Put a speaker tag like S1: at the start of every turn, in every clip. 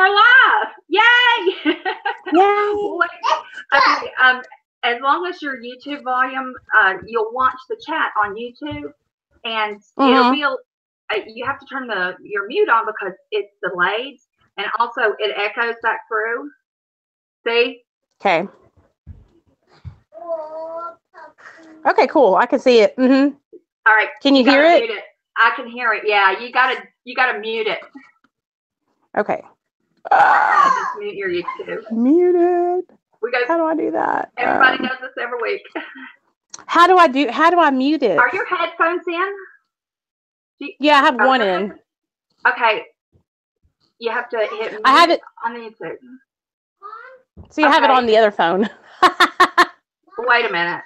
S1: are live. Yay!
S2: Yay!
S1: Okay, as long as your YouTube volume, you'll watch the chat on YouTube, and it'll be you have to turn your mute on because it's delayed, and also it echoes back through. See?
S2: Okay. Okay, cool. I can see it. Mm-hmm.
S1: All right.
S2: Can you hear it?
S1: Mute it? I can hear it. Yeah, you gotta mute it.
S2: Okay.
S1: Just mute your YouTube.
S2: Muted. How do I do that?
S1: Everybody does this every week.
S2: How do I mute it?
S1: Are your headphones in?
S2: Yeah, I have one in.
S1: Okay. You have to hit mute.
S2: I have it
S1: on the YouTube.
S2: So you have it on the other phone.
S1: Wait a minute.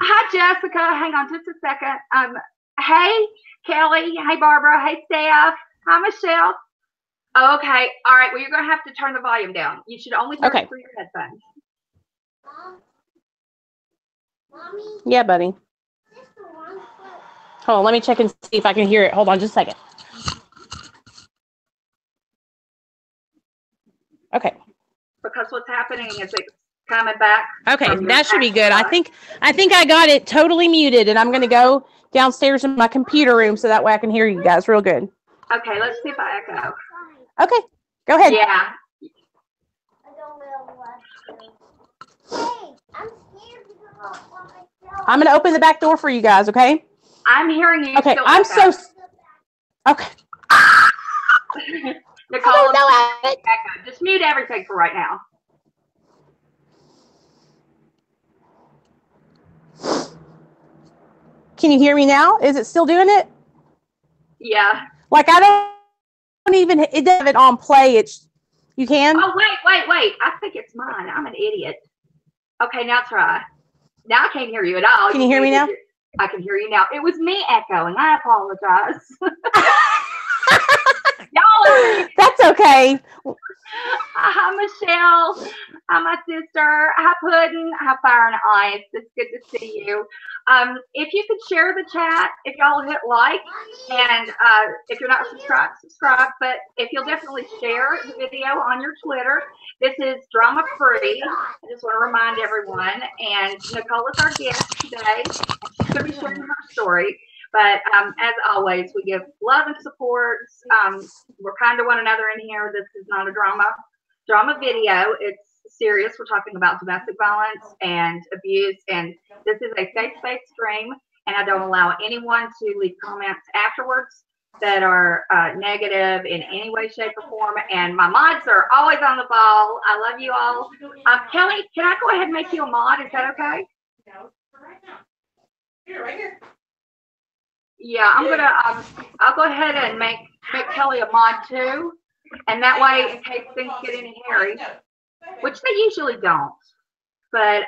S1: Hi, Jessica. Hang on just a second. Hey, Kelly. Hey, Barbara. Hey, Steph. Hi, Michelle. Okay. All right. Well, you're going to have to turn the volume down. You should only hear it through your headphones.
S3: Mommy?
S2: Yeah, buddy. Hold on. Let me check and see if I can hear it. Hold on just a second. Okay.
S1: Because what's happening is it's coming back.
S2: Okay, that should be good. I think I got it totally muted, and I'm going to go downstairs in my computer room so that way I can hear you guys real good.
S1: Okay, let's see if I echo.
S2: Okay, go ahead.
S1: Yeah.
S3: I don't know what to do. Hey, I'm scared to go up by myself.
S2: I'm going to open the back door for you guys, okay?
S1: I'm hearing you.
S2: Okay,
S1: still
S2: I'm
S1: echo.
S2: so... Okay.
S1: Nicole,
S2: I don't know
S1: echo. Just mute everything for right now.
S2: Can you hear me now? Is it still doing it?
S1: Yeah.
S2: Like it doesn't have it on play. You can?
S1: Oh, wait. I think it's mine. I'm an idiot. Okay, now try. Now I can't hear you at all.
S2: Can you hear me now?
S1: I can hear you now. It was me echoing. I apologize. Y'all.
S2: That's okay.
S1: Hi, Michelle. Hi, my sister. Hi, Puddin'. Hi, Fire and Ice. It's good to see you. If you could share the chat, if y'all hit like, and if you're not subscribed, subscribe. But if you'll definitely share the video on your Twitter, this is drama free. I just want to remind everyone. And Nicole is our guest today. She's going to be sharing her story. But as always, we give love and support. We're kind to one another in here. This is not a drama video. It's serious. We're talking about domestic violence and abuse. And this is a faith-based stream. And I don't allow anyone to leave comments afterwards that are negative in any way, shape, or form. And my mods are always on the ball. I love you all. Kelly, can I go ahead and make you a mod? Is that okay?
S4: No, for right now. Here, right here.
S1: Yeah, I'm gonna. I'll go ahead and make Kelly a mod too, and that way, in case things get any hairy, which they usually don't. But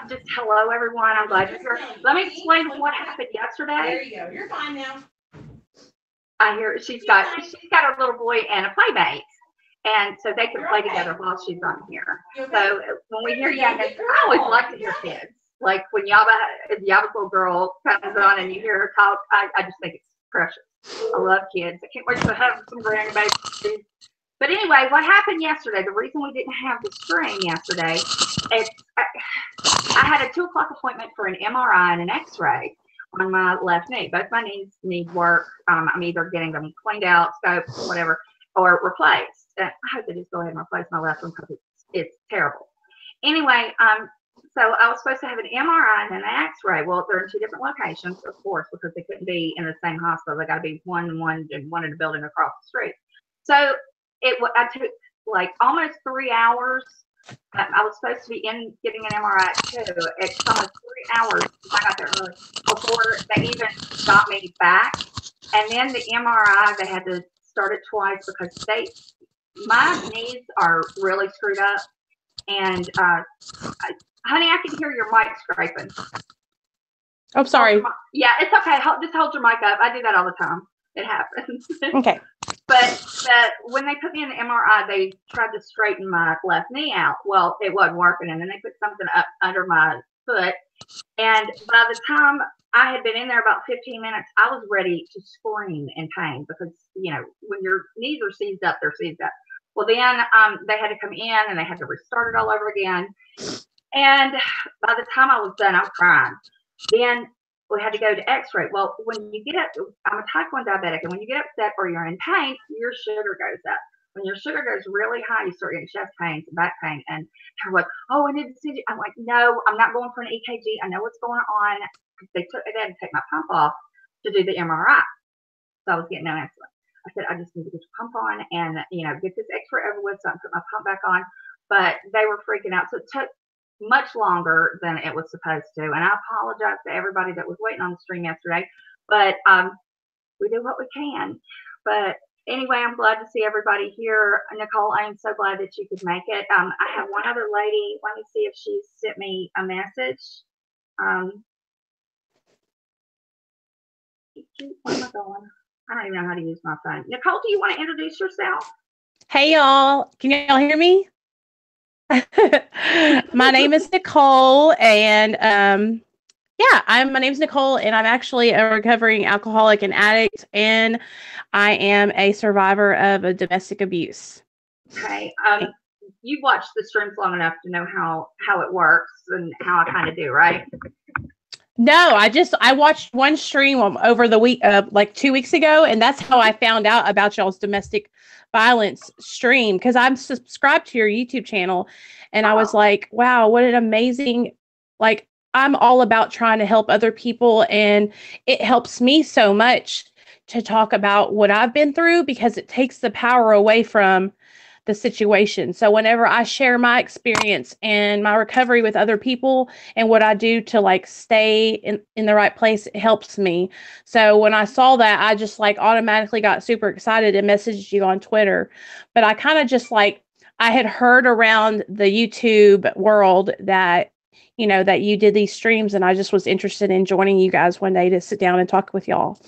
S1: just hello, everyone. I'm glad you're here. Let me explain what happened yesterday.
S4: There you go. You're fine now.
S1: I hear she's got a little boy and a playmate, and so they can play together while she's on here. So when we hear youngins, I always like to hear kids. Like when Yaba's little girl comes on and you hear her talk, I just think it's precious. I love kids. I can't wait to have some grandbabies. But anyway, what happened yesterday, the reason we didn't have the stream yesterday is I had a 2 o'clock appointment for an MRI and an x-ray on my left knee. Both my knees need work. I'm either getting them cleaned out, scoped, whatever, or replaced. I hope they just go ahead and replace my left one because it's terrible. Anyway, so I was supposed to have an MRI and an x-ray. Well, they're in 2 different locations, of course, because they couldn't be in the same hospital. They got to be one in the building across the street. So I took like almost 3 hours. I was supposed to be getting an MRI too. It's almost 3 hours. I got there early before they even got me back. And then the MRI, they had to start it twice because my knees are really screwed up. And honey, I can hear your mic scraping.
S2: I'm sorry.
S1: Yeah, it's okay. Just hold your mic up. I do that all the time. It happens.
S2: Okay.
S1: But when they put me in the MRI, they tried to straighten my left knee out. Well, it wasn't working, and then they put something up under my foot. And by the time I had been in there about 15 minutes. I was ready to scream in pain because, when your knees are seized up, they're seized up. Well, then they had to come in and they had to restart it all over again. And by the time I was done, I was crying. Then we had to go to x-ray. Well, when you get up, I'm a type 1 diabetic, and when you get upset or you're in pain, your sugar goes up. When your sugar goes really high, you start getting chest pains and back pain. And they're like, oh, I need to see you. I'm like, no, I'm not going for an EKG. I know what's going on. They had to take my pump off to do the MRI. So I was getting no insulin. I said, I just need to get your pump on and, get this x-ray over with so I can put my pump back on. But they were freaking out. So it took much longer than it was supposed to. And I apologize to everybody that was waiting on the stream yesterday. But we do what we can. But anyway, I'm glad to see everybody here. Nicole, I am so glad that you could make it. I have one other lady. Let me see if she sent me a message. Where am I going? I don't even know how to use my phone. Nicole, do you want to introduce yourself?
S2: Hey, y'all. Can y'all hear me? My name is Nicole, and my name is Nicole, and I'm actually a recovering alcoholic and addict, and I am a survivor of a domestic abuse.
S1: Okay. You've watched the streams long enough to know how it works and how I kind of do, right?
S2: No, I watched one stream over the week, like 2 weeks ago, and that's how I found out about y'all's domestic violence stream, because I'm subscribed to your YouTube channel, and I was like, wow, what an amazing, like, I'm all about trying to help other people, and it helps me so much to talk about what I've been through, because it takes the power away from the situation. So whenever I share my experience and my recovery with other people and what I do to like stay in the right place, it helps me. So when I saw that, I just like automatically got super excited and messaged you on Twitter. But I kind of just like, I had heard around the YouTube world that, that you did these streams, and I just was interested in joining you guys one day to sit down and talk with y'all.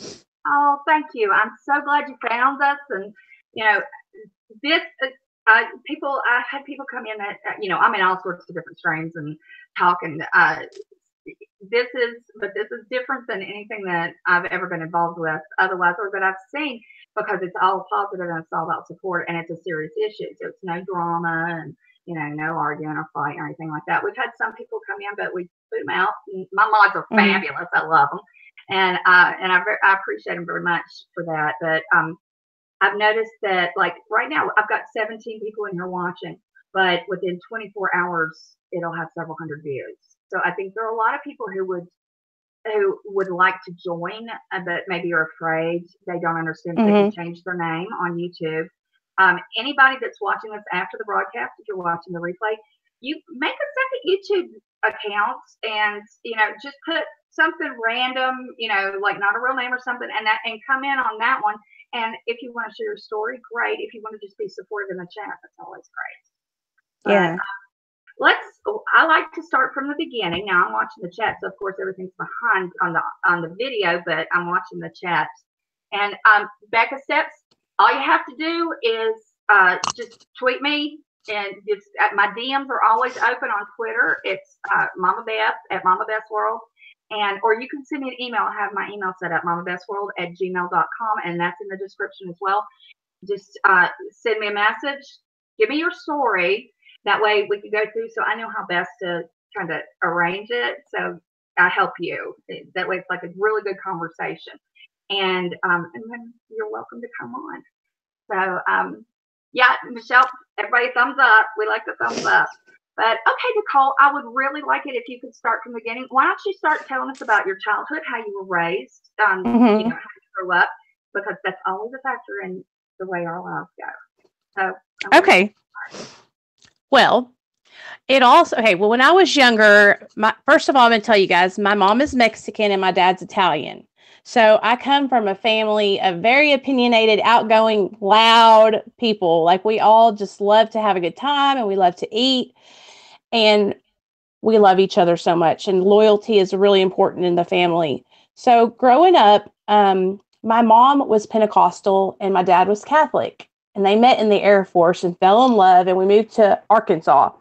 S1: Oh, thank you. I'm so glad you found us. And, this, I've had people come in that, I'm in all sorts of different streams and talk, and this is different than anything that I've ever been involved with otherwise, or that I've seen, because it's all positive and it's all about support, and it's a serious issue. So it's no drama and, no arguing or fighting or anything like that. We've had some people come in, but we put them out. My mods are fabulous. I love them. And I appreciate them very much for that. But I've noticed that, like, right now, I've got 17 people in here watching, but within 24 hours, it'll have several hundred views. So I think there are a lot of people who would like to join, but maybe are afraid. They don't understand that they can change their name on YouTube. Anybody that's watching this after the broadcast, if you're watching the replay, you make a second YouTube account and, just put something random, like not a real name or something, and come in on that one. And if you want to share your story, great. If you want to just be supportive in the chat, that's always great.
S2: Yeah.
S1: I like to start from the beginning. Now I'm watching the chat, so of course everything's behind on the video, but I'm watching the chat. And Becca Steps, all you have to do is just tweet me, and my DMs are always open on Twitter. It's Mama Beth at MamaBethsWorld. Or you can send me an email. I have my email set up, MamaBethsWorld@gmail.com, and that's in the description as well. Just send me a message. Give me your story. That way we can go through, so I know how best to kind of arrange it. So I help you. That way it's like a really good conversation. And then you're welcome to come on. So, yeah, Michelle, everybody thumbs up. We like the thumbs up. But okay, Nicole, I would really like it if you could start from the beginning. Why don't you start telling us about your childhood, how you were raised, how you grew up, because that's always a factor in the way our lives go. So
S2: okay. Well, when I was younger, first of all, I'm going to tell you guys, my mom is Mexican and my dad's Italian. So I come from a family of very opinionated, outgoing, loud people. Like, we all just love to have a good time, and we love to eat, and we love each other so much. And loyalty is really important in the family. So growing up, my mom was Pentecostal and my dad was Catholic, and they met in the Air Force and fell in love, and we moved to Arkansas.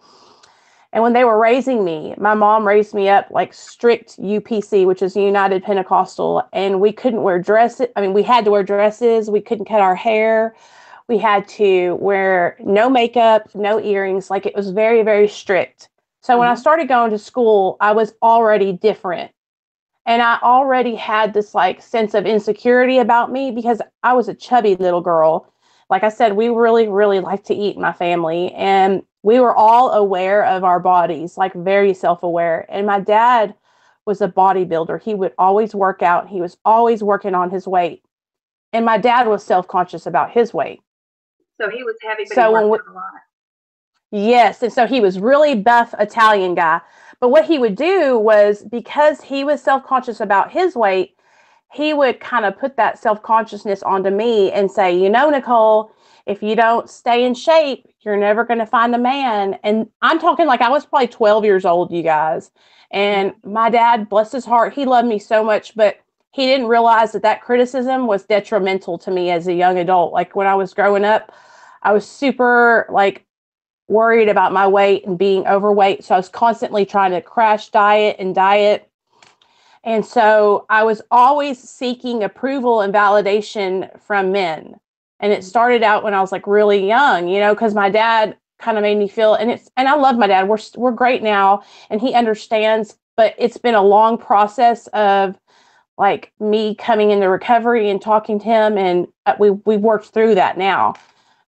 S2: And when they were raising me, my mom raised me up like strict UPC, which is United Pentecostal, and we couldn't wear dresses. I mean, we had to wear dresses. We couldn't cut our hair. We had to wear no makeup, no earrings. Like, it was very, very strict. So when I started going to school, I was already different. And I already had this like sense of insecurity about me because I was a chubby little girl. Like I said, we really, really like to eat in my family. And we were all aware of our bodies, like very self-aware. And my dad was a bodybuilder. He would always work out. He was always working on his weight. And my dad was self-conscious about his weight.
S1: So he was heavy, but
S2: So
S1: he
S2: when
S1: worked out a lot.
S2: Yes. And so he was really buff Italian guy. But what he would do was, because he was self-conscious about his weight, he would kind of put that self-consciousness onto me and say, you know, Nicole, if you don't stay in shape, you're never going to find a man. And I'm talking like I was probably 12 years old, you guys. And my dad, bless his heart, he loved me so much, but he didn't realize that that criticism was detrimental to me as a young adult. Like, when I was growing up, I was super like worried about my weight and being overweight. So I was constantly trying to crash diet and diet. And so I was always seeking approval and validation from men. And it started out when I was like really young, you know, because my dad kind of made me feel, and I love my dad. We're great now, and he understands, but it's been a long process of like me coming into recovery and talking to him, and we've worked through that now.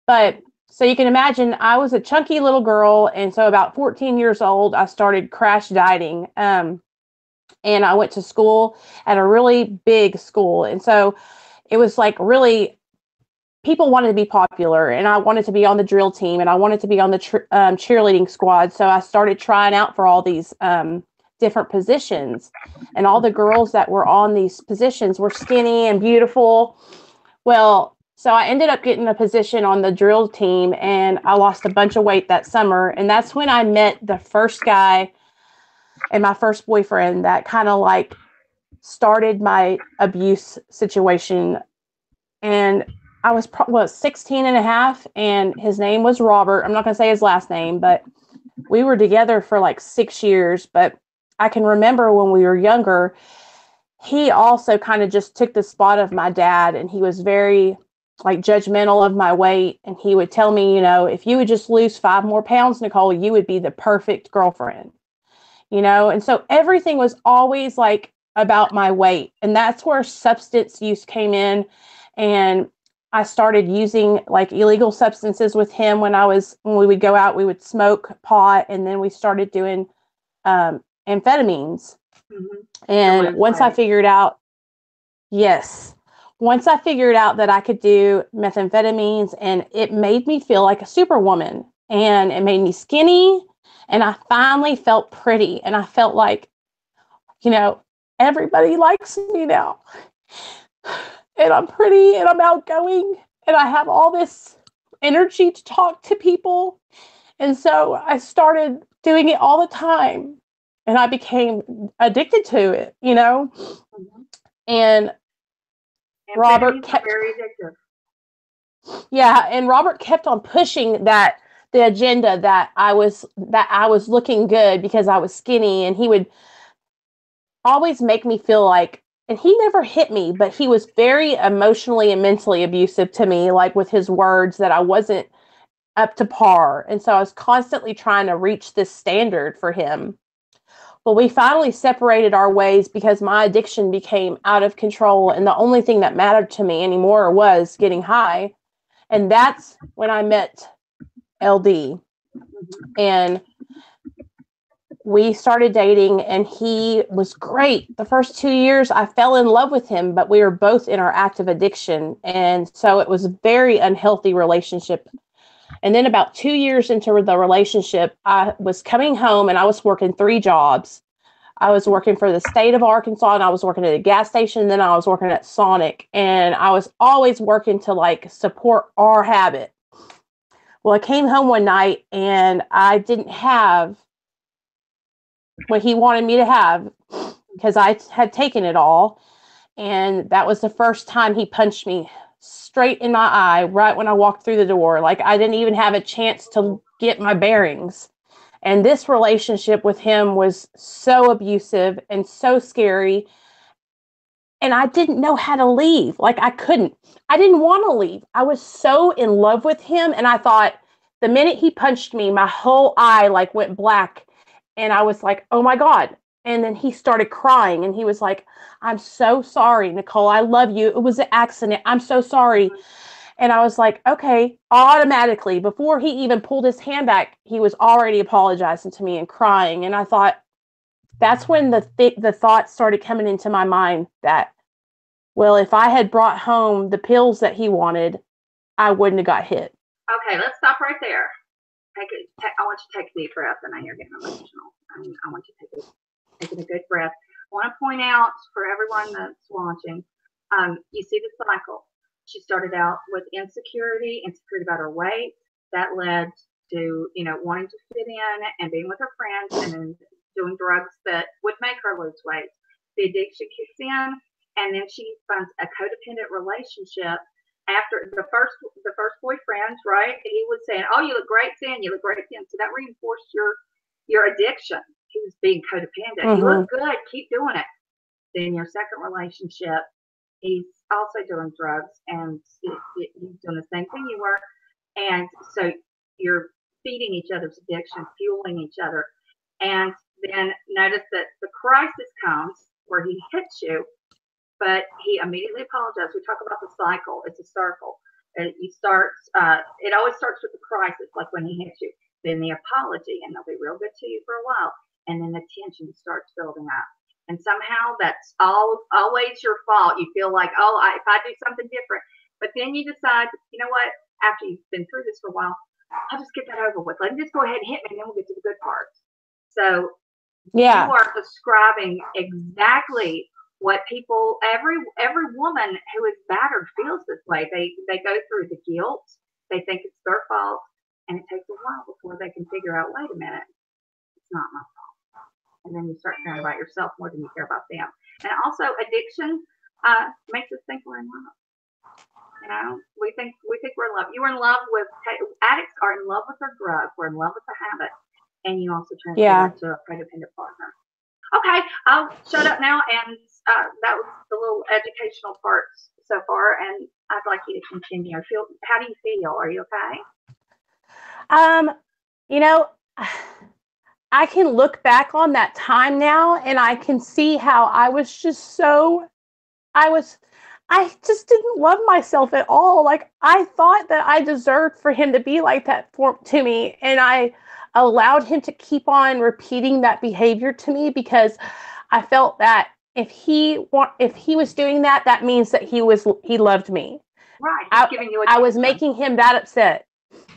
S2: But so you can imagine, I was a chunky little girl. And so about 14 years old, I started crash dieting. And I went to school at a really big school. And so it was like really, people wanted to be popular, and I wanted to be on the drill team, and I wanted to be on the cheerleading squad. So I started trying out for all these different positions. And all the girls that were on these positions were skinny and beautiful. Well, so I ended up getting a position on the drill team, and I lost a bunch of weight that summer. And that's when I met the first guy and my first boyfriend that kind of like started my abuse situation. And I was probably 16 and a half, and his name was Robert. I'm not going to say his last name, but we were together for like 6 years. But I can remember when we were younger, he also kind of just took the spot of my dad, and he was very like judgmental of my weight. And he would tell me, you know, if you would just lose 5 more pounds, Nicole, you would be the perfect girlfriend, you know? And so everything was always like about my weight. And that's where substance use came in. And I started using like illegal substances with him when we would go out, we would smoke pot, and then we started doing amphetamines. And once I figured out that I could do methamphetamines, and it made me feel like a superwoman, and it made me skinny, and I finally felt pretty, and I felt like, you know, everybody likes me now, and I'm pretty, and I'm outgoing, and I have all this energy to talk to people. And so I started doing it all the time, and I became addicted to it, you know. And Robert kept
S1: very addictive.
S2: Yeah, and Robert kept on pushing the agenda that I was looking good because I was skinny, and he would always make me feel like, and he never hit me, but he was very emotionally and mentally abusive to me, like with his words, that I wasn't up to par. And so I was constantly trying to reach this standard for him. Well, we finally separated our ways because my addiction became out of control, and the only thing that mattered to me anymore was getting high. And that's when I met LD. And we started dating, and he was great. The first 2 years, I fell in love with him, but we were both in our active addiction. And so it was a very unhealthy relationship. And then about 2 years into the relationship, I was coming home, and I was working 3 jobs. I was working for the state of Arkansas, and I was working at a gas station, and then I was working at Sonic. And I was always working to like support our habit. Well, I came home one night, and I didn't have what he wanted me to have because I had taken it all. And that was the first time he punched me straight in my eye right when I walked through the door. Like, I didn't even have a chance to get my bearings. And this relationship with him was so abusive and so scary. And I didn't know how to leave. Like, I didn't want to leave. I was so in love with him. And I thought, the minute he punched me, my whole eye like went black. And I was like, oh my God. And then he started crying and he was like, I'm so sorry, Nicole. I love you. It was an accident. I'm so sorry. And I was like, okay, automatically, before he even pulled his hand back, he was already apologizing to me and crying. And I thought, that's when the thought started coming into my mind that, well, if I had brought home the pills that he wanted, I wouldn't have got hit.
S1: Okay, let's stop right there. I want you to take a deep breath, and I hear getting emotional. I want you to take a good breath. I want to point out for everyone that's watching, you see the cycle. She started out with insecurity about her weight. That led to, wanting to fit in and being with her friends, and then doing drugs that would make her lose weight. The addiction kicks in, and then she finds a codependent relationship. After the first boyfriend, right? He was saying, "Oh, you look great thin. You look great thin." So that reinforced your addiction. He was being codependent.
S2: Mm-hmm.
S1: You look good. Keep doing it. Then your second relationship, he's also doing drugs, and he's doing the same thing you were. And so you're feeding each other's addiction, fueling each other. And then notice that the crisis comes where he hits you, but he immediately apologized. We talk about the cycle. It's a circle. It always starts with the crisis, like when he hits you. Then the apology, and they'll be real good to you for a while. And then the tension starts building up. And somehow that's always your fault. You feel like, if I do something different. But then you decide, you know what? After you've been through this for a while, I'll just get that over with. Let him just go ahead and hit me, and then we'll get to the good parts. So
S2: yeah,
S1: you are describing exactly what people, every woman who is battered feels this way. They go through the guilt. They think it's their fault, and it takes a while before they can figure out, wait a minute, it's not my fault. And then you start caring about yourself more than you care about them. And also, addiction makes us think we're in love. We think we're in love. You're in love with addicts are in love with their drug. We're in love with the habit, and you also transfer to a codependent partner. Okay, I'll shut up now, and that was the little educational part so far, and I'd like you to continue. How do you feel? Are you okay?
S2: I can look back on that time now, and I can see how I just didn't love myself at all. Like, I thought that I deserved for him to be like that to me, and I allowed him to keep on repeating that behavior to me because I felt that if he was doing that, that means that he loved me.
S1: Right.
S2: I was making him that upset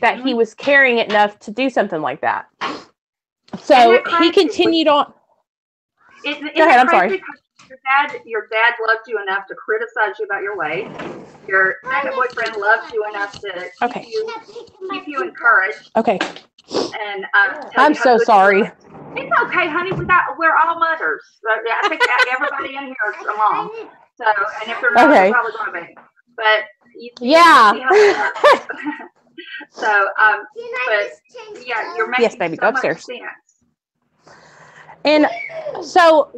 S2: that he was caring enough to do something like that. So he continued on.
S1: Go ahead. I'm sorry. Your dad loved you enough to criticize you about your weight. Your second boyfriend loved you enough to keep you encouraged.
S2: Okay.
S1: And
S2: I'm so sorry.
S1: It's okay, honey. We're all mothers. So, I think everybody in here is a mom. So, and if they're not, they're probably going to be. But you see how so, but yeah, you're making so much sense.
S2: And so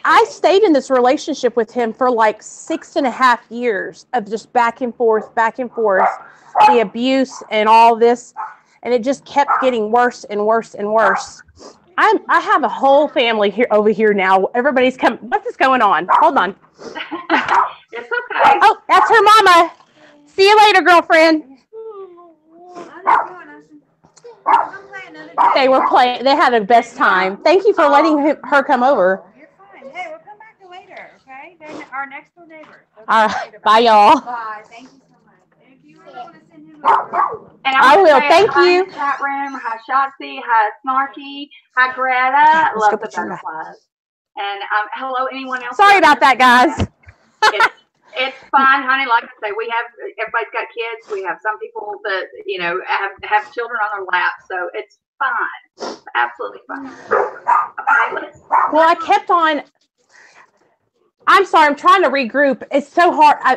S2: I stayed in this relationship with him for like 6.5 years of just back and forth, the abuse and all this. And it just kept getting worse and worse and worse. I have a whole family over here now. Everybody's coming. What is going on? Hold on.
S1: It's okay.
S2: Oh, that's her mama. See you later, girlfriend. They were playing. They had the best time. Thank you for letting her come over.
S4: You're fine. Hey, we'll come back later, okay? They're our next door neighbors.
S2: All right. Bye, y'all.
S4: Bye. Thank you so much. And if you really want to send him over.
S1: And
S2: I will. Thank you.
S1: In the chat room. Hi, Shotzi. Hi, Snarky. Hi, Greta. Love the butterflies. And hello, anyone else?
S2: Sorry about that, guys.
S1: It's fine, honey. Like I say, everybody's got kids. We have some people that, have children on their lap. So it's fine. It's absolutely fine. Okay,
S2: well, I kept on. I'm sorry. I'm trying to regroup. It's so hard. I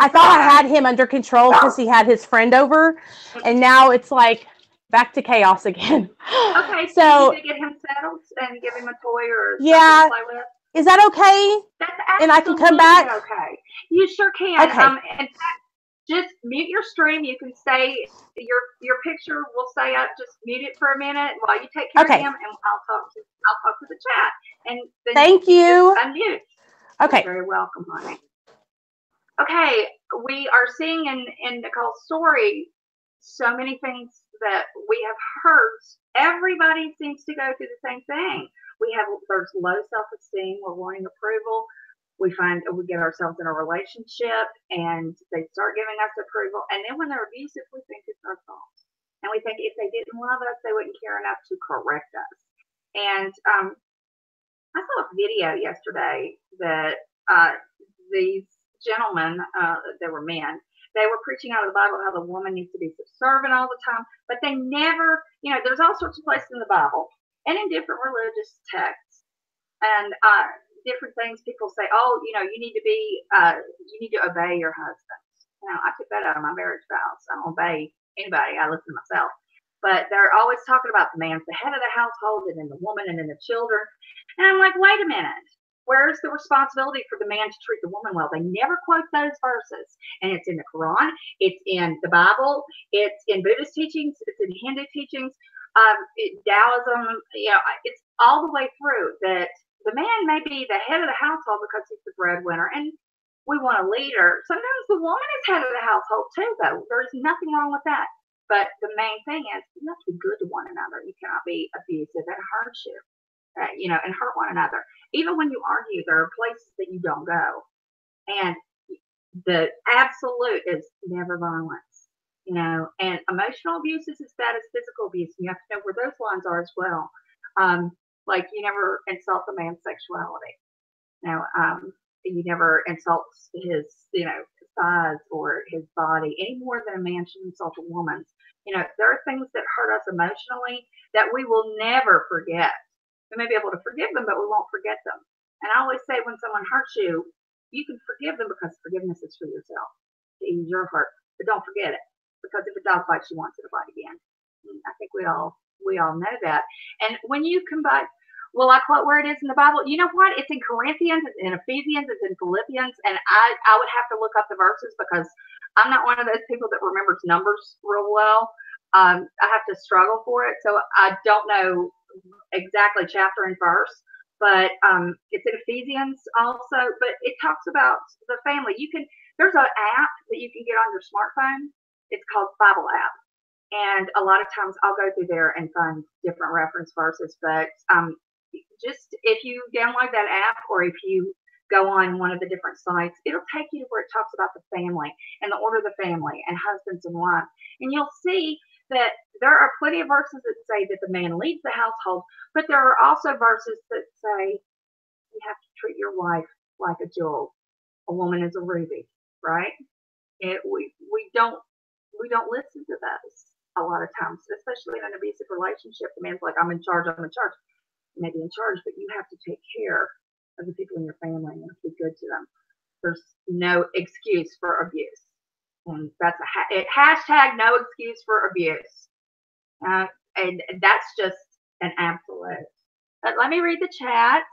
S2: thought I had him under control because he had his friend over. And now it's like back to chaos again.
S1: Okay,
S2: So
S1: you need to get him settled and give him a toy or
S2: yeah,
S1: something to play with.
S2: is that okay?
S1: That's
S2: And I can come
S1: absolutely
S2: back?
S1: okay. You sure can.
S2: Okay.
S1: In fact, just mute your stream. You can stay. Your picture will stay up. Just mute it for a minute while you take care
S2: Okay.
S1: of him, and I'll talk to the chat. And then
S2: Thank you.
S1: just unmute.
S2: Okay.
S1: You're very welcome, honey. Okay, we are seeing in Nicole's story so many things that we have heard. Everybody seems to go through the same thing. There's low self-esteem. We're wanting approval. We get ourselves in a relationship and they start giving us approval. And then when they're abusive, we think it's our fault. And we think if they didn't love us, they wouldn't care enough to correct us. And I saw a video yesterday that these gentlemen, they were men, they were preaching out of the Bible how the woman needs to be subservient all the time, but they never, there's all sorts of places in the Bible and in different religious texts and different things people say, oh, you need to obey your husband. I took that out of my marriage vows. I don't obey anybody. I listen to myself. But they're always talking about the man's the head of the household and then the woman and then the children. And I'm like, wait a minute. Where's the responsibility for the man to treat the woman well? They never quote those verses. And it's in the Quran. It's in the Bible. It's in Buddhist teachings. It's in Hindu teachings. Taoism. It's all the way through that the man may be the head of the household because he's the breadwinner. And we want a leader. Sometimes the woman is head of the household too, though. There's nothing wrong with that. But the main thing is you have to be good to one another. You cannot be abusive and hurt you, and hurt one another. Even when you argue, there are places that you don't go. And the absolute is never violence, and emotional abuse is as bad as physical abuse. And you have to know where those lines are as well. Like you never insult the man's sexuality. You never insult his, size or his body any more than a man should insult a woman's. There are things that hurt us emotionally that we will never forget. We may be able to forgive them, but we won't forget them. And I always say when someone hurts you, you can forgive them because forgiveness is for yourself, to ease your hurt. But don't forget it, because if a dog bites you once, it'll bite again. And I think we all know that. And when you combine, well, I quote where it is in the Bible. You know what? It's in Corinthians, it's in Ephesians, it's in Philippians, and I would have to look up the verses because I'm not one of those people that remembers numbers real well. I have to struggle for it, so I don't know exactly chapter and verse, but it's in Ephesians also. But it talks about the family. There's an app that you can get on your smartphone. It's called Bible app, and a lot of times I'll go through there and find different reference verses. But just if you download that app or if you go on one of the different sites, it'll take you to where it talks about the family and the order of the family and husbands and wives. And you'll see that there are plenty of verses that say that the man leads the household, but there are also verses that say you have to treat your wife like a jewel. A woman is a ruby, right? We don't listen to those a lot of times, especially in an abusive relationship. The man's like, I'm in charge. You may be in charge, but you have to take care of the people in your family and be good to them. There's no excuse for abuse. And that's hashtag no excuse for abuse. And that's just an absolute. But let me read the chat.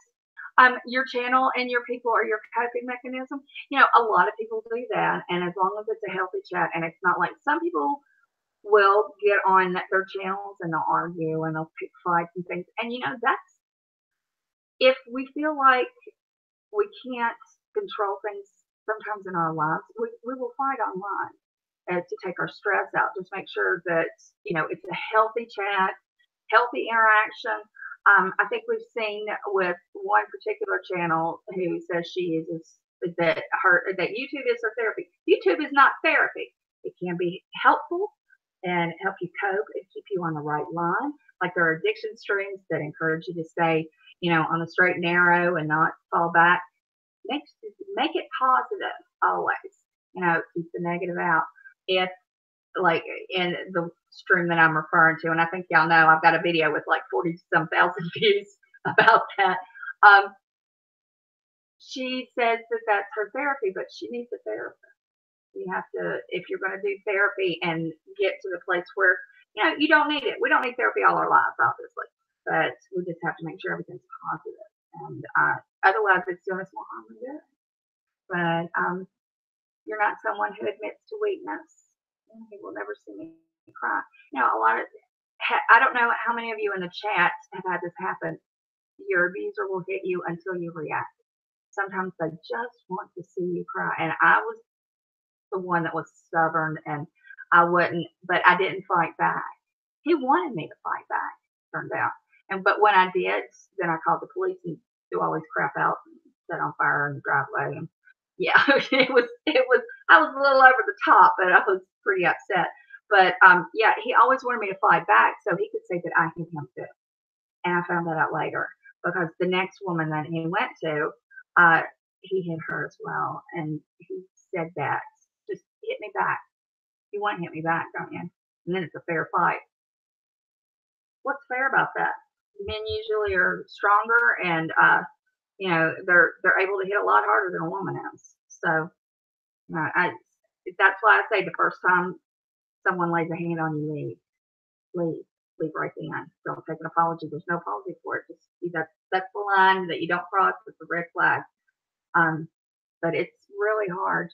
S1: Your channel and your people are your coping mechanism. A lot of people do that. And as long as it's a healthy chat and it's not like some people will get on their channels and they'll argue and they'll pick fights and things. And that's, if we feel like we can't control things sometimes in our lives, we will fight online to take our stress out. Just make sure that, it's a healthy chat, healthy interaction. I think we've seen with one particular channel who says she uses that YouTube is her therapy. YouTube is not therapy. It can be helpful and help you cope and keep you on the right line. Like there are addiction streams that encourage you to stay, on the straight and narrow and not fall back. Make it positive always. Keep the negative out. If like in the stream that I'm referring to, and I think y'all know I've got a video with like 40-some thousand views about that. She says that that's her therapy, but she needs a therapist. You have to, if you're going to do therapy and get to the place where You don't need it. We don't need therapy all our lives, obviously, but we just have to make sure everything's positive. And otherwise, it's doing us more harm than good. But you're not someone who admits to weakness. He will never see me cry. I don't know how many of you in the chat have had this happen. Your abuser will hit you until you react. Sometimes they just want to see you cry. And I was the one that was stubborn, and I wouldn't, but I didn't fight back. He wanted me to fight back, turned out. But when I did, then I called the police and threw all his crap out and set on fire in the driveway. And yeah, it was, I was a little over the top, but I was pretty upset. But yeah, he always wanted me to fight back so he could say that I hit him too. And I found that out later because the next woman that he went to, he hit her as well. And he said that, just hit me back. You want to hit me back, don't you? And then it's a fair fight. What's fair about that? Men usually are stronger, and they're able to hit a lot harder than a woman is. So that's why I say the first time someone lays a hand on you, leave right then. Don't take an apology. There's no apology for it. Just that's the line that you don't cross. It's a red flag. But it's really hard.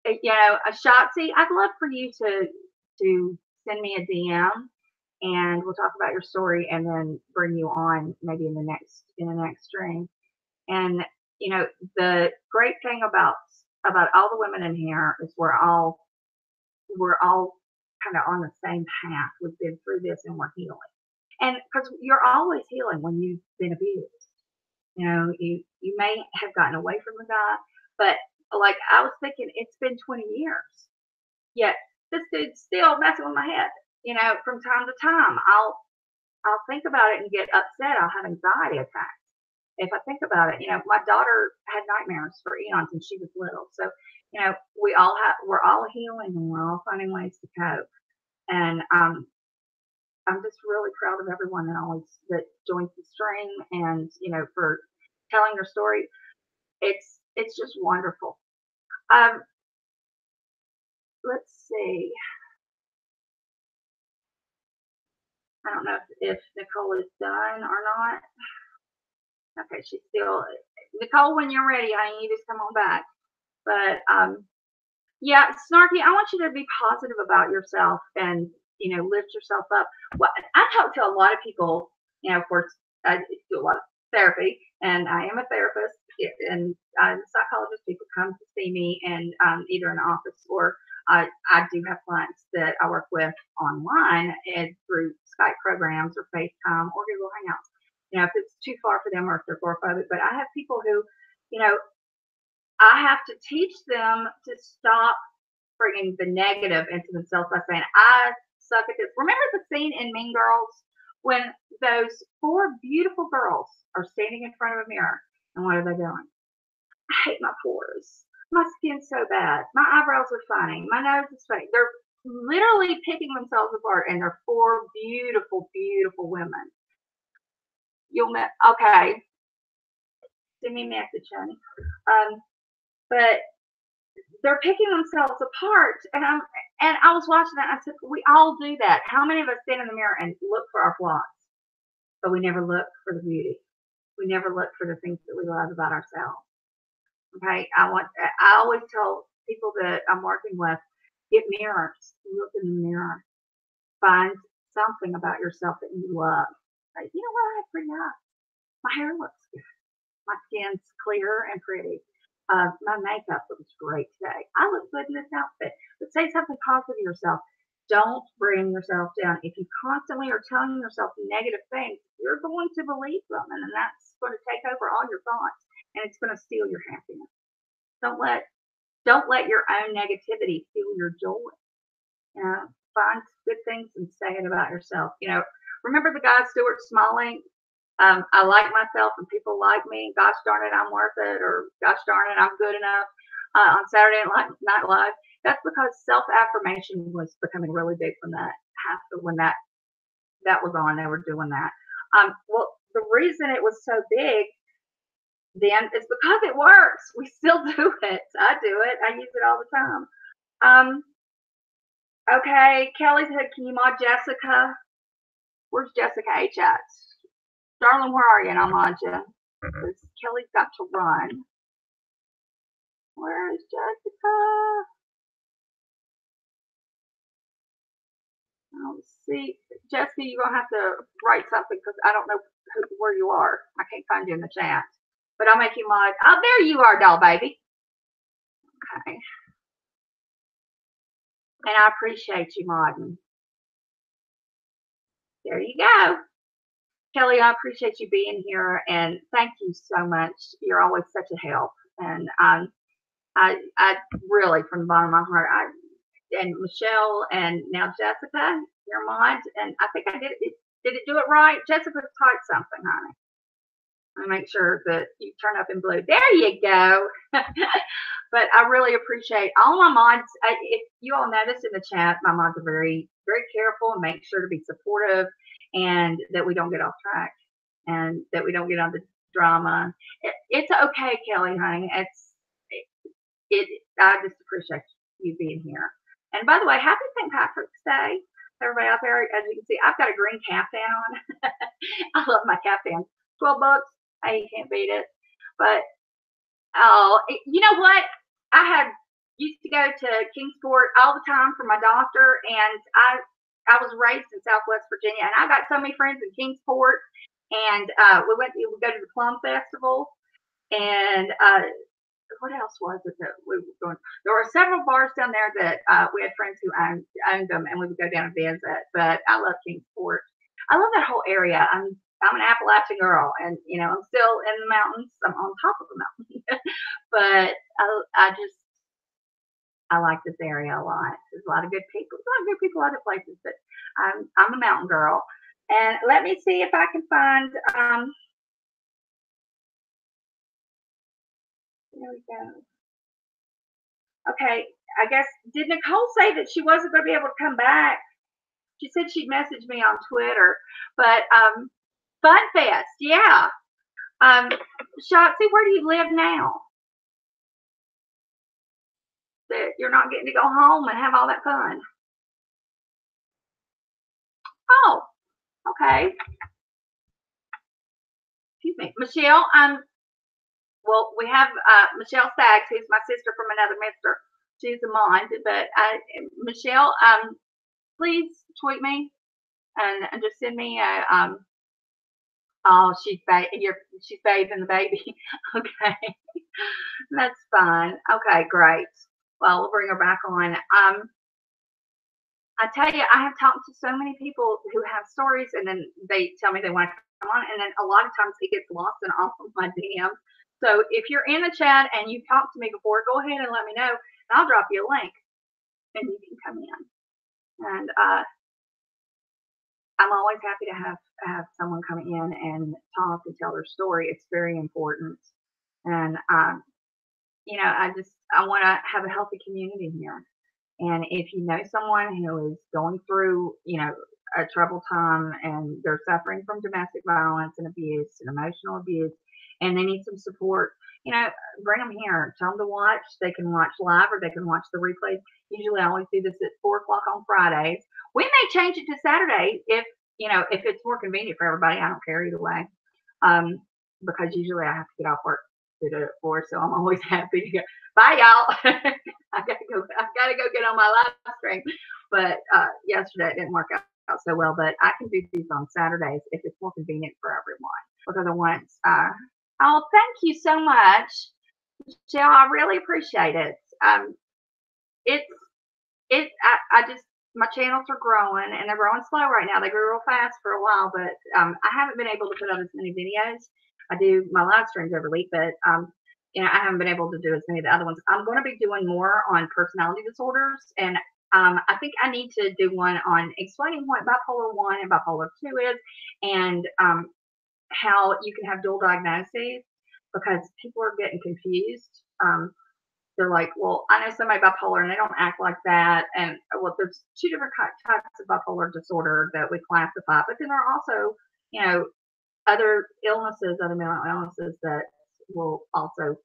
S1: Shotzi, I'd love for you to send me a DM, and we'll talk about your story, and then bring you on maybe in the next stream. And the great thing about all the women in here is we're all kind of on the same path. We've been through this, and we're healing. And because you're always healing when you've been abused. You may have gotten away from the guy, but like I was thinking, it's been 20 years, yet this dude's still messing with my head. From time to time, I'll think about it and get upset. I'll have anxiety attacks if I think about it. My daughter had nightmares for eons and she was little. So, we're all healing, and we're all finding ways to cope. And I'm just really proud of everyone that joins the stream, and for telling their story. It's just wonderful. Let's see. I don't know if Nicole is done or not. Okay, she's still. Nicole, when you're ready, you just come on back. But yeah, Snarky, I want you to be positive about yourself and lift yourself up. Well, I talk to a lot of people. Of course, I do a lot of therapy, and I am a therapist, and I'm a psychologist. People come to see me, and either in the office, or I do have clients that I work with online and through Skype programs or FaceTime or Google Hangouts. If it's too far for them, or if they're agoraphobic. But I have people who, I have to teach them to stop bringing the negative into themselves by saying, I suck at this. Remember the scene in Mean Girls when those 4 beautiful girls are standing in front of a mirror, and what are they doing? I hate my pores. My skin's so bad. My eyebrows are funny. My nose is funny. They're literally picking themselves apart, and they're 4 beautiful, beautiful women. Okay. Send me a message, honey. But they're picking themselves apart, and I was watching that. And I said, we all do that. How many of us stand in the mirror and look for our flaws, but we never look for the beauty? We never look for the things that we love about ourselves. Okay, I always tell people that I'm working with, get mirrors, look in the mirror, find something about yourself that you love. Like, you know what? I have pretty eyes. My hair looks good. My skin's clear and pretty. My makeup looks great today. I look good in this outfit. But say something positive to yourself. Don't bring yourself down. If you constantly are telling yourself negative things, you're going to believe them, and then that's going to take over all your thoughts, and it's going to steal your happiness. Don't let your own negativity steal your joy. Find good things and say it about yourself. Remember the guy Stuart Smalling? I like myself and people like me. Gosh darn it, I'm worth it, or gosh darn it, I'm good enough. On Saturday Night Live, that's because self-affirmation was becoming really big from that. When that was on, they were doing that. Well, the reason it was so big then is because it works. We still do it. I do it. I use it all the time. Okay, Kelly said, can you mod Jessica? Where's Jessica H at? Darling, where are you? And I'll mod you. Because Kelly's got to run. Where is Jessica? I don't see. Jessica, you're going to have to write something because I don't know where you are. I can't find you in the chat. But I'll make you mod. Oh, there you are, doll baby. Okay. And I appreciate you modding. There you go. Kelly, I appreciate you being here, and thank you so much. You're always such a help. And I really, from the bottom of my heart, and Michelle and now Jessica, your mods, and I think I did it. Did it do it right? Jessica, type something, honey. I make sure that you turn up in blue. There you go. But I really appreciate all my mods. If you all notice in the chat, my mods are very, very careful and make sure to be supportive and that we don't get off track and that we don't get on the drama. It's okay, Kelly, honey. I just appreciate you being here. And by the way, happy St. Patrick's Day. Everybody out there, as you can see, I've got a green caftan on. I love my caftan. $12. Hey, you can't beat it. But you know what? I used to go to Kingsport all the time for my doctor, and I was raised in Southwest Virginia, and I got so many friends in Kingsport, and we would go to the Plum Festival, and what else was it that we were going? There were several bars down there that we had friends who owned them, and we would go down and visit. But I love Kingsport. I love that whole area. I'm an Appalachian girl, and I'm still in the mountains. I'm on top of the mountain, but I like this area a lot. There's a lot of good people. There's a lot of good people other places, but I'm a mountain girl. And let me see if I can find. There we go. Okay, I guess, did Nicole say that she wasn't going to be able to come back? She said she'd message me on Twitter, but Fun Fest, yeah. Shotzi, where do you live now? That you're not getting to go home and have all that fun. Oh, okay. Excuse me, Michelle. Well, we have Michelle Staggs, who's my sister from another mister. She's a mod, but Michelle, please tweet me and just send me a oh, she's bathing the baby. Okay, that's fine. Okay, great. Well, we'll bring her back on. I tell you, I have talked to so many people who have stories, and then they tell me they want to come on, and then a lot of times it gets lost in all of my DMs. So if you're in the chat and you've talked to me before, go ahead and let me know, and I'll drop you a link, and you can come in. And I'm always happy to have someone come in and talk and tell their story. It's very important, and I want to have a healthy community here. And if you know someone who is going through, a troubled time and they're suffering from domestic violence and abuse and emotional abuse, and they need some support, bring them here. Tell them to watch. They can watch live or they can watch the replays. Usually I always do this at 4 o'clock on Fridays. We may change it to Saturday if it's more convenient for everybody. I don't care either way. Because usually I have to get off work to do it for, so I'm always happy to go. Bye, y'all. I gotta go get on my live stream. But yesterday it didn't work out so well. But I can do these on Saturdays if it's more convenient for everyone. Because I want. Oh, thank you so much, Michelle. I really appreciate it. I just, my channels are growing and they're growing slow right now. They grew real fast for a while, but I haven't been able to put out as many videos. I do my live streams every week, but I haven't been able to do as many of the other ones. I'm going to be doing more on personality disorders, and I think I need to do one on explaining what bipolar 1 and bipolar 2 is, and how you can have dual diagnoses, because people are getting confused. They're like, well, I know somebody bipolar and they don't act like that. And well, there's 2 different types of bipolar disorder that we classify, but then there are also, other illnesses, other mental illnesses that will also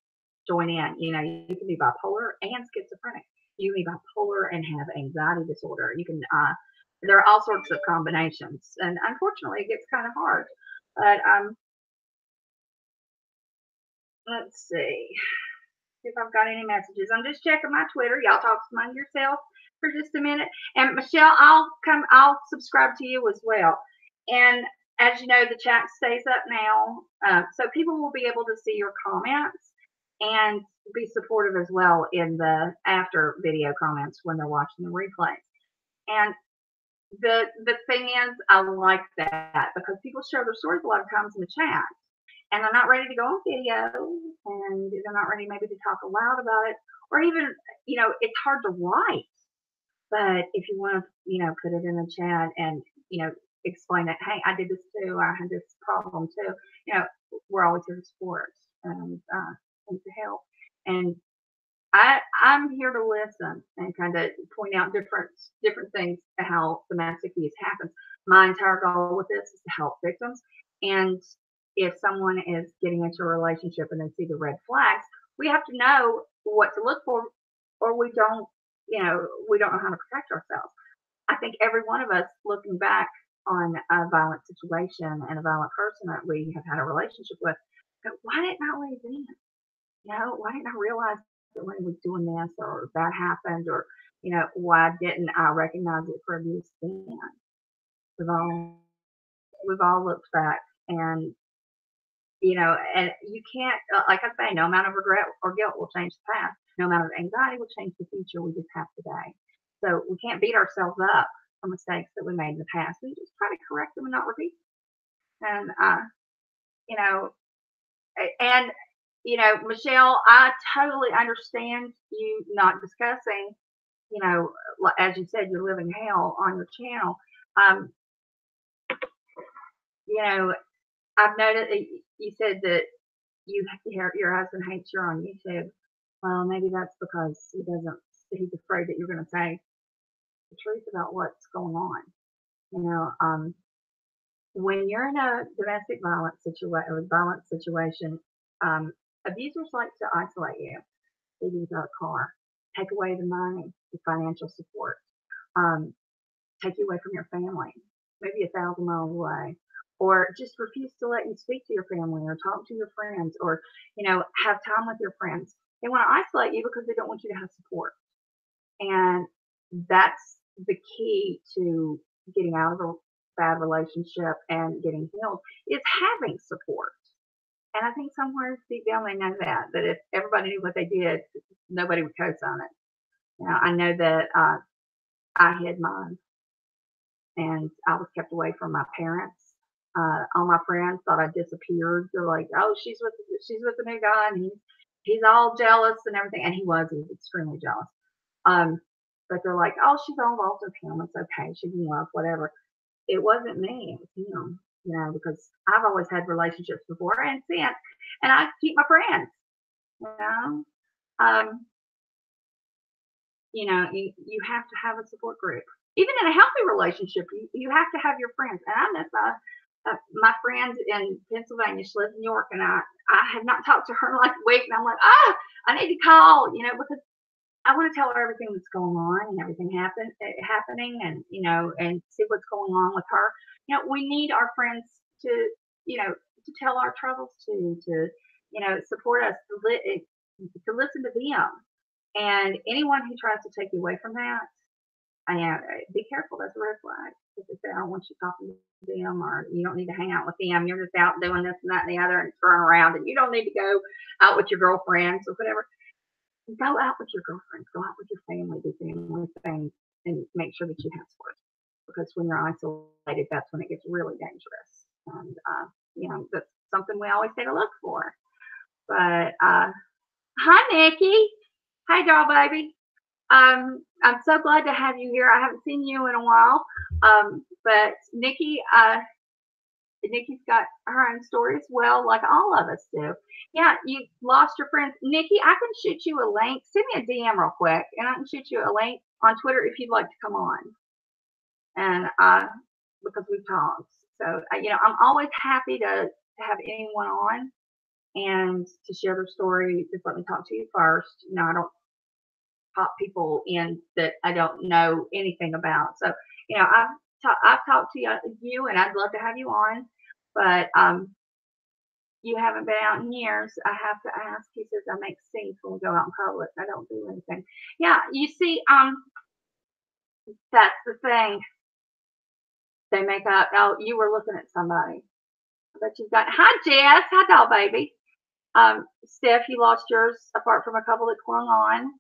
S1: join in. You can be bipolar and schizophrenic. you can be bipolar and have anxiety disorder. You can, there are all sorts of combinations, and unfortunately, it gets kind of hard. But let's see if I've got any messages. I'm just checking my Twitter. Y'all talk among yourself for just a minute. And Michelle, I'll subscribe to you as well. And as you know, the chat stays up now, so people will be able to see your comments and be supportive as well in the after video comments when they're watching the replay. And the thing is, I like that because people share their stories a lot of times in the chat, and they're not ready to go on video, and they're not ready maybe to talk aloud about it, or even, it's hard to write. But if you want to, put it in the chat and, explain that, hey, I did this too, I had this problem too, we're always here to support and to help. And I'm here to listen and kind of point out different things to how domestic abuse happens. My entire goal with this is to help victims. And if someone is getting into a relationship and they see the red flags, we have to know what to look for, or we don't know how to protect ourselves. I think every one of us looking back on a violent situation and a violent person that we have had a relationship with, why didn't I leave in? Why didn't I realize that when he was doing this or that happened, or, why didn't I recognize it for abuse then? We've all looked back, and, and you can't, like I say, no amount of regret or guilt will change the past. No amount of anxiety will change the future. We just have today. So we can't beat ourselves up for mistakes that we made in the past. We just try to correct them and not repeat them. And, Michelle, I totally understand you not discussing, as you said, you're living hell on your channel. I've noticed you said that your husband hates you on YouTube. Well, maybe that's because he's afraid that you're going to say the truth about what's going on. When you're in a domestic violence situation, abusers like to isolate you, leave you without a car, take away the money, the financial support, take you away from your family, maybe 1,000 miles away, or just refuse to let you speak to your family or talk to your friends, or have time with your friends. They want to isolate you because they don't want you to have support. And that's the key to getting out of a bad relationship and getting healed, is having support. And I think somewhere deep down they know that if everybody knew what they did, nobody would co-sign it. I know that I hid mine, and I was kept away from my parents. All my friends thought I disappeared. They're like, "Oh, she's with the new guy, and he's all jealous and everything." And he was extremely jealous. But they're like, "Oh, she's all involved with him. It's okay. She's in love, whatever." It wasn't me. It was him. Because I've always had relationships before and since, and I keep my friends. You have to have a support group. Even in a healthy relationship, you have to have your friends. And I miss my friend in Pennsylvania. She lives in New York, and I have not talked to her in like a week. And I'm like, I need to call, because I want to tell her everything that's going on and everything happening, and and see what's going on with her. We need our friends to to tell our troubles to support us, to listen to them. And anyone who tries to take you away from that, be careful. That's a red flag. If they say, "I don't want you talking to them," or "You don't need to hang out with them. You're just out doing this and that and the other and throwing around, and you don't need to go out with your girlfriends or whatever." Go out with your girlfriends. Go out with your family. Do family things, and make sure that you have support. Because when you're isolated, that's when it gets really dangerous. And that's something we always say to look for. But hi, Nikki. Hi, doll baby. I'm so glad to have you here. I haven't seen you in a while. But Nikki's got her own story as well, like all of us do. Yeah, you lost your friends. Nikki, I can shoot you a link. Send me a DM real quick, and I can shoot you a link on Twitter if you'd like to come on. And because we've talked. So, I'm always happy to have anyone on and to share their story. Just let me talk to you first. I don't pop people in that I don't know anything about. So, I've talked to you, and I'd love to have you on, but you haven't been out in years. I have to ask. He says I make scenes when we go out in public. I don't do anything. Yeah, you see, that's the thing. They make up. Oh, you were looking at somebody. I bet you've got. Hi, Jess. Hi, doll baby. Steph, you lost yours apart from a couple that clung on.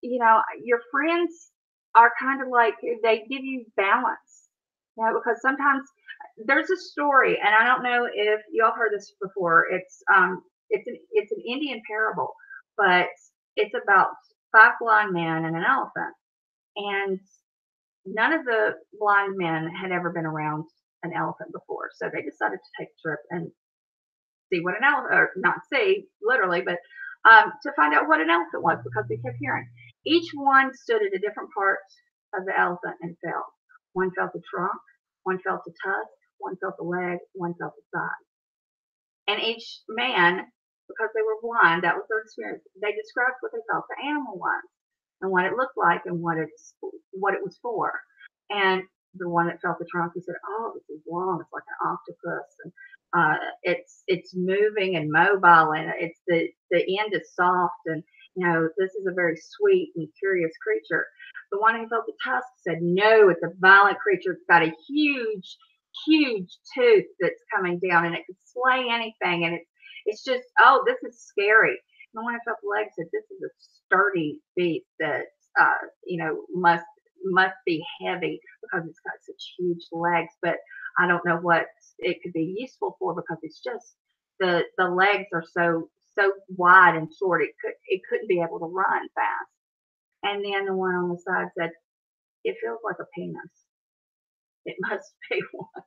S1: Your friends are kind of like they give you balance. Because sometimes there's a story, and I don't know if y'all heard this before. It's an Indian parable, but it's about 5 blind men and an elephant, and none of the blind men had ever been around an elephant before, so they decided to take a trip and see what an elephant, or not see literally, but to find out what an elephant was, because they kept hearing. Each one stood at a different part of the elephant and felt. One felt the trunk, one felt the tusk, one felt the leg, one felt the side. And each man, because they were blind, that was their experience, they described what they felt the animal was and what it looked like and what it was for. And the one that felt the trunk, he said, "Oh, this is long. It's like an octopus, and it's moving and mobile, and it's the end is soft, and this is a very sweet and curious creature." The one who felt the tusk said, "No, it's a violent creature. It's got a huge, huge tooth that's coming down, and it could slay anything, and it's just, oh, this is scary." And the one who felt the leg said, "This is a sturdy beast that must be heavy because it's got such huge legs, but I don't know what it could be useful for, because it's just the legs are so wide and short, it couldn't be able to run fast." And then the one on the side said, "It feels like a penis. It must be one."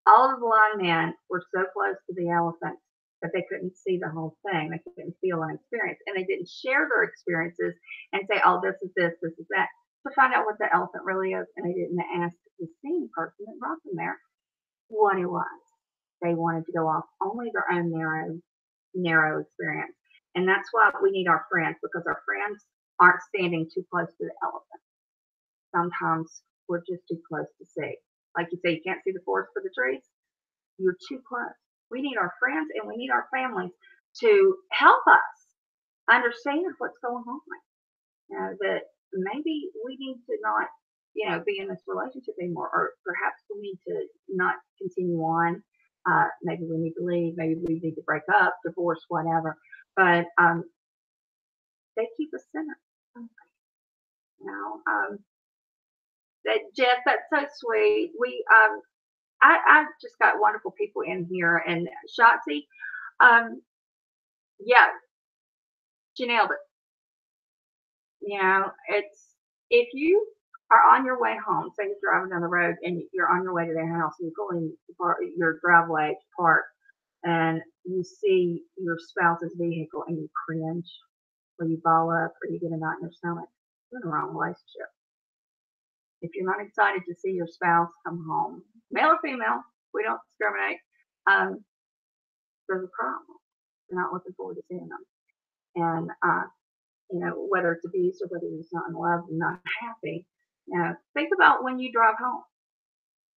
S1: All the blind men were so close to the elephant that they couldn't see the whole thing. They couldn't feel and experience, and they didn't share their experiences and say, "Oh, this is this, this is that," to find out what the elephant really is. And they didn't ask the seeing person that brought them there what it was. They wanted to go off only their own narrow experience. And that's why we need our friends, because our friends aren't standing too close to the elephant. Sometimes we're just too close to see. Like you say, you can't see the forest for the trees. You're too close. We need our friends and we need our families to help us understand what's going on. That maybe we need to not, be in this relationship anymore, or perhaps we need to not continue on. Maybe we need to leave. Maybe we need to break up, divorce, whatever. But they keep us centered. Jeff, that's so sweet. I've just got wonderful people in here, and Shotzi, yeah, she nailed it. It's, if you are on your way home, say you're driving down the road and you're on your way to their house, and you go in your driveway to park, and you see your spouse's vehicle and you cringe, or you ball up, or you get a knot in your stomach, you're in the wrong relationship. If you're not excited to see your spouse come home, male or female, we don't discriminate, there's a problem. You're not looking forward to seeing them. And, whether it's abuse or whether you're not in love and not happy, think about when you drive home.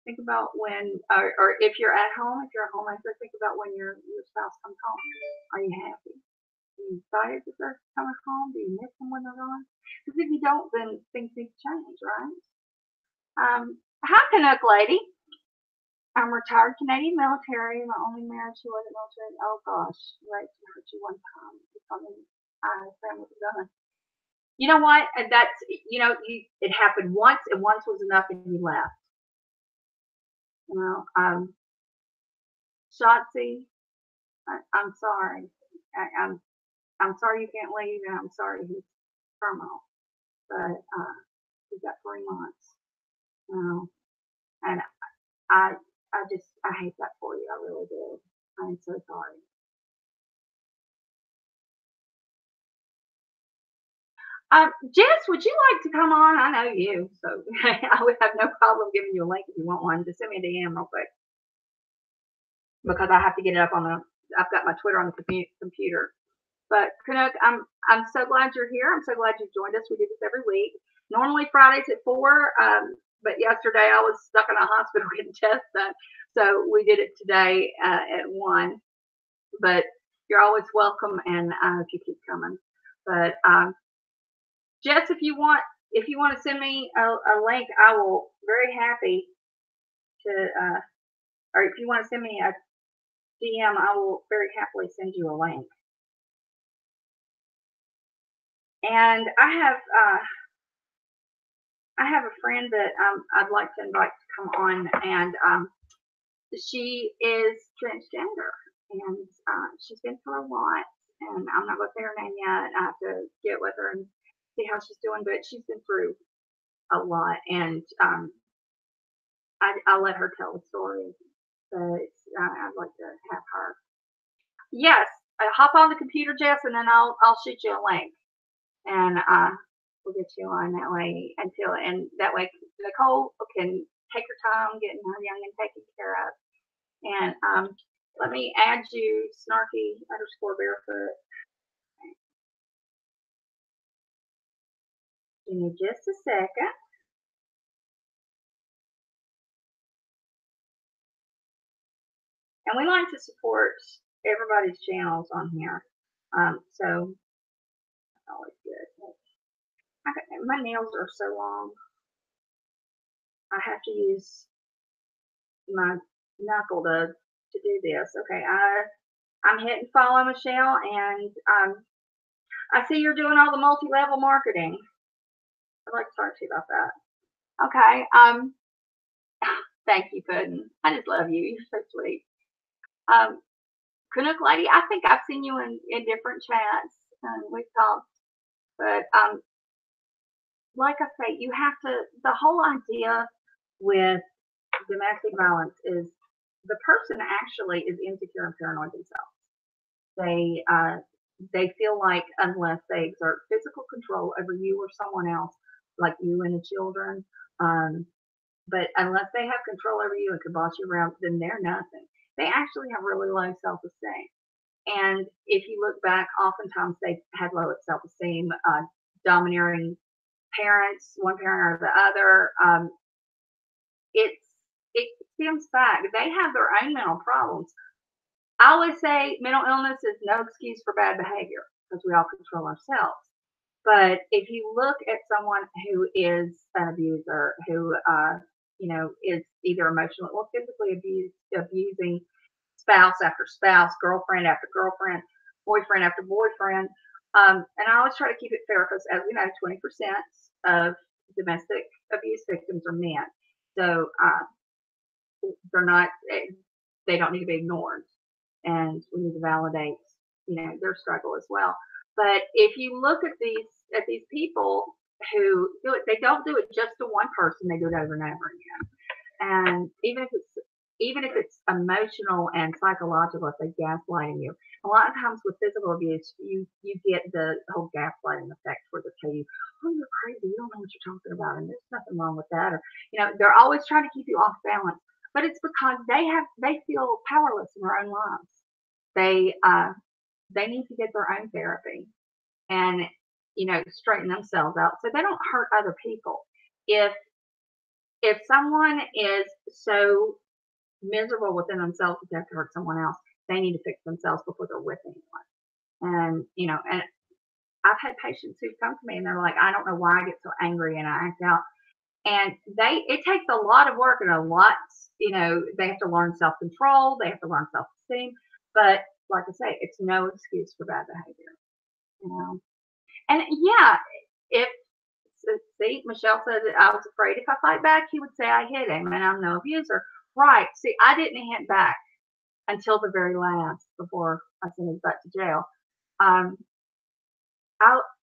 S1: Think about when, or if you're at home, if you're a homemaker, think about when your spouse comes home. Are you happy? Are you excited that they're coming home? Do you miss them when they're gone? Because if you don't, then things need to change, right? Hi, Canuck lady. I'm retired Canadian military. My only marriage who wasn't military. Oh gosh, right, to hurt you one time. Family was done. You know what? And that's, it happened once, and once was enough, and you left. Shotzi, I'm sorry. I'm sorry you can't leave, and I'm sorry he's terminal. But he's got 3 months. And I hate that for you. I really do. I'm so sorry. Jess, would you like to come on? I know you, so I would have no problem giving you a link if you want one. Just send me a DM real quick, because I have to get it up on I've got my Twitter on the computer. But Canuck, I'm so glad you're here. I'm so glad you joined us. We do this every week. Normally Fridays at 4, but yesterday I was stuck in a hospital getting tests done, so we did it today at 1. But you're always welcome, and if you keep coming. But Jess, if you want to send me a link, I will very happy to. Or if you want to send me a DM, I will very happily send you a link. And I have a friend that I'd like to invite to come on, and she is transgender, and she's been through a lot, and I'm not going to say her name yet. I have to get with her and see how she's doing, but she's been through a lot, and I'll let her tell the story, but I'd like to have her. Yes, hop on the computer, Jess, and then I'll shoot you a link, and we'll get you on that way and that way Nicole can take her time getting her youngin' taken care of. And let me add you, snarky_barefoot. Give me just a second. And we like to support everybody's channels on here. So that's always good. My nails are so long. I have to use my knuckle to do this. Okay, I'm hitting follow, Michelle, and I see you're doing all the multi-level marketing. I'd like to talk to you about that. Okay. Thank you, Puddin. I just love you. You're so sweet. Canuck Lady, I think I've seen you in different chats and we've talked, but like I say, you have to. The whole idea with domestic violence is the person actually is insecure and paranoid themselves. They feel like unless they exert physical control over you or someone else, like you and the children, but unless they have control over you and can boss you around, then they're nothing. They actually have really low self-esteem. And if you look back, oftentimes they've had low self-esteem, domineering parents, one parent or the other. It stems back. They have their own mental problems. I always say mental illness is no excuse for bad behavior because we all control ourselves. But if you look at someone who is an abuser, who is either emotionally or physically abusing spouse after spouse, girlfriend after girlfriend, boyfriend after boyfriend, and I always try to keep it fair because, as we know, 20% of domestic abuse victims are men. So they don't need to be ignored, and we need to validate, their struggle as well. But if you look at these people who do it, they don't do it just to one person. They do it over and over again. And even if it's emotional and psychological, if they're gaslighting you, a lot of times with physical abuse, you get the whole gaslighting effect where they tell you, "Oh, you're crazy. You don't know what you're talking about, and there's nothing wrong with that." Or they're always trying to keep you off balance. But it's because they feel powerless in their own lives. They need to get their own therapy and straighten themselves out so they don't hurt other people. If someone is so miserable within themselves that they have to hurt someone else, they need to fix themselves before they're with anyone. And I've had patients who come to me and they're like, "I don't know why I get so angry and I act out." And it takes a lot of work and a lot, they have to learn self-control, they have to learn self-esteem. But like I say, it's no excuse for bad behavior. And yeah, see, Michelle said that I was afraid if I fight back, he would say I hit him and I'm no abuser. Right. See, I didn't hit back until the very last before I sent him back to jail. I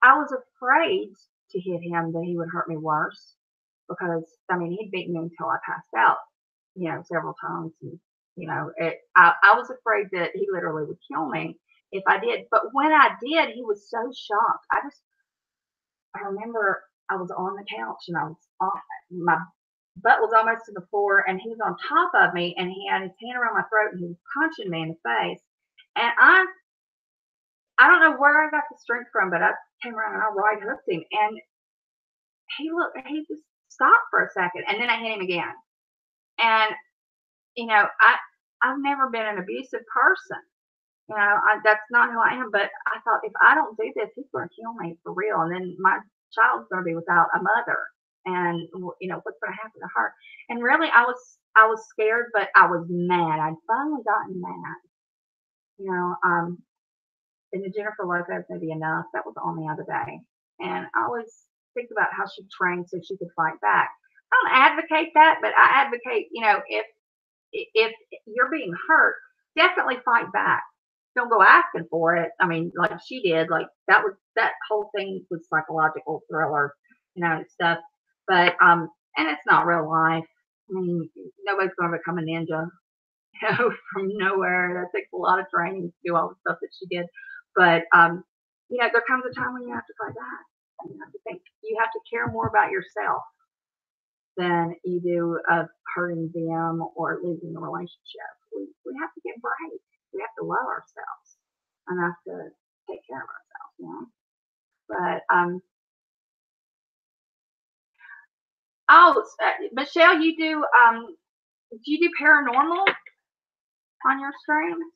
S1: was afraid to hit him that he would hurt me worse because, he'd beaten me until I passed out, several times. And, I was afraid that he literally would kill me if I did. But when I did, he was so shocked. I remember I was on the couch and my butt was almost to the floor and he was on top of me and he had his hand around my throat and he was punching me in the face. And I I don't know where I got the strength from, but I came around and I right hooked him, and he just stopped for a second, and then I hit him again. And I've never been an abusive person. That's not who I am. But I thought, if I don't do this, he's going to kill me for real, and then my child's going to be without a mother, and what's going to happen to her? And really, I was scared, but I was mad. I'd finally gotten mad. In the Jennifer Lopez movie Enough, that was on the other day, and I always think about how she trained so she could fight back. I don't advocate that, but I advocate, if you're being hurt, definitely fight back. Don't go asking for it. I mean, like she did, like that whole thing was psychological thriller, stuff. But and it's not real life. I mean, nobody's going to become a ninja, from nowhere. That takes a lot of training to do all the stuff that she did. But there comes a time when you have to fight back. You have to think. You have to care more about yourself than you do of hurting them or losing the relationship. We have to get brave. We have to love ourselves enough to take care of ourselves, But Michelle, you do you do paranormal on your streams?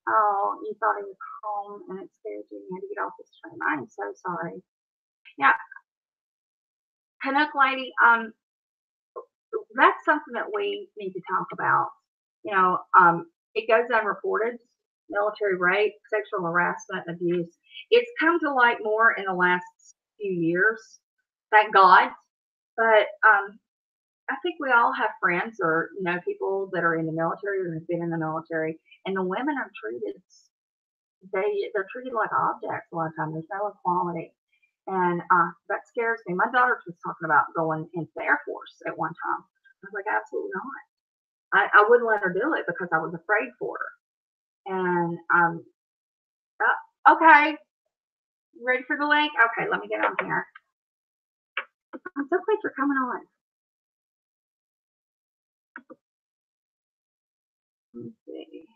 S1: Oh, you thought he was home and it scared you and you had to get off the stream. I am so sorry. Yeah, Canuck Lady, that's something that we need to talk about. It goes unreported. Military rape, sexual harassment, abuse. It's come to light more in the last few years, thank God. But I think we all have friends or know people that are in the military or have been in the military, and the women are treated. They're treated like objects a lot of times. There's no equality. And that scares me. My daughter was talking about going into the Air Force at one time. I was like, absolutely not. I wouldn't let her do it because I was afraid for her. And okay, you ready for the link? Okay, let me get on here. I'm so glad you're coming on. Let me see.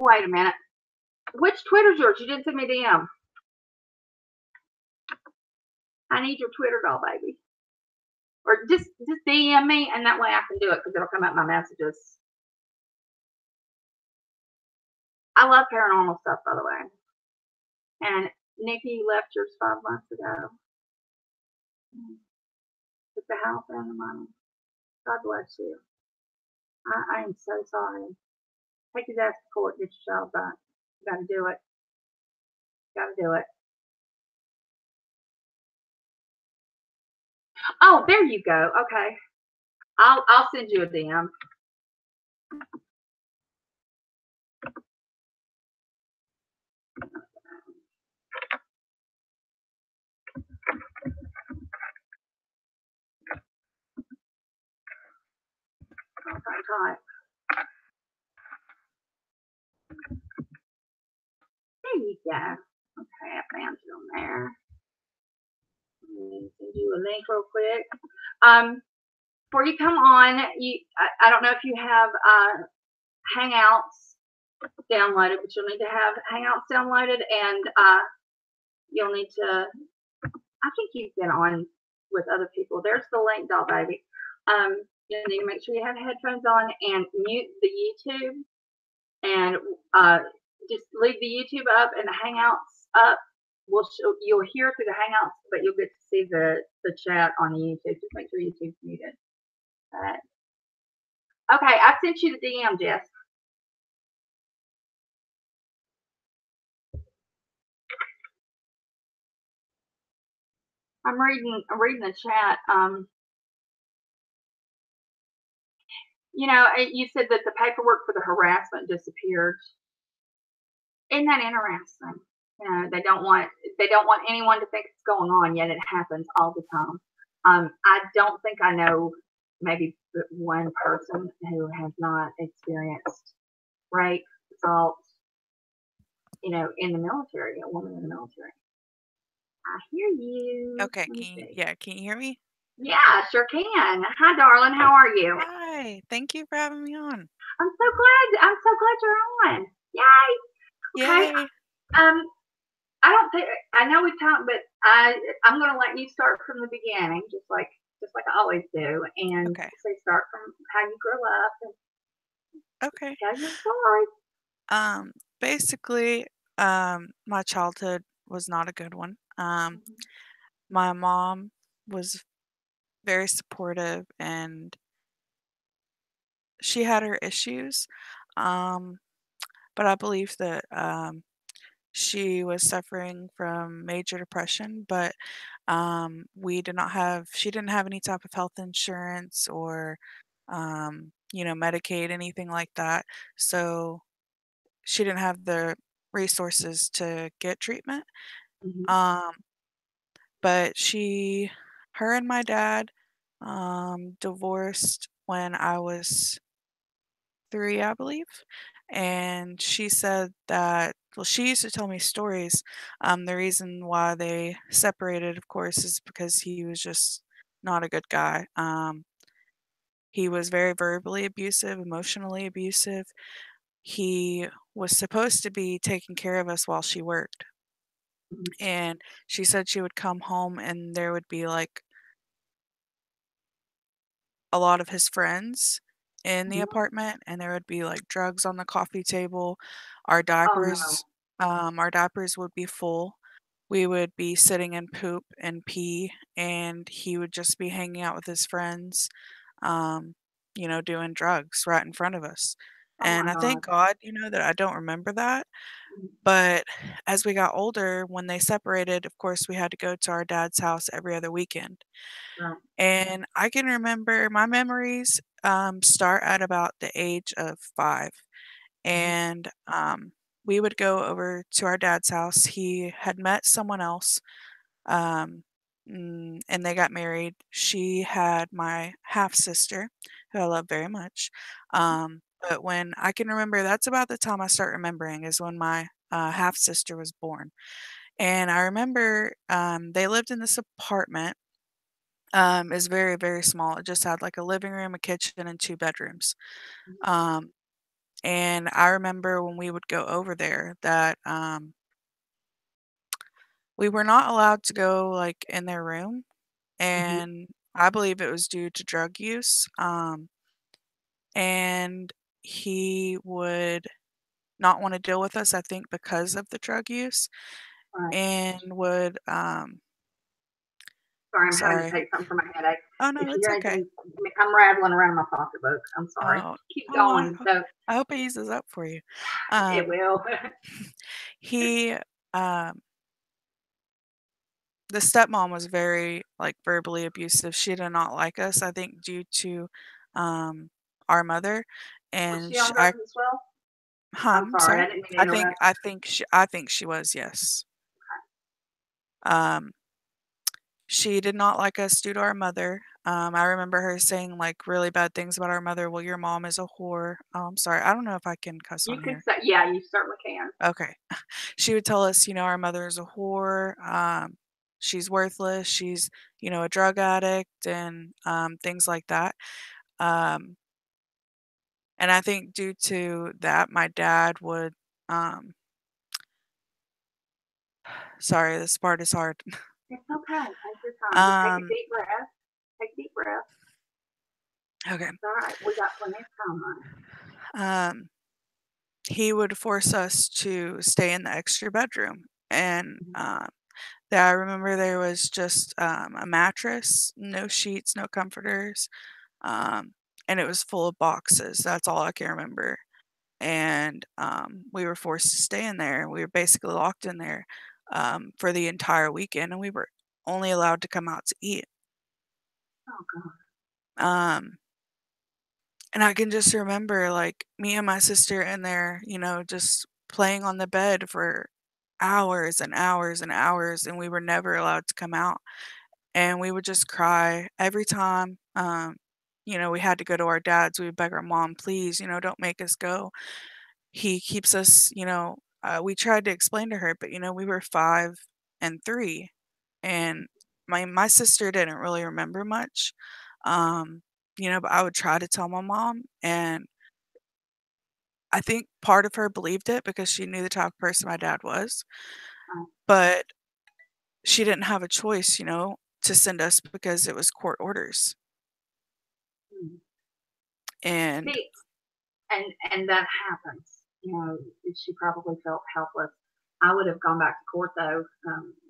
S1: Wait a minute. Which Twitter's yours? You didn't send me a DM. I need your Twitter doll, baby. Or just DM me, and that way I can do it because it'll come up my messages. I love paranormal stuff, by the way. And Nikki left yours 5 months ago. Took the house and the money. God bless you. I am so sorry. Take his ass to court, get your child back. You gotta do it. Gotta do it. Oh, there you go. Okay. I'll send you a DM. Okay. There you go. Okay, I found you on there. Let me send you a link real quick. Before you come on, I don't know if you have Hangouts downloaded, but you'll need to have Hangouts downloaded, and you'll need to. I think you've been on with other people. There's the link, doll baby. You need to make sure you have headphones on and mute the YouTube, and just leave the YouTube up and the Hangouts up. You'll hear through the Hangouts, but you'll get to see the chat on the YouTube. Just make sure YouTube's muted. Okay, I sent you the DM, Jess. I'm reading the chat. You said that the paperwork for the harassment disappeared. Isn't that interesting? They don't want anyone to think it's going on, yet it happens all the time. I don't think I know maybe but one person who has not experienced rape, assault, in the military, a woman in the military. I hear you.
S4: Okay,
S1: Let me see.
S4: can you hear me?
S1: Yeah, sure can. Hi, darling. How are you?
S4: Hi, thank you for having me on.
S1: I'm so glad. I'm so glad you're on. Yay. Okay.
S4: Yay.
S1: I don't think I know we talked, but I'm going to let you start from the beginning, just like I always do, and
S4: Okay.
S1: say start from how you grew up and
S4: Okay.
S1: tell your story.
S4: Basically, my childhood was not a good one. My mom was very supportive and she had her issues. Um, but I believe that she was suffering from major depression, but she didn't have any type of health insurance or Medicaid, anything like that. So she didn't have the resources to get treatment.
S1: Mm-hmm.
S4: Um, but her and my dad divorced when I was 3, I believe. And she said that, well, she used to tell me stories. The reason why they separated, of course, is because he was just not a good guy. He was very verbally abusive, emotionally abusive. He was supposed to be taking care of us while she worked.
S1: Mm-hmm.
S4: And she said she would come home and there would be like a lot of his friends in the apartment, and there would be like drugs on the coffee table. Our
S1: Oh no.
S4: diapers, our diapers would be full. We would be sitting in poop and pee, and he would just be hanging out with his friends, um, doing drugs right in front of us.
S1: Oh
S4: And
S1: my
S4: I
S1: God.
S4: thank God, that I don't remember that. But as we got older, when they separated, of course, we had to go to our dad's house every other weekend.
S1: Right.
S4: And I can remember my memories start at about the age of 5.
S1: Mm-hmm.
S4: And we would go over to our dad's house. He had met someone else, um, and they got married. She had my half sister, who I love very much. But when I can remember, that's about the time I start remembering, is when my half sister was born. And I remember they lived in this apartment. Is very, very small. It just had like a living room, a kitchen, and 2 bedrooms. Um, and I remember when we would go over there that we were not allowed to go like in their room,
S1: Mm-hmm.
S4: and I believe it was due to drug use. And he would not want to deal with us, I think, because of the drug use,
S1: Right.
S4: and would
S1: Sorry, I'm having to
S4: sorry.
S1: take some for my headache.
S4: Oh no,
S1: If you
S4: it's
S1: hear
S4: okay.
S1: anything, I'm rattling around in my pocketbook. I'm sorry.
S4: Oh,
S1: Keep
S4: oh,
S1: going. So
S4: I hope it eases up for you.
S1: it
S4: Um,
S1: will.
S4: he um The stepmom was very, like, verbally abusive. She did not like us, I think due to, um, our mother,
S1: Was
S4: and
S1: she on drugs as well? I'm sorry, I
S4: sorry?
S1: didn't mean to interrupt.
S4: I think she was, yes. Um, she did not like us due to our mother. I remember her saying, like, really bad things about our mother. "Well, your mom is a whore." Oh, I'm sorry, I don't know if I can cuss
S1: You
S4: on
S1: could
S4: here.
S1: say, yeah, you certainly can.
S4: Okay. She would tell us, our mother is a whore, she's worthless, she's, a drug addict and, things like that. Um, and I think due to that, my dad would, um sorry, this part is hard.
S1: It's okay. Take your time. Just take a
S4: Um,
S1: deep breath. Take a deep breath.
S4: okay.
S1: It's all right. We got plenty of time, honey.
S4: Um, he would force us to stay in the extra bedroom, and, I remember there was just, a mattress, no sheets, no comforters, um, and it was full of boxes. That's all I can remember. And we were forced to stay in there. We were basically locked in there for the entire weekend, and we were only allowed to come out to eat.
S1: Oh God.
S4: Um, and I can just remember like me and my sister in there, just playing on the bed for hours and hours and hours, and we were never allowed to come out. And we would just cry every time. we had to go to our dad's, we would beg our mom, please, don't make us go. He keeps us, we tried to explain to her, but we were 5 and 3, and my sister didn't really remember much. Um, but I would try to tell my mom, and I think part of her believed it because she knew the type of person my dad was, but she didn't have a choice, to send us because it was court orders. And
S1: See, and that happens. She probably felt helpless. I would have gone back to court though,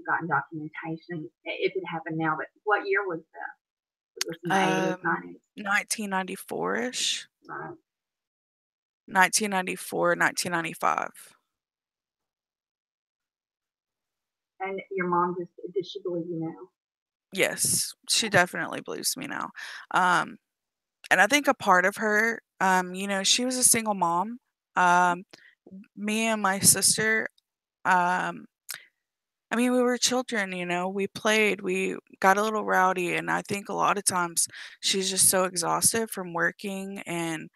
S1: gotten documentation if it happened now. But what year was that? Was this in the 80s, 90s?
S4: 1994-ish.
S1: Right.
S4: 1994, 1995.
S1: And your mom did she believe you now?
S4: Yes, she definitely believes me now. And I think a part of her, she was a single mom. Me and my sister, we were children, we played, we got a little rowdy, and I think a lot of times she's just so exhausted from working and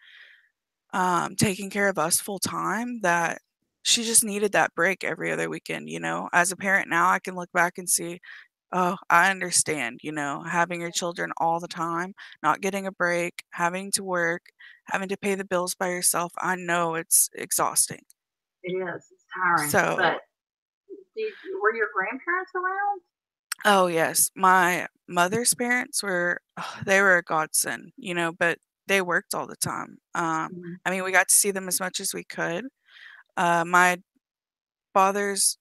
S4: taking care of us full time that she just needed that break every other weekend. As a parent now, I can look back and see, oh, I understand, having your children all the time, not getting a break, having to work, having to pay the bills by yourself. I know it's exhausting.
S1: It is. It's tiring.
S4: So,
S1: But were your grandparents around?
S4: oh yes, my mother's parents were, they were a godsend, but they worked all the time. We got to see them as much as we could. My father's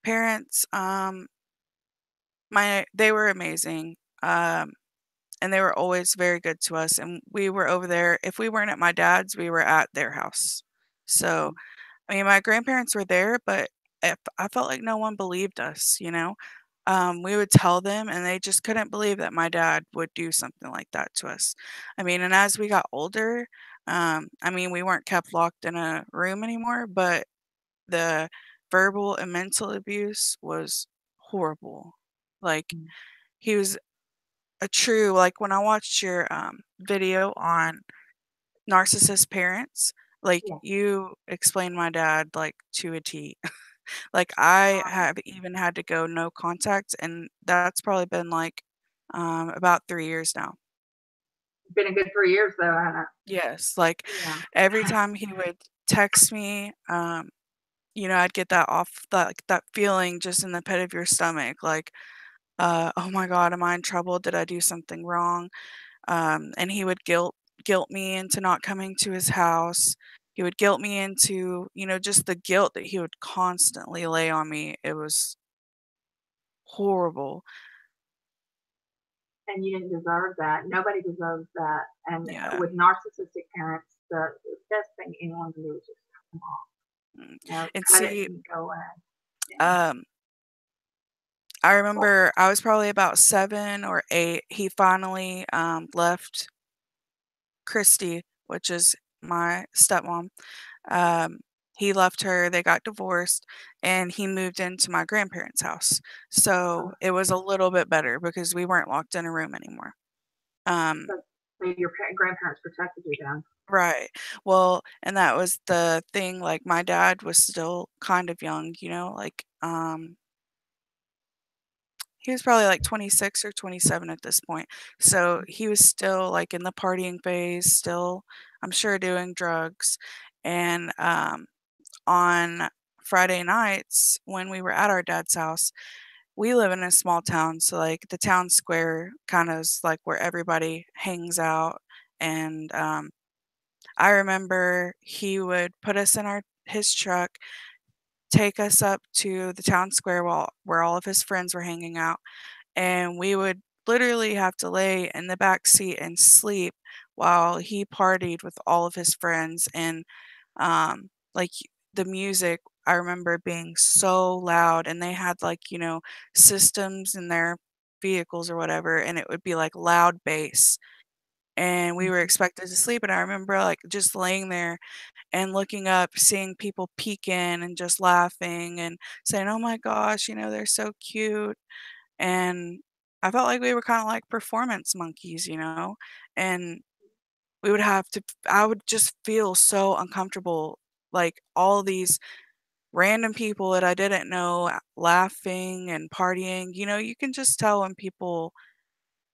S4: parents, they were amazing. And they were always very good to us, and we were over there. If we weren't at my dad's, we were at their house. So, my grandparents were there, but if I felt like no one believed us, we would tell them, and they just couldn't believe that my dad would do something like that to us. And as we got older, we weren't kept locked in a room anymore, but the verbal and mental abuse was horrible. Like, he was a true, like, when I watched your video on narcissist parents, like,
S1: Yeah.
S4: you explained my dad like to a T. Like, I have even had to go no contact, and that's probably been like about 3 years now.
S1: Been a good 3 years though, Anna.
S4: Yes, like
S1: Yeah.
S4: every time he would text me, I'd get that off that feeling just in the pit of your stomach, like, oh my God, am I in trouble? Did I do something wrong? And he would guilt me into not coming to his house. He would guilt me into, just the guilt that he would constantly lay on me. It was horrible.
S1: And you didn't deserve that. Nobody deserves that. And
S4: Yeah.
S1: with narcissistic parents, the best thing anyone can do is just cut them off.
S4: And
S1: Cut it
S4: see,
S1: and go away. Yeah.
S4: I remember I was probably about 7 or 8. He finally left Christy, which is my stepmom. He left her, they got divorced, and he moved into my grandparents' house. So it was a little bit better because we weren't locked in a room anymore.
S1: So your grandparents protected you then.
S4: Right. Well, and that was the thing, like, my dad was still kind of young, like, he was probably like 26 or 27 at this point. So he was still like in the partying phase, still, I'm sure, doing drugs. And on Friday nights when we were at our dad's house, we live in a small town. So, like, the town square kind of is like where everybody hangs out. And I remember he would put us in his truck, take us up to the town square where all of his friends were hanging out, and we would literally have to lay in the back seat and sleep while he partied with all of his friends. And like, the music, I remember being so loud, and they had, like, systems in their vehicles or whatever, and it would be like loud bass, and we were expected to sleep. And I remember, like, just laying there and looking up, seeing people peek in and just laughing and saying, oh my gosh, they're so cute. And I felt like we were kind of like performance monkeys, and we would have to I would just feel so uncomfortable, like all these random people that I didn't know laughing and partying. You can just tell when people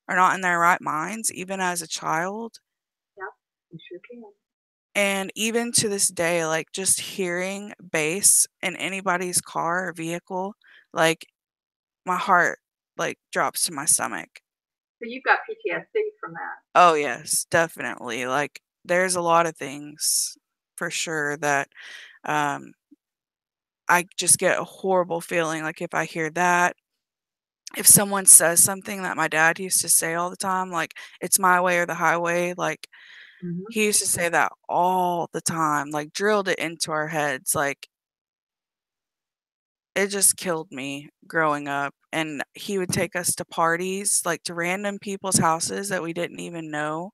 S4: are not in their right minds, even as a child.
S1: Yeah, you sure can.
S4: And even to this day, like just hearing bass in anybody's car or vehicle, like my heart like drops to my stomach.
S1: So you've got PTSD from that.
S4: Oh yes, definitely. Like there's a lot of things for sure that um I just get a horrible feeling like if I hear that. If someone says something that my dad used to say all the time, like it's my way or the highway, like
S1: Mm-hmm.
S4: he used to say that all the time, like drilled it into our heads. Like it just killed me growing up. And he would take us to parties, like to random people's houses that we didn't even know.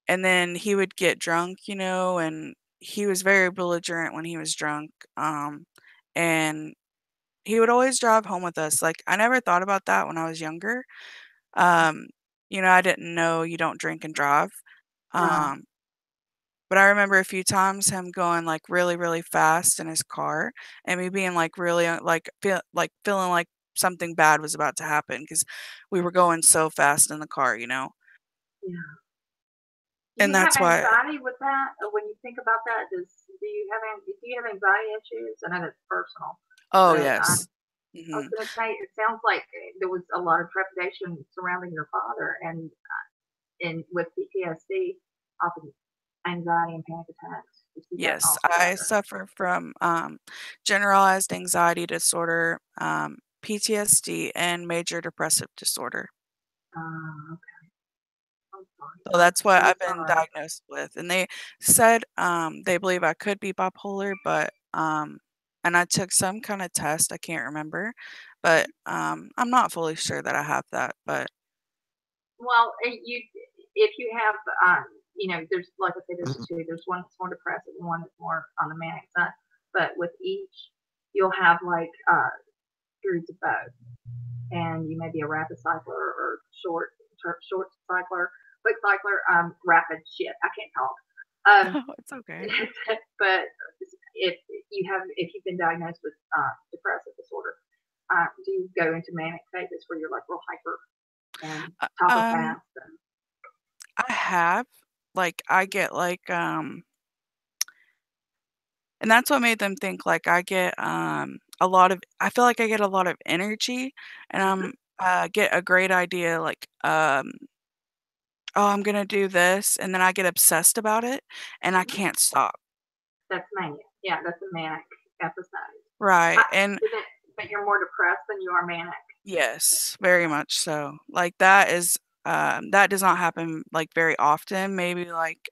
S4: And then he would get drunk, and he was very belligerent when he was drunk. And he would always drive home with us. Like I never thought about that when I was younger. Um, I didn't know you don't drink and drive.
S1: Right.
S4: Um, but I remember a few times him going like really, really fast in his car and me being like really feeling like something bad was about to happen because we were going so fast in the car.
S1: Yeah. Do
S4: And
S1: you have
S4: that's why.
S1: anxiety with that? When you think about that, do you have anxiety issues? I know that's personal,
S4: Oh
S1: but
S4: yes.
S1: I was
S4: Hmm.
S1: going to say it sounds like there was a lot of trepidation surrounding your father, and with PTSD, often anxiety and panic attacks. You see that
S4: Yes,
S1: all
S4: I
S1: together.
S4: suffer from generalized anxiety disorder, PTSD, and major depressive disorder.
S1: Okay. I'm sorry.
S4: So that's
S1: I'm
S4: what
S1: really
S4: I've been
S1: sorry.
S4: diagnosed with. And they said they believe I could be bipolar, but and I took some kind of test, I can't remember, but I'm not fully sure that I have that. But
S1: Well, if you have, there's like I said, there's two. There's one that's more depressive and one that's more on the manic side. But with each, you'll have like periods of both, and you may be a rapid cycler or short cycler, quick cycler, rapid shit. I can't talk. Um,
S4: oh, it's okay.
S1: but if you've been diagnosed with depressive disorder, do you go into manic phases where you're like real hyper and
S4: Uh,
S1: talking
S4: Um,
S1: fast and
S4: I have like I get like and that's what made them think like I get a lot of I feel like I get a lot of energy and
S1: Mhm.
S4: get a great idea like oh, I'm gonna do this, and then I get obsessed about it, and I
S1: Mhm.
S4: can't stop.
S1: That's mania. Yeah, that's a manic episode. I,
S4: Right, and
S1: but you're more depressed than you are manic.
S4: yes, very much so. Like, that does not happen, like, very often, maybe, like,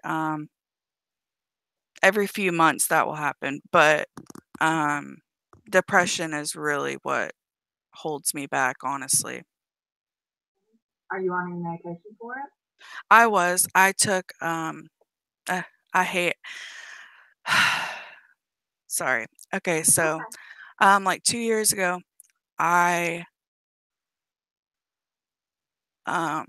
S4: every few months that will happen, but, um, depression is really what holds me back, honestly.
S1: Are you on any medication for it?
S4: I took, uh, I hate sorry. Okay, so,
S1: Okay.
S4: like, 2 years ago, I, um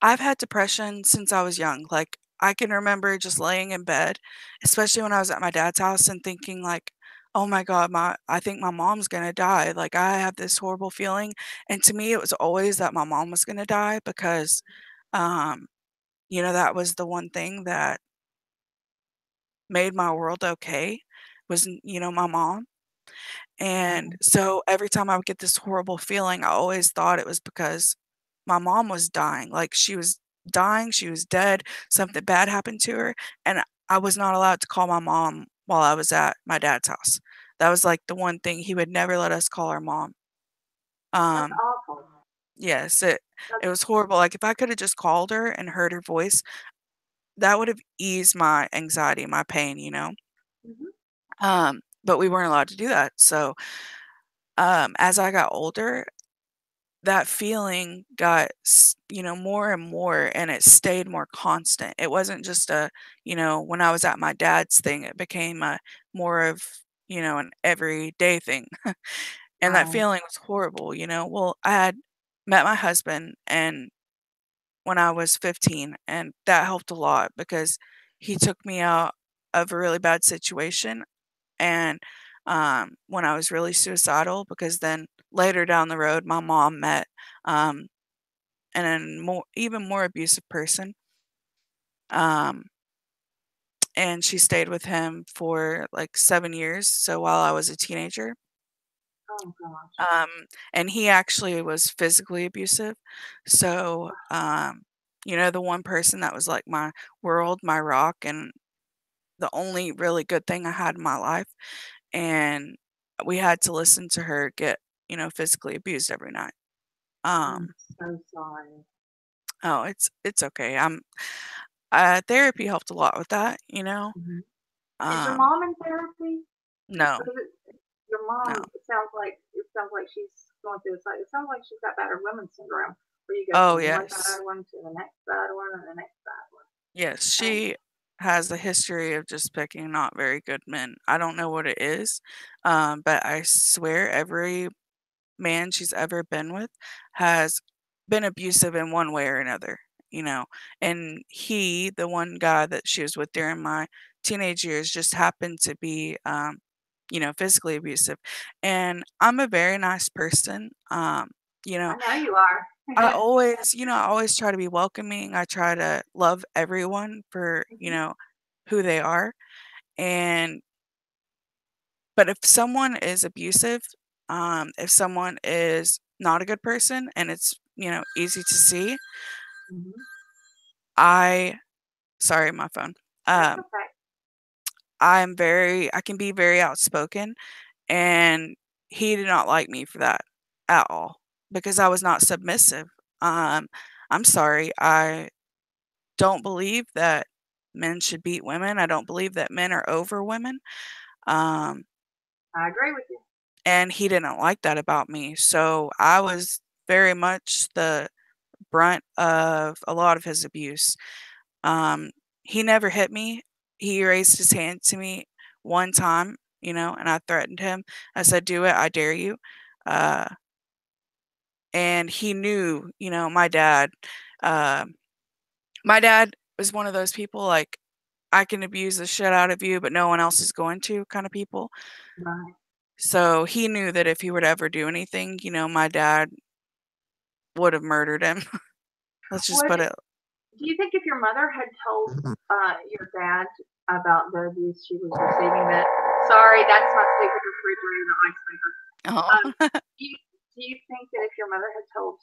S4: I've had depression since I was young. Like, I can remember just laying in bed, especially when I was at my dad's house and thinking like, "Oh my god, my I think my mom's gonna die." Like, I have this horrible feeling, and to me, it was always that my mom was gonna die because, um, that was the one thing that made my world okay was, my mom. And
S1: Mhm.
S4: so every time I would get this horrible feeling, I always thought it was because my mom was dying. Like she was dying, she was dead, something bad happened to her, and I was not allowed to call my mom while I was at my dad's house. That was like the one thing he would never let us call our mom.
S1: That's
S4: Um,
S1: awful.
S4: yes, it
S1: That's,
S4: was horrible. Like if I could have just called her and heard her voice, that would have eased my anxiety, my pain.
S1: mhm.
S4: But we weren't allowed to do that. So as I got older, that feeling got more and more, and it stayed more constant. It wasn't just when I was at my dad's thing, it became a more of an everyday thing. And that
S1: Right.
S4: feeling was horrible, you know. Well, I had met my husband and when I was 15, and that helped a lot because he took me out of a really bad situation and when I was really suicidal because then later down the road my mom met um an even more abusive person. Um and she stayed with him for like 7 years, so while I was a teenager.
S1: Oh gosh.
S4: Um, and he actually was physically abusive. So, you know, the one person that was like my world, my rock, and the only really good thing I had in my life. And we had to listen to her get, you know, physically abused every night.
S1: I'm
S4: Um,
S1: so sorry.
S4: oh, it's okay. Therapy helped a lot with that, you know.
S1: Mhm. Is your
S4: Um,
S1: mom in therapy?
S4: no,
S1: Because your
S4: no.
S1: mom, it sounds like she's going through it sounds like she's got battered women's syndrome, where you go
S4: Oh,
S1: from one
S4: yes.
S1: bad one to the next bad one and the next bad one.
S4: Yes,
S1: And
S4: she has a history of just picking not very good men. I don't know what it is, but I swear every man she's ever been with has been abusive in one way or another, you know. And he, the one guy that she was with during my teenage years, just happened to be, you know, physically abusive. And I'm a very nice person. You know,
S1: I know you are.
S4: I always try to be welcoming. I try to love everyone for, you know, who they are. And but if someone is abusive, if someone is not a good person and it's, you know, easy to see,
S1: Mhm.
S4: I sorry, my phone.
S1: That's
S4: Um,
S1: okay.
S4: I can be very outspoken and he did not like me for that at all because I was not submissive. Um, I'm sorry. I don't believe that men should beat women. I don't believe that men are over women. Um,
S1: I agree with you.
S4: and he didn't like that about me. So I was very much the brunt of a lot of his abuse. Um, he never hit me. He raised his hand to me one time, you know, and I threatened him. I said, "Do it, I dare you." Uh, and he knew, you know, uh, my dad was one of those people like, I can abuse the shit out of you, but no one else is going to kind of people.
S1: Right.
S4: So he knew that if he would ever do anything, you know, my dad would have murdered him. Let's just
S1: Would
S4: put it.
S1: Do you think if your mother had told your dad about the abuse she was receiving, that sorry, that's my stupid refrigerator and ice maker.
S4: Oh,
S1: Do you, do you think that if your mother had told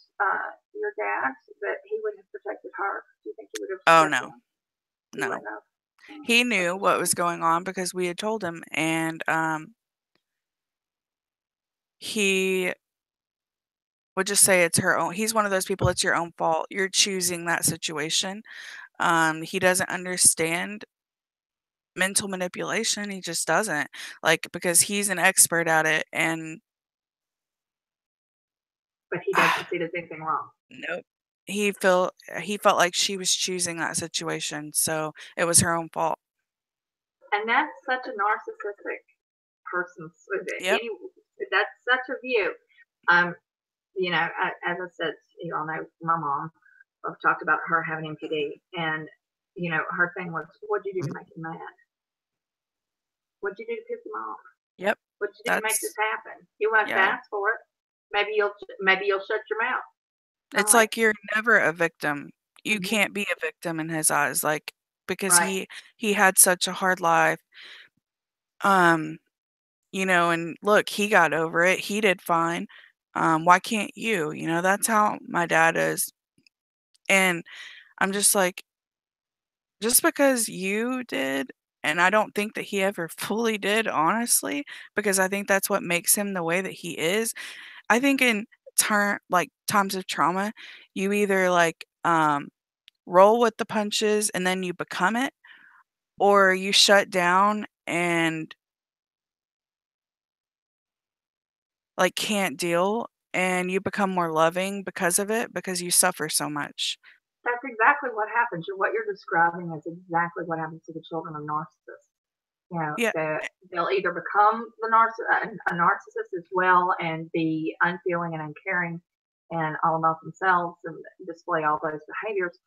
S1: your dad that he would have protected her, do you think he would have
S4: oh
S1: stepped
S4: no,
S1: in? He
S4: no.
S1: wouldn't have.
S4: He
S1: That's
S4: knew
S1: a
S4: what was
S1: shame.
S4: going on because we had told him, and he would just say it's her own. He's one of those people. It's your own fault. You're choosing that situation. He doesn't understand mental manipulation. He just doesn't like because he's an expert at it, and
S1: But he doesn't see there's anything wrong.
S4: nope. He felt like she was choosing that situation, so it was her own fault.
S1: And that's such a narcissistic person's,
S4: Yep.
S1: that's such a view. Um, as I said, you all know my mom. I've talked about her having MPD, and her thing was, "What'd you do to make him mad? What'd you do to piss him off?
S4: Yep.
S1: What'd you do to make this
S4: That's
S1: happen? You won't have to
S4: yeah.
S1: ask for it. Maybe you'll shut your mouth." I'm
S4: It's
S1: like,
S4: like you're never a victim. You
S1: mhm,
S4: can't be a victim in his eyes, like because
S1: right.
S4: he had such a hard life. Um, you know, and look, he got over it. He did fine. Why can't you? You know, that's how my dad is. And I'm just like, just because you did, and I don't think that he ever fully did, honestly, because I think that's what makes him the way that he is. I think in times of trauma, you either roll with the punches and then you become it, or you shut down and like can't deal and you become more loving because of it because you suffer so much.
S1: That's exactly what happens. What you're describing is exactly what happens to the children of narcissists. You know,
S4: Yeah,
S1: they'll either become a narcissist as well and be unfeeling and uncaring and all about themselves and display all those behaviors,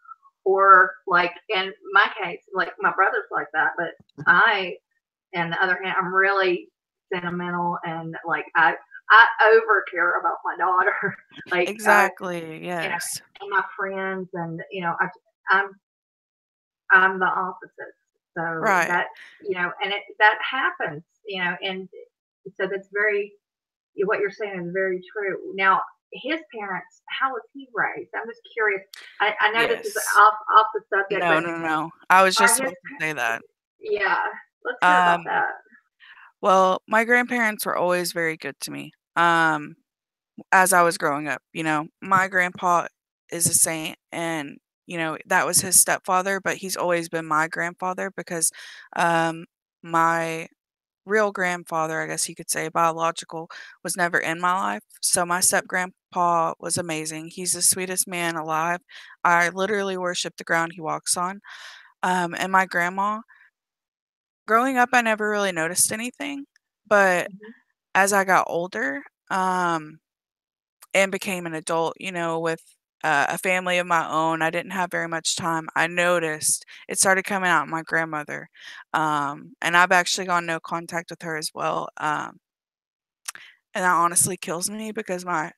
S1: or like in my case, like my brother's like that, but I, on the other hand, I'm really sentimental and like I over care about my daughter, like
S4: exactly.
S1: you know,
S4: Yes.
S1: and my friends, and I'm I'm the opposite. So
S4: Right.
S1: that, and that happens, and so that's very, what you're saying is very true. Now, his parents, how was he raised? I'm just curious. I know this is
S4: Yes.
S1: off the subject,
S4: No,
S1: but
S4: no, no. I was
S1: are
S4: just
S1: his,
S4: about to say that.
S1: yeah, let's hear about
S4: Um,
S1: that.
S4: well, my grandparents were always very good to me. As I was growing up, my grandpa is a saint and that was his stepfather, but he's always been my grandfather because um my real grandfather, I guess you could say, biological, was never in my life. So my step grandpa was amazing. He's the sweetest man alive. I literally worship the ground he walks on. And my grandma, growing up, I never really noticed anything. But
S1: Mhm.
S4: as I got older, and became an adult, with a family of my own, I didn't have very much time. I noticed it started coming out in my grandmother. And I've actually gone no contact with her as well. And that honestly kills me because my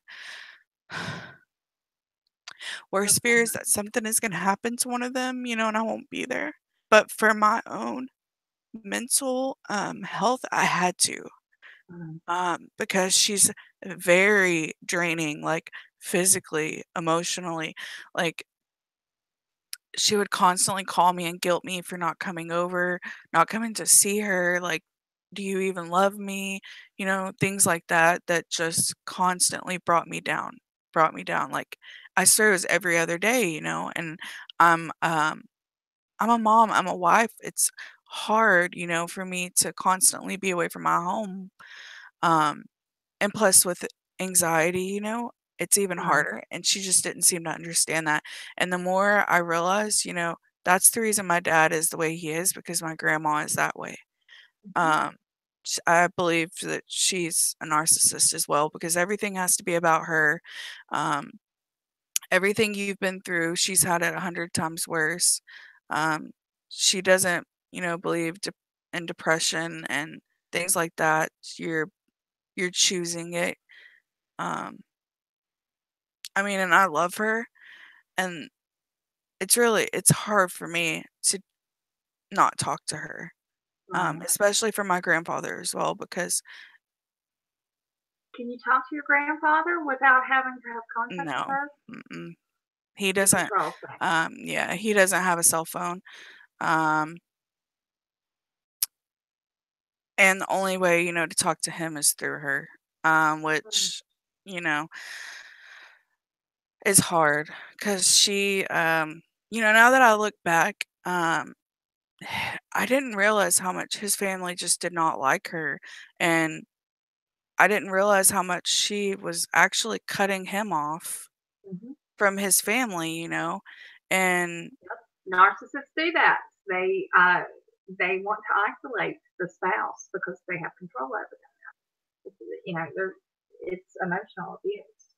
S4: worst fear is that something is going to happen to one of them, and I won't be there. But for my own mental health, I had to,
S1: Mhm.
S4: because she's very draining, like physically, emotionally. Like she would constantly call me and guilt me for not coming over, not coming to see her. Like, do you even love me? Things like that, that just constantly brought me down. Like, I swear it was every other day, and I'm, um, I'm a mom, I'm a wife. It's hard, for me to constantly be away from my home. Um, and plus with anxiety, it's even
S1: Right.
S4: harder, and she just didn't seem to understand that, and the more I realized, that's the reason my dad is the way he is, because my grandma is that way.
S1: Mhm.
S4: Um, I believe that she's a narcissist as well, because everything has to be about her. Um, Everything you've been through, she's had it 100 times worse. Um, she doesn't, believe in depression and things like that. You're choosing it. Um, I mean, and I love her, and it's hard for me to not talk to her,
S1: Right.
S4: especially for my grandfather as well, because
S1: Can you talk to your grandfather without having to have contact with
S4: no,
S1: her?
S4: mm-mm, he
S1: He
S4: doesn't.
S1: controls things.
S4: Yeah, he doesn't have a cell phone, um, and the only way to talk to him is through her,
S1: Mm.
S4: which you know is hard because she, now that I look back, I didn't realize how much his family just did not like her, and I didn't realize how much she was actually cutting him off
S1: Mhm.
S4: from his family, and
S1: Narcissists do that. They want to isolate the spouse because they have control over them. It's emotional abuse.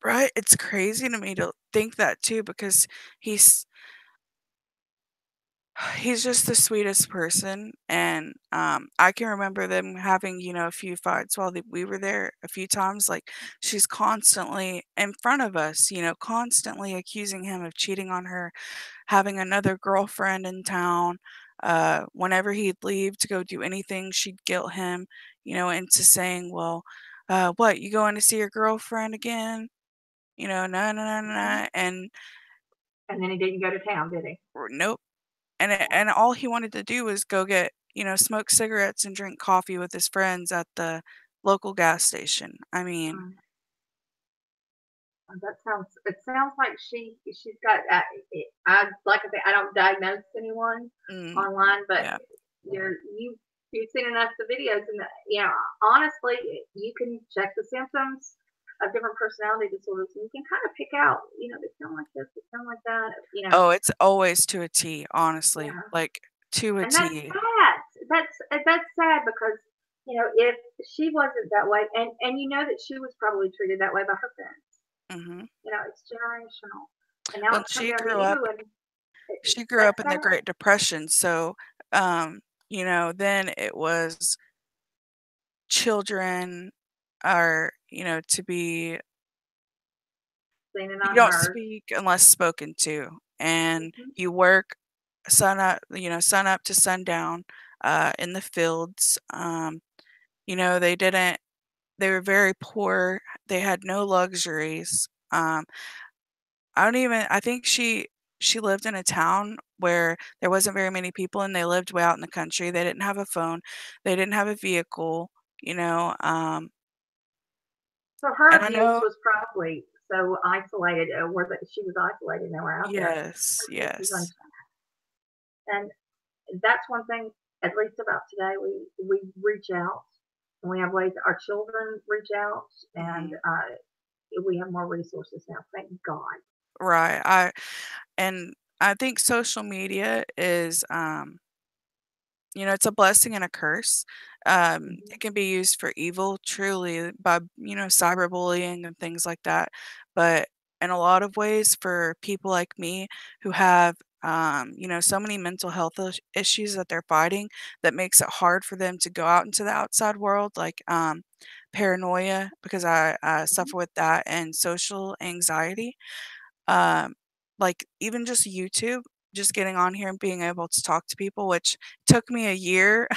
S4: right, it's crazy to me to think that too because he's he's just the sweetest person, and I can remember them having a few fights while we were there a few times. Like, she's constantly in front of us, constantly accusing him of cheating on her, having another girlfriend in town. Whenever he'd leave to go do anything, she'd guilt him, into saying, "Well, what, you going to see your girlfriend again?" No, no, no, no,
S1: Mhm.
S4: no. And
S1: And then he didn't go to town, did he?
S4: nope. And all he wanted to do was go get, smoke cigarettes and drink coffee with his friends at the local gas station. I mean,
S1: Mm. That sounds. It sounds like she's got. I like I say, I don't diagnose anyone
S4: mm,
S1: online, but
S4: yeah,
S1: you've seen enough of the videos, and honestly, you can check the symptoms of different personality disorders, and you can kind of pick out. They sound like this, they sound like that.
S4: oh, it's always to a T, honestly,
S1: Yeah.
S4: like to a
S1: And that's
S4: T.
S1: sad. that's sad because if she wasn't that way, and that she was probably treated that way by her parents.
S4: Mhm.
S1: It's generational, and now
S4: Well,
S1: it's come down to you, and
S4: she grew
S1: that's
S4: up in the
S1: sad.
S4: Great Depression, so, then it was children are, to be
S1: Seen and
S4: you don't
S1: unheard.
S4: speak unless spoken to, and
S1: Mhm.
S4: you work sun up to sundown, in the fields. They were very poor. They had no luxuries. I think she lived in a town where there wasn't very many people and they lived way out in the country. They didn't have a phone. They didn't have a vehicle, you know.
S1: So her
S4: And I
S1: abuse
S4: know
S1: was probably so isolated, where that she was isolated and they were out there.
S4: yes,
S1: Her abuse was
S4: yes.
S1: and that's one thing, at least about today. We reach out, and we have ways our children reach out, and
S4: Mhm.
S1: we have more resources now. Thank God.
S4: Right. And I think social media is it's a blessing and a curse.
S1: Mhm.
S4: It can be used for evil, truly, by, cyberbullying and things like that. But in a lot of ways, for people like me who have, so many mental health issues that they're fighting, that makes it hard for them to go out into the outside world, like paranoia, because I
S1: Mhm.
S4: suffer with that, and social anxiety. Um, like, even just YouTube, just getting on here and being able to talk to people, which took me a year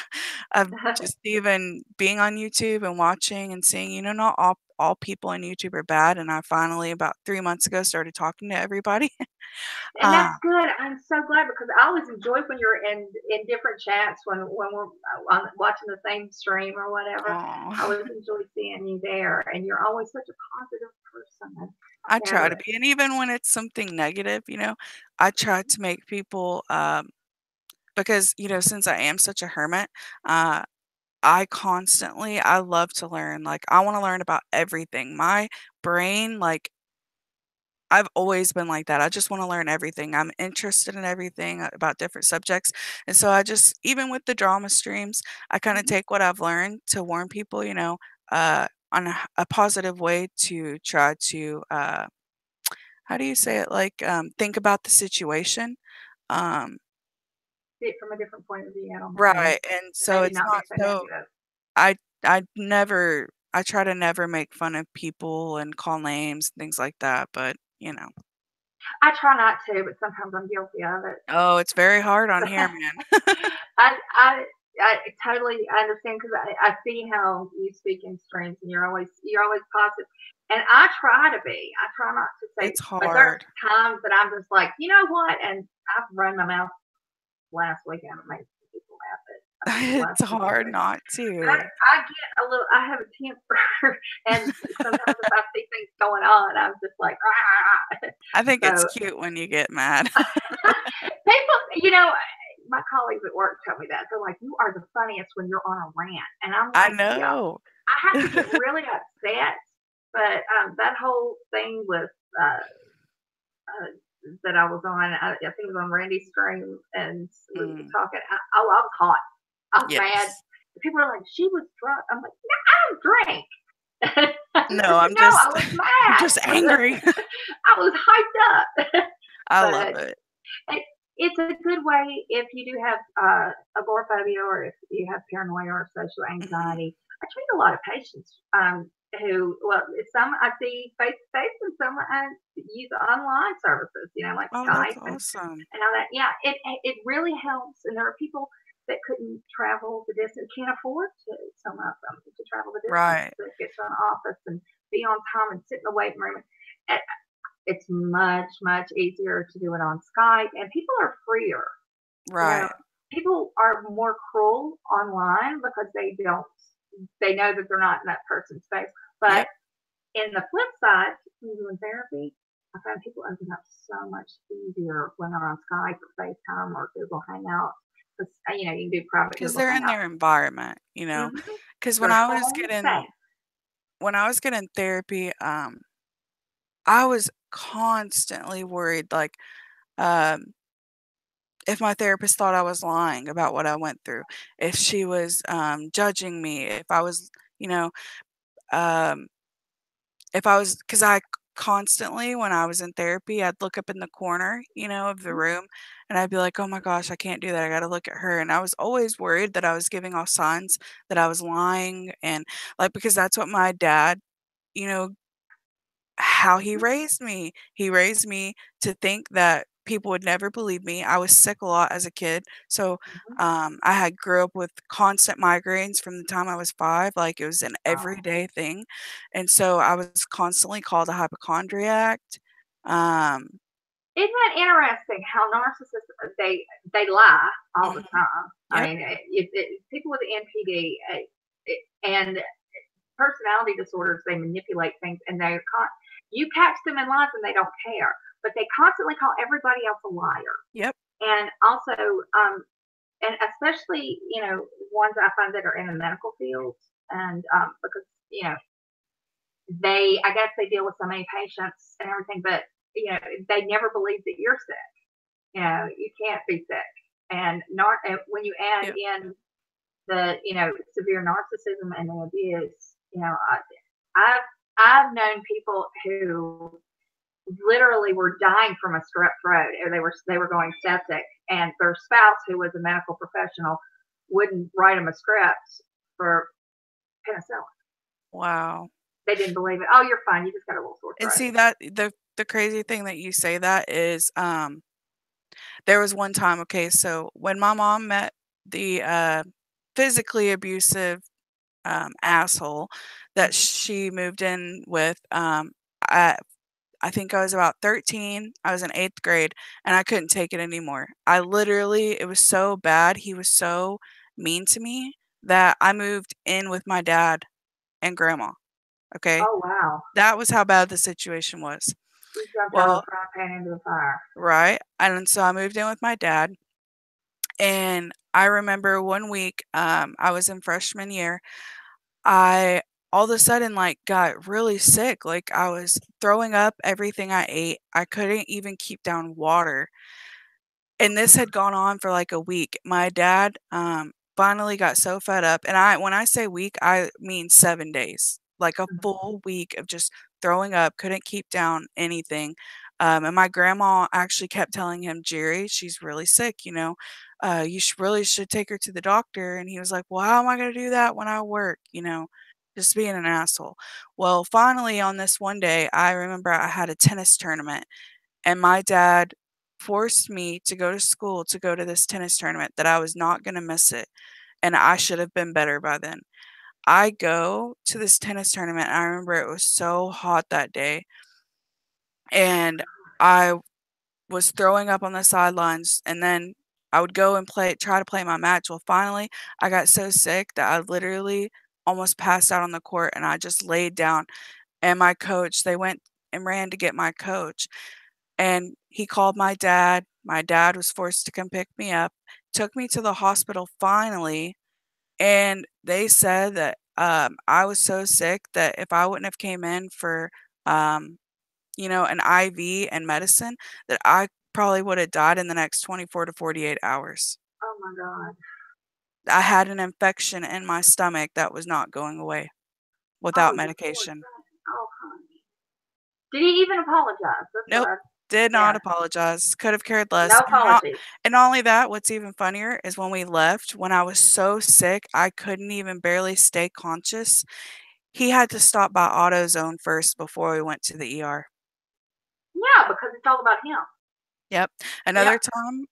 S4: of just even being on YouTube and watching and seeing, not all people on YouTube are bad, and I finally, about 3 months ago, started talking to everybody.
S1: And
S4: Uh,
S1: that's good. I'm so glad because I always enjoy when you're in different chats when we're watching the same stream or whatever. I
S4: aw,
S1: always enjoy seeing you there, and you're always such a positive person. And
S4: I
S1: you know,
S4: try to be, and even when it's something negative, I try to make people, because, since I am such a hermit, uh I love to learn, like, I wanna learn about everything. My brain, like, I've always been like that. I just wanna learn everything. I'm interested in everything, about different subjects, and so I just even with the drama streams, I kinda
S1: mhm.
S4: take what I've learned to warn people, on a positive way to try to, how do you say it? Like, think about the situation. Um,
S1: See it from a different point of view. I don't think,
S4: right, and so
S1: maybe
S4: it's
S1: not be
S4: not
S1: so
S4: so
S1: negative.
S4: I try to never make fun of people and call names and things like that, but,
S1: I try not to, but sometimes I'm guilty of it.
S4: oh, it's very hard on here, man.
S1: I totally understand because I see how you speak in streams and you're always positive, and I try to be. I try not to say
S4: It's
S1: like there's
S4: hard.
S1: times that I'm just like, you know what, and I've run my mouth last weekend and made some people laugh at
S4: It's
S1: last
S4: hard
S1: weekend.
S4: not
S1: I,
S4: to.
S1: I get a little. I have a temper, and sometimes if I see things going on, I'm just like, ah.
S4: I think it's
S1: So
S4: cute when you get mad.
S1: people, my colleagues at work tell me that. They're like, "You are the funniest when you're on a rant," and I'm
S4: I
S1: like, "Yeah,
S4: know.
S1: I have to get really upset." But that whole thing with uh, uh, that I was on, I think it was on Randy's stream, and we were
S4: Mm,
S1: talking. I was hot. I was mad.
S4: yes.
S1: People are like, "She was drunk." I'm like, "No, I don't drink."
S4: No, I'm
S1: No, I
S4: just
S1: was
S4: I'm
S1: mad.
S4: just angry.
S1: I was hyped up.
S4: I love
S1: But
S4: it.
S1: it, it's a good way if you do have agoraphobia or if you have paranoia or social
S4: Mhm.
S1: anxiety. I treat a lot of patients who, well, some I see face to face and some I use online services, like
S4: Oh, that's
S1: Skype
S4: awesome.
S1: and all that. Yeah, it really helps. And there are people that couldn't travel the distance, can't afford to, some of them, to travel the distance
S4: Right,
S1: to get to an office and be on time and sit in the waiting room. And it's much, much easier to do it on Skype, and people are freer. You know,
S4: right.
S1: people are more cruel online because they know that they're not in that person's face. But
S4: Yep.
S1: in the flip side, when you're doing therapy, I find people open up so much easier when they're on Skype or FaceTime or Google Hangouts. Because, you can do private
S4: 'Cause
S1: Google
S4: they're in
S1: Hangouts.
S4: their environment,
S1: Mm-hmm.
S4: 'cause
S1: They're home safe.
S4: when I was getting therapy, I was constantly worried, like, um if my therapist thought I was lying about what I went through, if she was judging me, if I was, you know, um, if I was, because I constantly, when I was in therapy, I'd look up in the corner, of the room, and I'd be like, oh my gosh, I can't do that. I got to look at her. And I was always worried that I was giving off signs that I was lying. And like, because that's what my dad, you know, how he raised me. He raised me to think that people would never believe me. I was sick a lot as a kid. So
S1: Mhm.
S4: I had grew up with constant migraines from the time I was 5. Like it was an
S1: Oh.
S4: everyday thing. And so I was constantly called a hypochondriac. Um,
S1: Isn't that interesting how narcissists they lie all the
S4: mhm,
S1: time? I
S4: yep,
S1: mean, people with NPD and personality disorders, they manipulate things, and you catch them in lies and they don't care, but they constantly call everybody else a liar.
S4: yep,
S1: And also, and especially ones I find that are in the medical field, and because I guess they deal with so many patients and everything, but they never believe that you're sick. You can't be sick. And when you add
S4: yep.
S1: in the severe narcissism and the abuse, I've I've known people who literally were dying from a strep throat, or they were going septic, and their spouse, who was a medical professional, wouldn't write them a script for penicillin.
S4: Wow.
S1: They didn't believe it. Oh, you're fine. You just got a little sore
S4: And
S1: throat.
S4: see that the crazy thing that you say that is there was one time, okay, so when my mom met the physically abusive asshole that
S1: Mhm.
S4: she moved in with. I I think I was about 13. I was in 8th grade, and I couldn't take it anymore. I literally, it was so bad. He was so mean to me that I moved in with my dad and grandma. Okay,
S1: Oh wow,
S4: that was how bad the situation was.
S1: you jumped out of
S4: Well,
S1: the frying pan into the fire.
S4: right, and so I moved in with my dad, and I remember one week, I was in freshman year. I all of a sudden, like, got really sick, like, I was throwing up everything I ate. I couldn't even keep down water, and this had gone on for, like, a week. My dad, finally got so fed up, and when I say week, I mean 7 days, like, a full week of just throwing up, couldn't keep down anything, and my grandma actually kept telling him, "Jerry, she's really sick, you really should take her to the doctor," and he was like, "Well, how am I gonna do that when I work?" Just being an asshole. Well, finally, on this one day, I remember I had a tennis tournament, and my dad forced me to go to school to go to this tennis tournament that I was not gonna miss it, and I should have been better by then. I go to this tennis tournament, and I remember it was so hot that day, and I was throwing up on the sidelines, and then I would go and try to play my match. Well, finally, I got so sick that I literally almost passed out on the court, and I just laid down, and my coach, they went and ran to get my coach, and he called my dad. My dad was forced to come pick me up, took me to the hospital finally, and they said that, I was so sick that if I wouldn't have came in for, um, an IV and medicine, that I probably would have died in the next 24 to 48 hours.
S1: Oh my god.
S4: I had an infection in my stomach that was not going away
S1: Oh,
S4: without
S1: you poor
S4: medication.
S1: thing. Oh, honey. Did he even apologize? That's what
S4: Nope,
S1: I.
S4: did not
S1: Yeah.
S4: apologize, could have cared
S1: No
S4: less,
S1: apologies.
S4: and not only that, what's even funnier is when we left, when I was so sick, I couldn't even barely stay conscious, he had to stop by AutoZone first before we went to the ER.
S1: Yeah, because it's all about him.
S4: Yep.
S1: Yeah.
S4: Another time,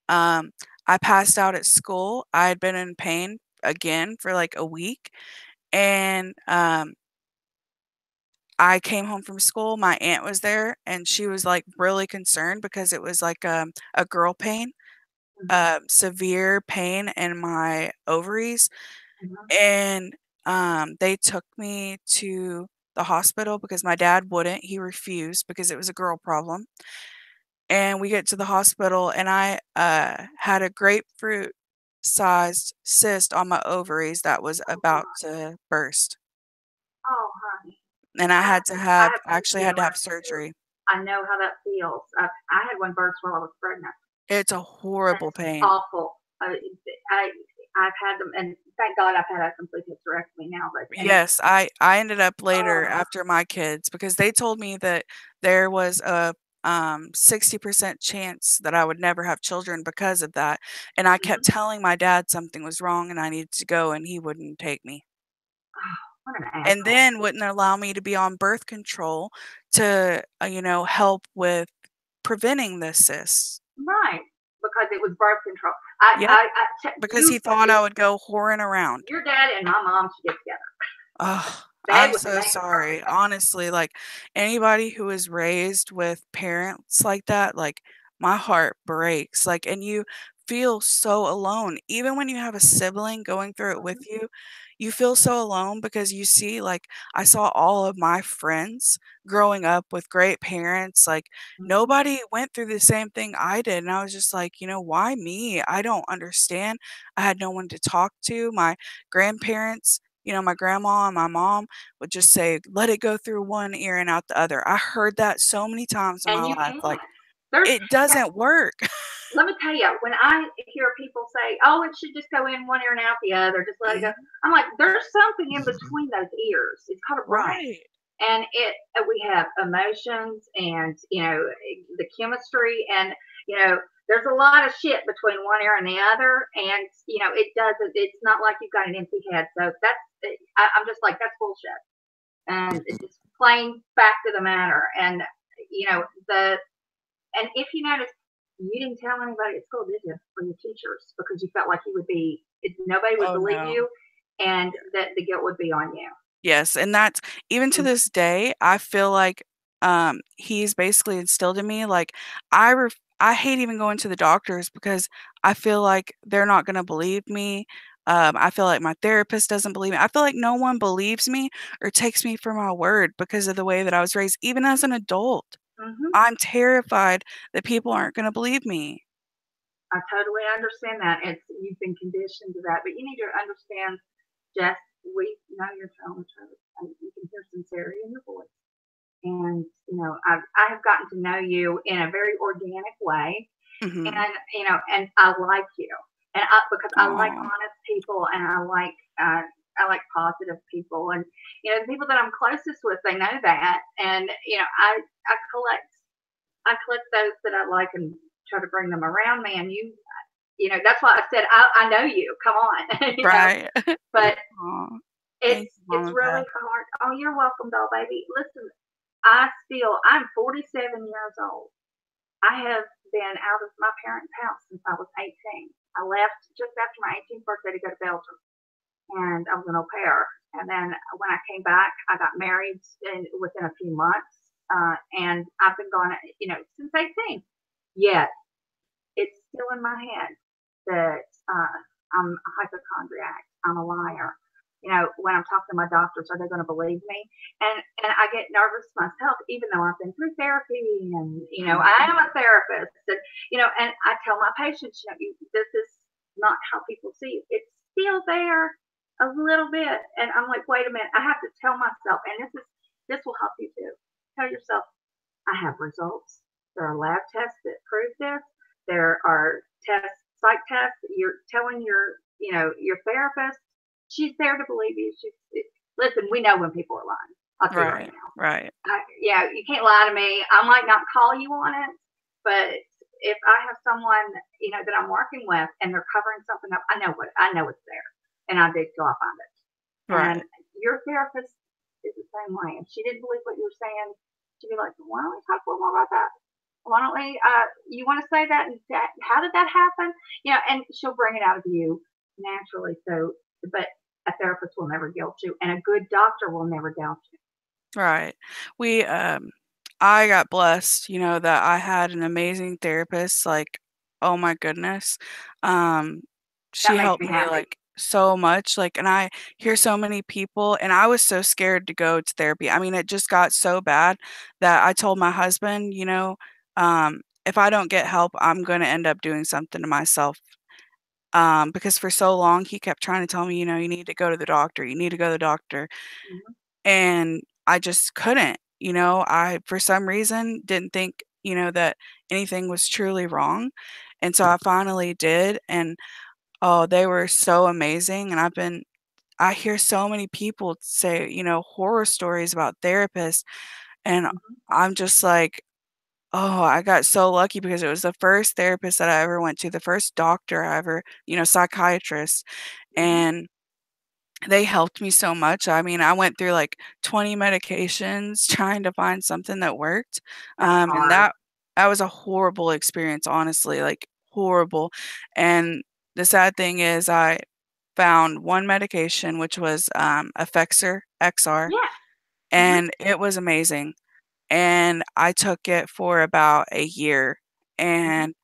S4: I passed out at school. I had been in pain again for, like, a week, and, I came home from school, my aunt was there, and she was, like, really concerned because it was, like, a girl pain,
S1: Mhm.
S4: severe pain in my ovaries,
S1: Mhm.
S4: and, they took me to the hospital because my dad wouldn't, he refused because it was a girl problem, and we get to the hospital, and I, had a grapefruit-sized cyst on my ovaries that was
S1: Oh
S4: about
S1: god.
S4: to burst,
S1: Oh, honey.
S4: and I
S1: I
S4: had to
S1: I
S4: have
S1: have
S4: I actually had to have
S1: PCOS too.
S4: surgery.
S1: I know how that feels. I had one burst while I was pregnant.
S4: It's a horrible
S1: That's
S4: pain.
S1: awful. I've had them, and thank God I've had a complete hysterectomy now. But
S4: Yes, I ended up later
S1: oh,
S4: after my kids because they told me that there was a 60% chance that I would never have children because of that. And I kept telling my dad something was wrong and I needed to go and he wouldn't take me.
S1: what an
S4: And
S1: asshole!
S4: then wouldn't allow me to be on birth control to, help with preventing the cysts.
S1: Right, because it was birth control.
S4: Yep, because
S1: You,
S4: he thought I would go whoring around.
S1: your dad and my mom should get together.
S4: Oh,
S1: They
S4: I'm
S1: would
S4: so
S1: make a
S4: sorry.
S1: perfect.
S4: Honestly, like anybody who is raised with parents like that, like my heart breaks. Like, and you feel so alone. Even when you have a sibling going through it with you, you feel so alone because you see, like, I saw all of my friends growing up with great parents. Like,
S1: Mhm.
S4: nobody went through the same thing I did. And I was just like, why me? I don't understand. I had no one to talk to. My grandparents, my grandma and my mom would just say, "Let it go through one ear and out the other." I heard that so many times in my
S1: And you
S4: life,
S1: can't.
S4: like,
S1: There's
S4: it doesn't work.
S1: Let me tell you, when I hear people say, "Oh, it should just go in one ear and out the other, just let it go,"
S4: Mhm.
S1: I'm like, there's something in between those ears. It's called a brain,
S4: Right.
S1: and we have emotions and the chemistry, and there's a lot of shit between one ear and the other, and it doesn't. It's not like you've got an empty head. So I'm just like, that's bullshit, and it's just plain fact of the matter. And you know the and if you notice, you didn't tell anybody at school, did you, or your teachers, because you felt like nobody would
S4: Oh,
S1: believe
S4: no.
S1: you, and that the guilt would be on you.
S4: Yes, and that's even to
S1: Mm.
S4: this day, I feel like, he's basically instilled in me, like, I hate even going to the doctors because I feel like they're not gonna believe me. I feel like my therapist doesn't believe me. I feel like no one believes me or takes me for my word because of the way that I was raised, even as an adult.
S1: Hmm.
S4: I'm terrified that people aren't gonna believe me.
S1: I totally understand that. You've been conditioned to that, but you need to understand, Jess. We know you're telling the truth. And you can hear sincerity in your voice, and I have gotten to know you in a very organic way,
S4: Mhm.
S1: and I like you, and because I like
S4: Aw.
S1: honest people, and I like positive people, and the people that I'm closest with, they know that, and I collect those that I like and try to bring them around me, and that's why I said I know you. Come on,
S4: Right.
S1: but
S4: Aw.
S1: it's
S4: Thank you,
S1: it's
S4: Mama
S1: really
S4: Beth.
S1: hard. Oh, you're welcome, doll baby. Listen, I'm 47 years old. I have been out of my parents' house since I was 18. I left just after my 18th birthday to go to Belgium, and I was an au pair. And then when I came back, I got married within a few months, and I've been gone, since 18. Yet it's still in my head that I'm a hypochondriac. I'm a liar. When I'm talking to my doctors, are they going to believe me? And I get nervous myself, even though I've been through therapy, and
S4: Mhm.
S1: I am a therapist, and I tell my patients, this is not how people see you. It's still there a little bit, and I'm like, wait a minute, I have to tell myself, and this will help you too. Tell yourself, I have results. There are lab tests that prove this. There are psych tests. You're telling your therapist. She's there to believe you. Listen. We know when people are lying. I'll tell you right
S4: Right,
S1: now.
S4: right.
S1: You can't lie to me. I might not call you on it, but if I have someone that I'm working with and they're covering something up, I know it's there, and I dig till I find it. And
S4: Right.
S1: your therapist is the same way. If she didn't believe what you were saying, she'd be like, "Why don't we talk a little more about that? Why don't we? You want to say that? And how did that happen? And she'll bring it out of you naturally. So, but a therapist will never guilt you, and a good doctor will never doubt you.
S4: Right. We, I got blessed, that I had an amazing therapist, like, oh my goodness. Um,
S1: That
S4: she
S1: makes
S4: helped
S1: me
S4: me,
S1: happy.
S4: like, so much, like, and I hear so many people and I was so scared to go to therapy. I mean, it just got so bad that I told my husband, if I don't get help, I'm gonna end up doing something to myself. Because for so long he kept trying to tell me, you need to go to the doctor, you need to go to the doctor.
S1: Mhm.
S4: And I just couldn't, I, for some reason, didn't think, that anything was truly wrong. And so I finally did, and oh, they were so amazing. And I hear so many people say, horror stories about therapists, and
S1: Mhm.
S4: I'm just like, oh, I got so lucky because it was the first therapist that I ever went to, the first doctor I ever, psychiatrist,
S1: Mhm.
S4: and they helped me so much. I mean, I went through like 20 medications trying to find something that worked.
S1: That's
S4: And
S1: hard.
S4: that was a horrible experience, honestly, like horrible. And the sad thing is I found one medication, which was Effexor XR,
S1: Yeah. Mhm.
S4: and it was amazing. And I took it for about a year,
S1: Mhm.
S4: and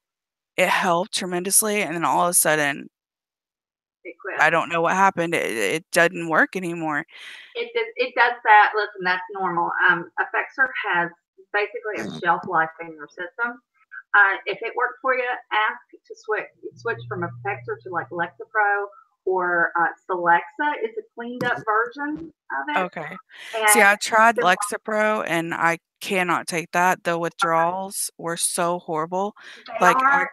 S4: it helped tremendously. And then all of a sudden,
S1: It quit.
S4: I don't know what happened. It didn't work anymore.
S1: It does that. Listen, that's normal. Effexor has basically a shelf life in your system. If it worked for you, ask to switch from Effexor to like Lexapro or Celexa. It's a cleaned up version of it,
S4: Okay. See,
S1: and
S4: I tried
S1: the,
S4: Lexapro and I cannot take that. The withdrawals were so horrible.
S1: they
S4: Like I
S1: are.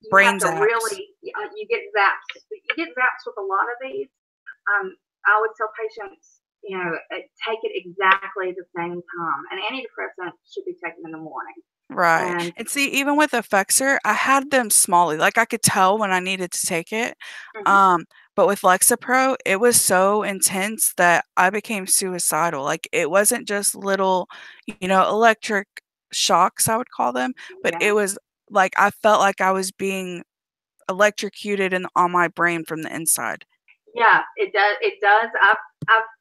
S1: You
S4: brain
S1: have to
S4: zaps.
S1: really. You get zapped. You get zapped with a lot of these. I would tell patients, take it exactly the same time. An antidepressant should be taken in the morning.
S4: Right.
S1: And
S4: And see, even with Effexor, I had them smally. Like I could tell when I needed to take it.
S1: mhm,
S4: Um, but with Lexapro, it was so intense that I became suicidal. Like it wasn't just little, electric shocks, I would call them, but
S1: yeah,
S4: it was like I felt like I was being electrocuted on my brain from the inside.
S1: yeah, it does. It does. I've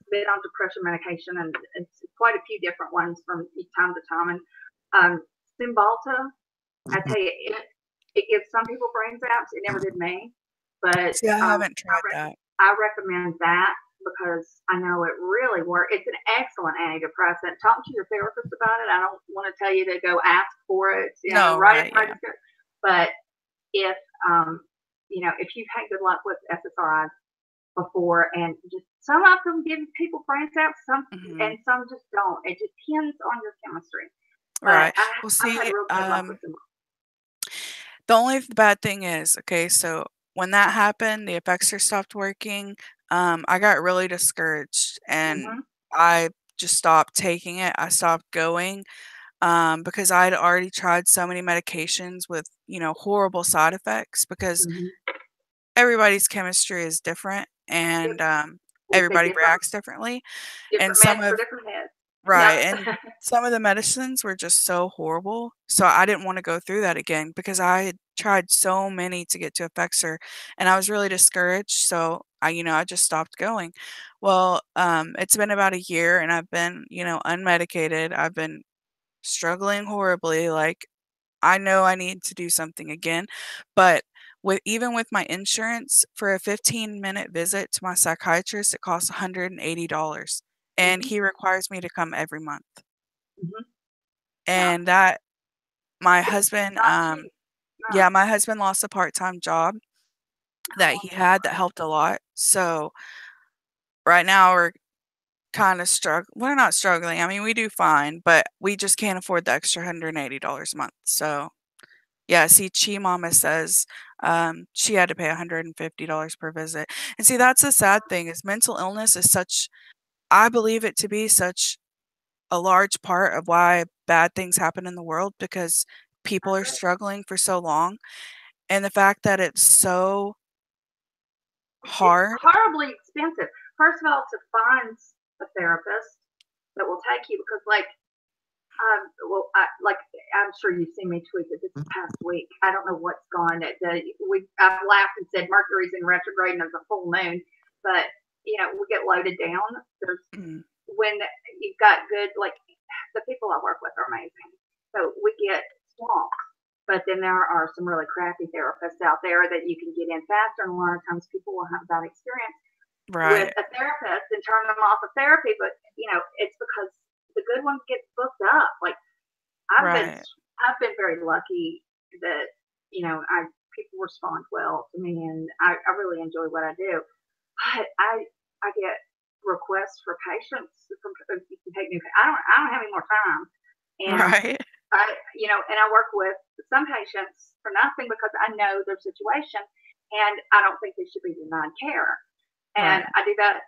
S1: been on depression medication, and it's quite a few different ones from time to time. And Cymbalta, I tell you, it gives some people brain zaps. It never did me, but
S4: See, I haven't tried that.
S1: I recommend that because I know it really works. It's an excellent antidepressant. Talk to your therapist about it. I don't want to tell you to go ask for it,
S4: No,
S1: write
S4: right,
S1: it,
S4: yeah.
S1: but if if you've had good luck with SSRIs before, and just some of them give people brain zaps, some
S4: Mhm.
S1: and some just don't. It depends on your chemistry. But
S4: Right. Well,
S1: I've had
S4: see,
S1: real good luck with them.
S4: the only bad thing is, okay, so when that happened, the Effexor stopped working, I got really discouraged and
S1: Hmm.
S4: I just stopped taking it. I stopped going, because I'd already tried so many medications with, horrible side effects because
S1: Hmm.
S4: everybody's chemistry is different
S1: Yep.
S4: and
S1: We say
S4: everybody reacts differently. And
S1: different
S4: some
S1: meds for
S4: of
S1: different heads.
S4: Right, and
S1: Yep.
S4: some of the medicines were just so horrible, so I didn't wanna go through that again because I had tried so many to get to Effexor, and I was really discouraged, so I just stopped going. Well, it's been about a year, and I've been, unmedicated. I've been struggling horribly, like, I know I need to do something again, but even with my insurance, for a 15-minute visit to my psychiatrist, it costs $180, and
S1: Hmm.
S4: he requires me to come every month.
S1: Hmm. Yeah.
S4: And that my
S1: It's
S4: husband,
S1: not cheap. No.
S4: yeah, my husband lost a part-time job that
S1: Oh,
S4: he had that helped a lot. So right now we're kind of we're not struggling. I mean, we do fine, but we just can't afford the extra $180 a month. So yeah, see, Chi Mama says she had to pay $150 per visit. And see, that's the sad thing is mental illness is I believe it to be such a large part of why bad things happen in the world because
S1: I
S4: people are
S1: agree.
S4: struggling for so long. And the fact that it's so
S1: It's
S4: hard.
S1: horribly expensive. First of all, to find a therapist that will take you, because like I'm sure you've seen me tweet it this past week. I don't know what's gone. I've laughed and said Mercury's in retrograde and there's a full moon, but we get loaded down. There's
S4: Mm,
S1: when you've got good, like the people I work with are amazing, so we get swamped. But then there are some really crappy therapists out there that you can get in faster, and a lot of times people will have that experience with
S4: right,
S1: a therapist and turn them off of therapy. But it's because the good ones get booked up. Like I've been
S4: right,
S1: I've been very lucky that I people respond well to me, and I really enjoy what I do. But I get requests for patients from you can take me. I don't have any more time, and
S4: right.
S1: and I work with some patients for nothing because I know their situation, and I don't think they should be denied care. And
S4: Right.
S1: I do that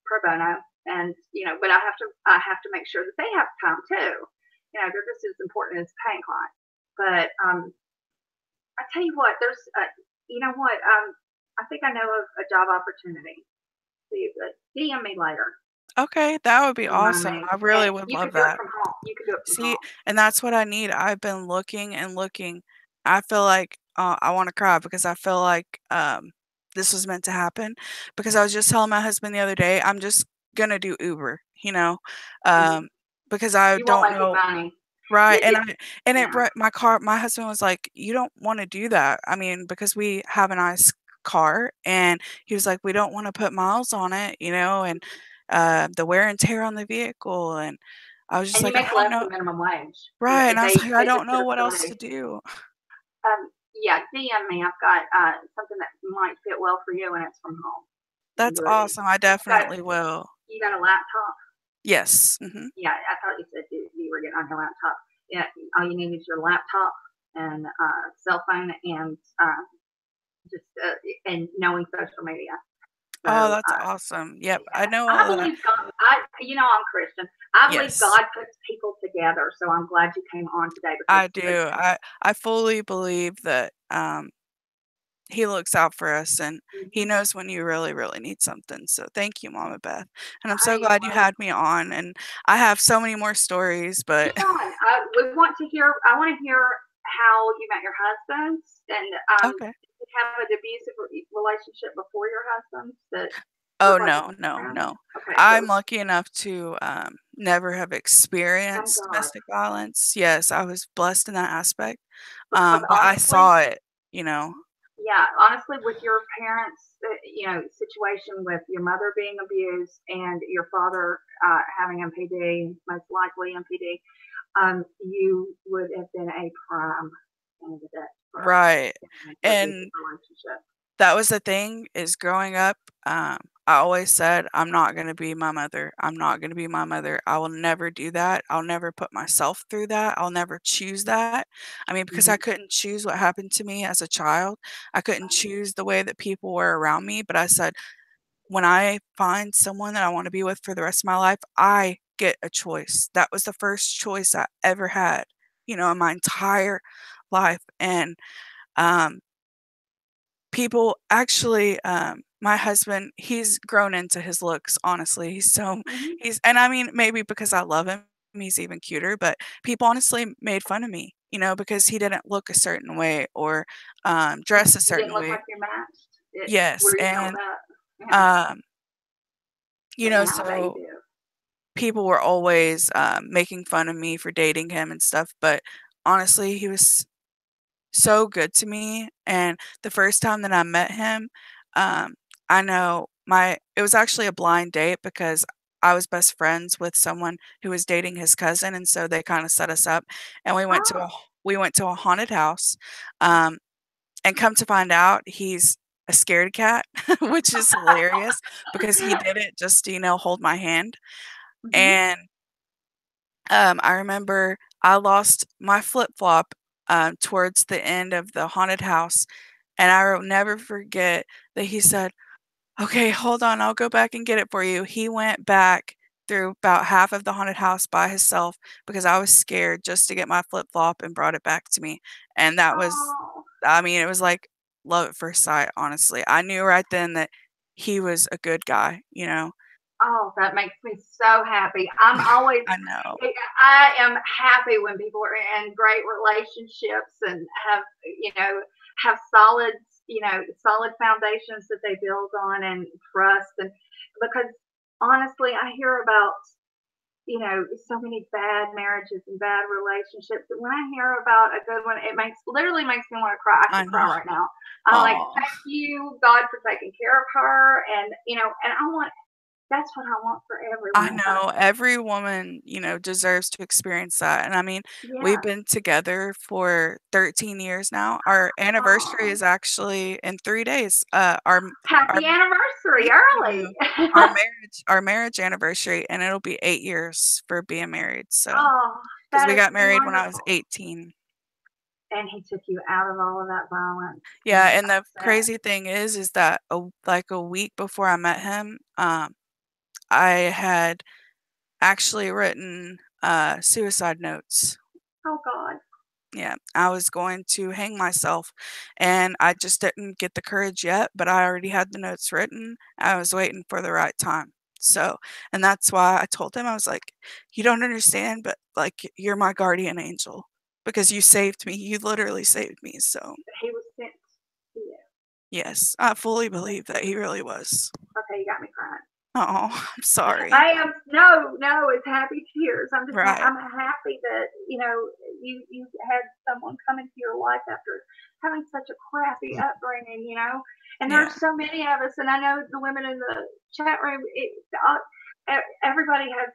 S1: pro bono, and but I have to make sure that they have time too. They're just as important as paying client. But I tell you what, there's you know what, I think I know of a job opportunity. See, DM me later.
S4: Okay, that would be
S1: Remind
S4: awesome.
S1: me,
S4: I really
S1: and
S4: would
S1: you can
S4: love
S1: do it
S4: that.
S1: from home. You can do it from
S4: See,
S1: home.
S4: and that's what I need. I've been looking and looking. I feel like I want to cry because I feel like this was meant to happen. Because I was just telling my husband the other day, I'm just gonna do Uber,
S1: Mhm.
S4: because I
S1: You won't
S4: don't
S1: make any
S4: know.
S1: money.
S4: Right,
S1: It,
S4: and it
S1: yeah.
S4: brought my car my husband was like, "You don't wanna do that." I mean, because we have a nice car, and he was like, "We don't wanna put miles on it," and, the wear and tear on the vehicle, and I was just
S1: And you
S4: like, "I
S1: make
S4: don't
S1: less
S4: know."
S1: than minimum wage.
S4: Right, and I was
S1: They
S4: like, "I
S1: they
S4: don't
S1: just put
S4: know
S1: a
S4: what else to
S1: facility.
S4: do."
S1: Yeah, DM me. I've got something that might fit well for you, and it's from home. You can
S4: That's
S1: do it.
S4: awesome, I
S1: You got
S4: definitely will.
S1: you got a laptop?
S4: Yes, mhm.
S1: Yeah, I thought you said you were getting on your laptop. Yeah, all you need is your laptop and cell phone and just and knowing social media.
S4: Oh,
S1: So
S4: that's awesome. Yep, I
S1: yeah,
S4: know
S1: I
S4: all of that.
S1: believe God. I'm Christian. I believe
S4: Yes.
S1: God puts people together. So I'm glad you came on today because
S4: I do. I fully believe that, he looks out for us, and he
S1: Mhm.
S4: knows when you really, really need something, so thank you, Mama Beth, and I'm so
S1: You're
S4: glad you
S1: welcome.
S4: had me on, and I have so many more stories, but
S1: Keep on. We want to hear. I want to hear how you met your husband, and
S4: okay.
S1: did you have an abusive relationship before your husband that
S4: Oh,
S1: looked like
S4: no, no,
S1: around?
S4: no.
S1: Okay,
S4: I'm
S1: so
S4: lucky enough to, never have
S1: thank
S4: experienced
S1: God
S4: domestic violence. Yes, I was blessed in that aspect,
S1: because
S4: but I
S1: honestly,
S4: saw it, you know?
S1: yeah, honestly, with your parents, situation with your mother being abused and your father having MPD, most likely MPD, you would have been a prime candidate for
S4: Right,
S1: an abusive
S4: and
S1: relationship.
S4: that was the thing is growing up, I always said, "I'm not gonna be my mother. I'm not gonna be my mother. I will never do that. I'll never put myself through that. I'll never choose that." I mean, because I
S1: Mhm.
S4: couldn't choose what happened to me as a child. I couldn't choose the way that people were around me, but I said, "When I find someone that I wanna be with for the rest of my life, I get a choice." That was the first choice I ever had, in my entire life, and, um people actually, my husband, he's grown into his looks, honestly.
S1: Mhm.
S4: And I mean, maybe because I love him, he's even cuter, but people honestly made fun of me, because he didn't look a certain way or, dress a
S1: You didn't
S4: certain
S1: look
S4: way.
S1: like you're matched.
S4: Yes,
S1: Were you told
S4: and,
S1: that? Yeah,
S4: um,
S1: but now they
S4: so
S1: do.
S4: people were always, making fun of me for dating him and stuff, but honestly, he was so good to me, and the first time that I met him, um, I know my it was actually a blind date because I was best friends with someone who was dating his cousin, and so they kinda set us up, and
S1: Oh,
S4: we went to a haunted house, um, and come to find out, he's a scaredy cat, which is hilarious because he did it just to, hold my hand,
S1: mhm.
S4: and I remember I lost my flip-flop, towards the end of the haunted house, and I will never forget that he said, "Okay, hold on, I'll go back and get it for you." He went back through about half of the haunted house by himself because I was scared just to get my flip-flop and brought it back to me, and that was
S1: Oh,
S4: I mean, it was like love at first sight, honestly. I knew right then that he was a good guy.
S1: oh, that makes me so happy. I'm always,
S4: I know.
S1: I am happy when people are in great relationships and you know, have solid foundations that they build on and trust. And because honestly, I hear about so many bad marriages and bad relationships. But when I hear about a good one, it literally makes me want to cry. I
S4: I
S1: could cry
S4: know.
S1: right now. I'm like,
S4: Aw.
S1: thank you, God, for taking care of her. And, and that's what I want for every
S4: I
S1: one of us.
S4: know every woman, deserves to experience that. And I mean, we've
S1: Yeah.
S4: been together for 13 years now. Our anniversary
S1: Oh,
S4: is actually in 3 days. Our
S1: happy anniversary
S4: thank
S1: early.
S4: you. Our marriage anniversary, and it'll be 8 years for being married. So
S1: Oh,
S4: because
S1: That
S4: we
S1: is
S4: got married when I was
S1: wonderful.
S4: 18.
S1: And he took you out of all of that violence.
S4: Yeah, and the
S1: upset.
S4: crazy thing is that like a week before I met him, I had actually written suicide notes.
S1: Oh God.
S4: Yeah, I was going to hang myself, and I just didn't get the courage yet, but I already had the notes written. I was waiting for the right time. So, and that's why I told him, I was like, you don't understand, but like, you're my guardian angel because you saved me. You literally saved me. So,
S1: He was sent to you.
S4: yes, I fully believe that he really was.
S1: Okay, you got me crying.
S4: Oh, I'm sorry.
S1: I am no, it's happy tears. I'm just
S4: Right.
S1: I'm happy that you had someone come into your life after having such a crappy upbringing, And
S4: Yeah.
S1: there's so many of us, and I know the women in the chat room. Everybody has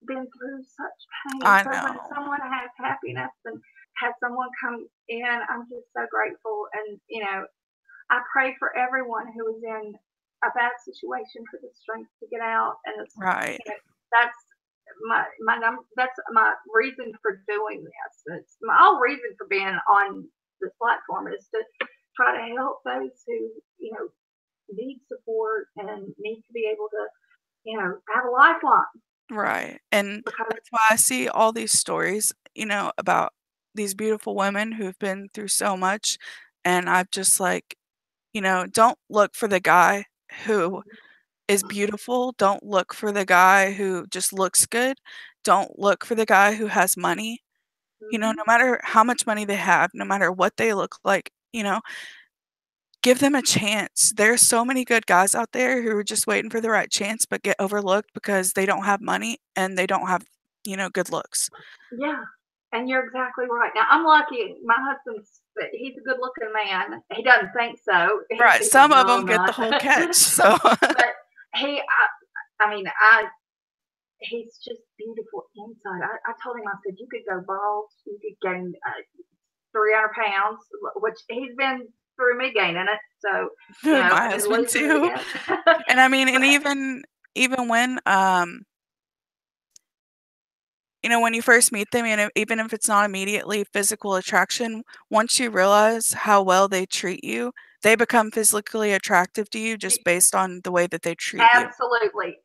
S1: been through such pain.
S4: I
S1: So when
S4: know.
S1: someone has happiness and has someone come in, I'm just so grateful. And I pray for everyone who is in a bad situation for the strength to get out. And
S4: Right.
S1: that's that's my reason for doing this. It's my whole reason for being on this platform is to try to help those who need support and need to be able to have a lifeline.
S4: Right. And
S1: Because
S4: that's why I see all these stories, about these beautiful women who've been through so much. And I'm just like, don't look for the guy who is beautiful. Don't look for the guy who just looks good. Don't look for the guy who has money. No matter how much money they have, no matter what they look like, give them a chance. There's so many good guys out there who are just waiting for the right chance but get overlooked because they don't have money and they don't have, good looks.
S1: Yeah, and you're exactly right. Now I'm lucky. My he's a good-looking man. He doesn't think so.
S4: Right. Some of them
S1: I'm
S4: get the
S1: not.
S4: whole catch. So
S1: But he's just beautiful inside. I told him, I said, you could go bald, you could gain 300 pounds, which he's been through me gaining it. So,
S4: my
S1: and
S4: husband
S1: losing it
S4: too.
S1: again.
S4: And I mean, and
S1: But-
S4: even when you first meet them, even if it's not immediately physical attraction, once you realize how well they treat you, they become physically attractive to you just based on the way that they treat you.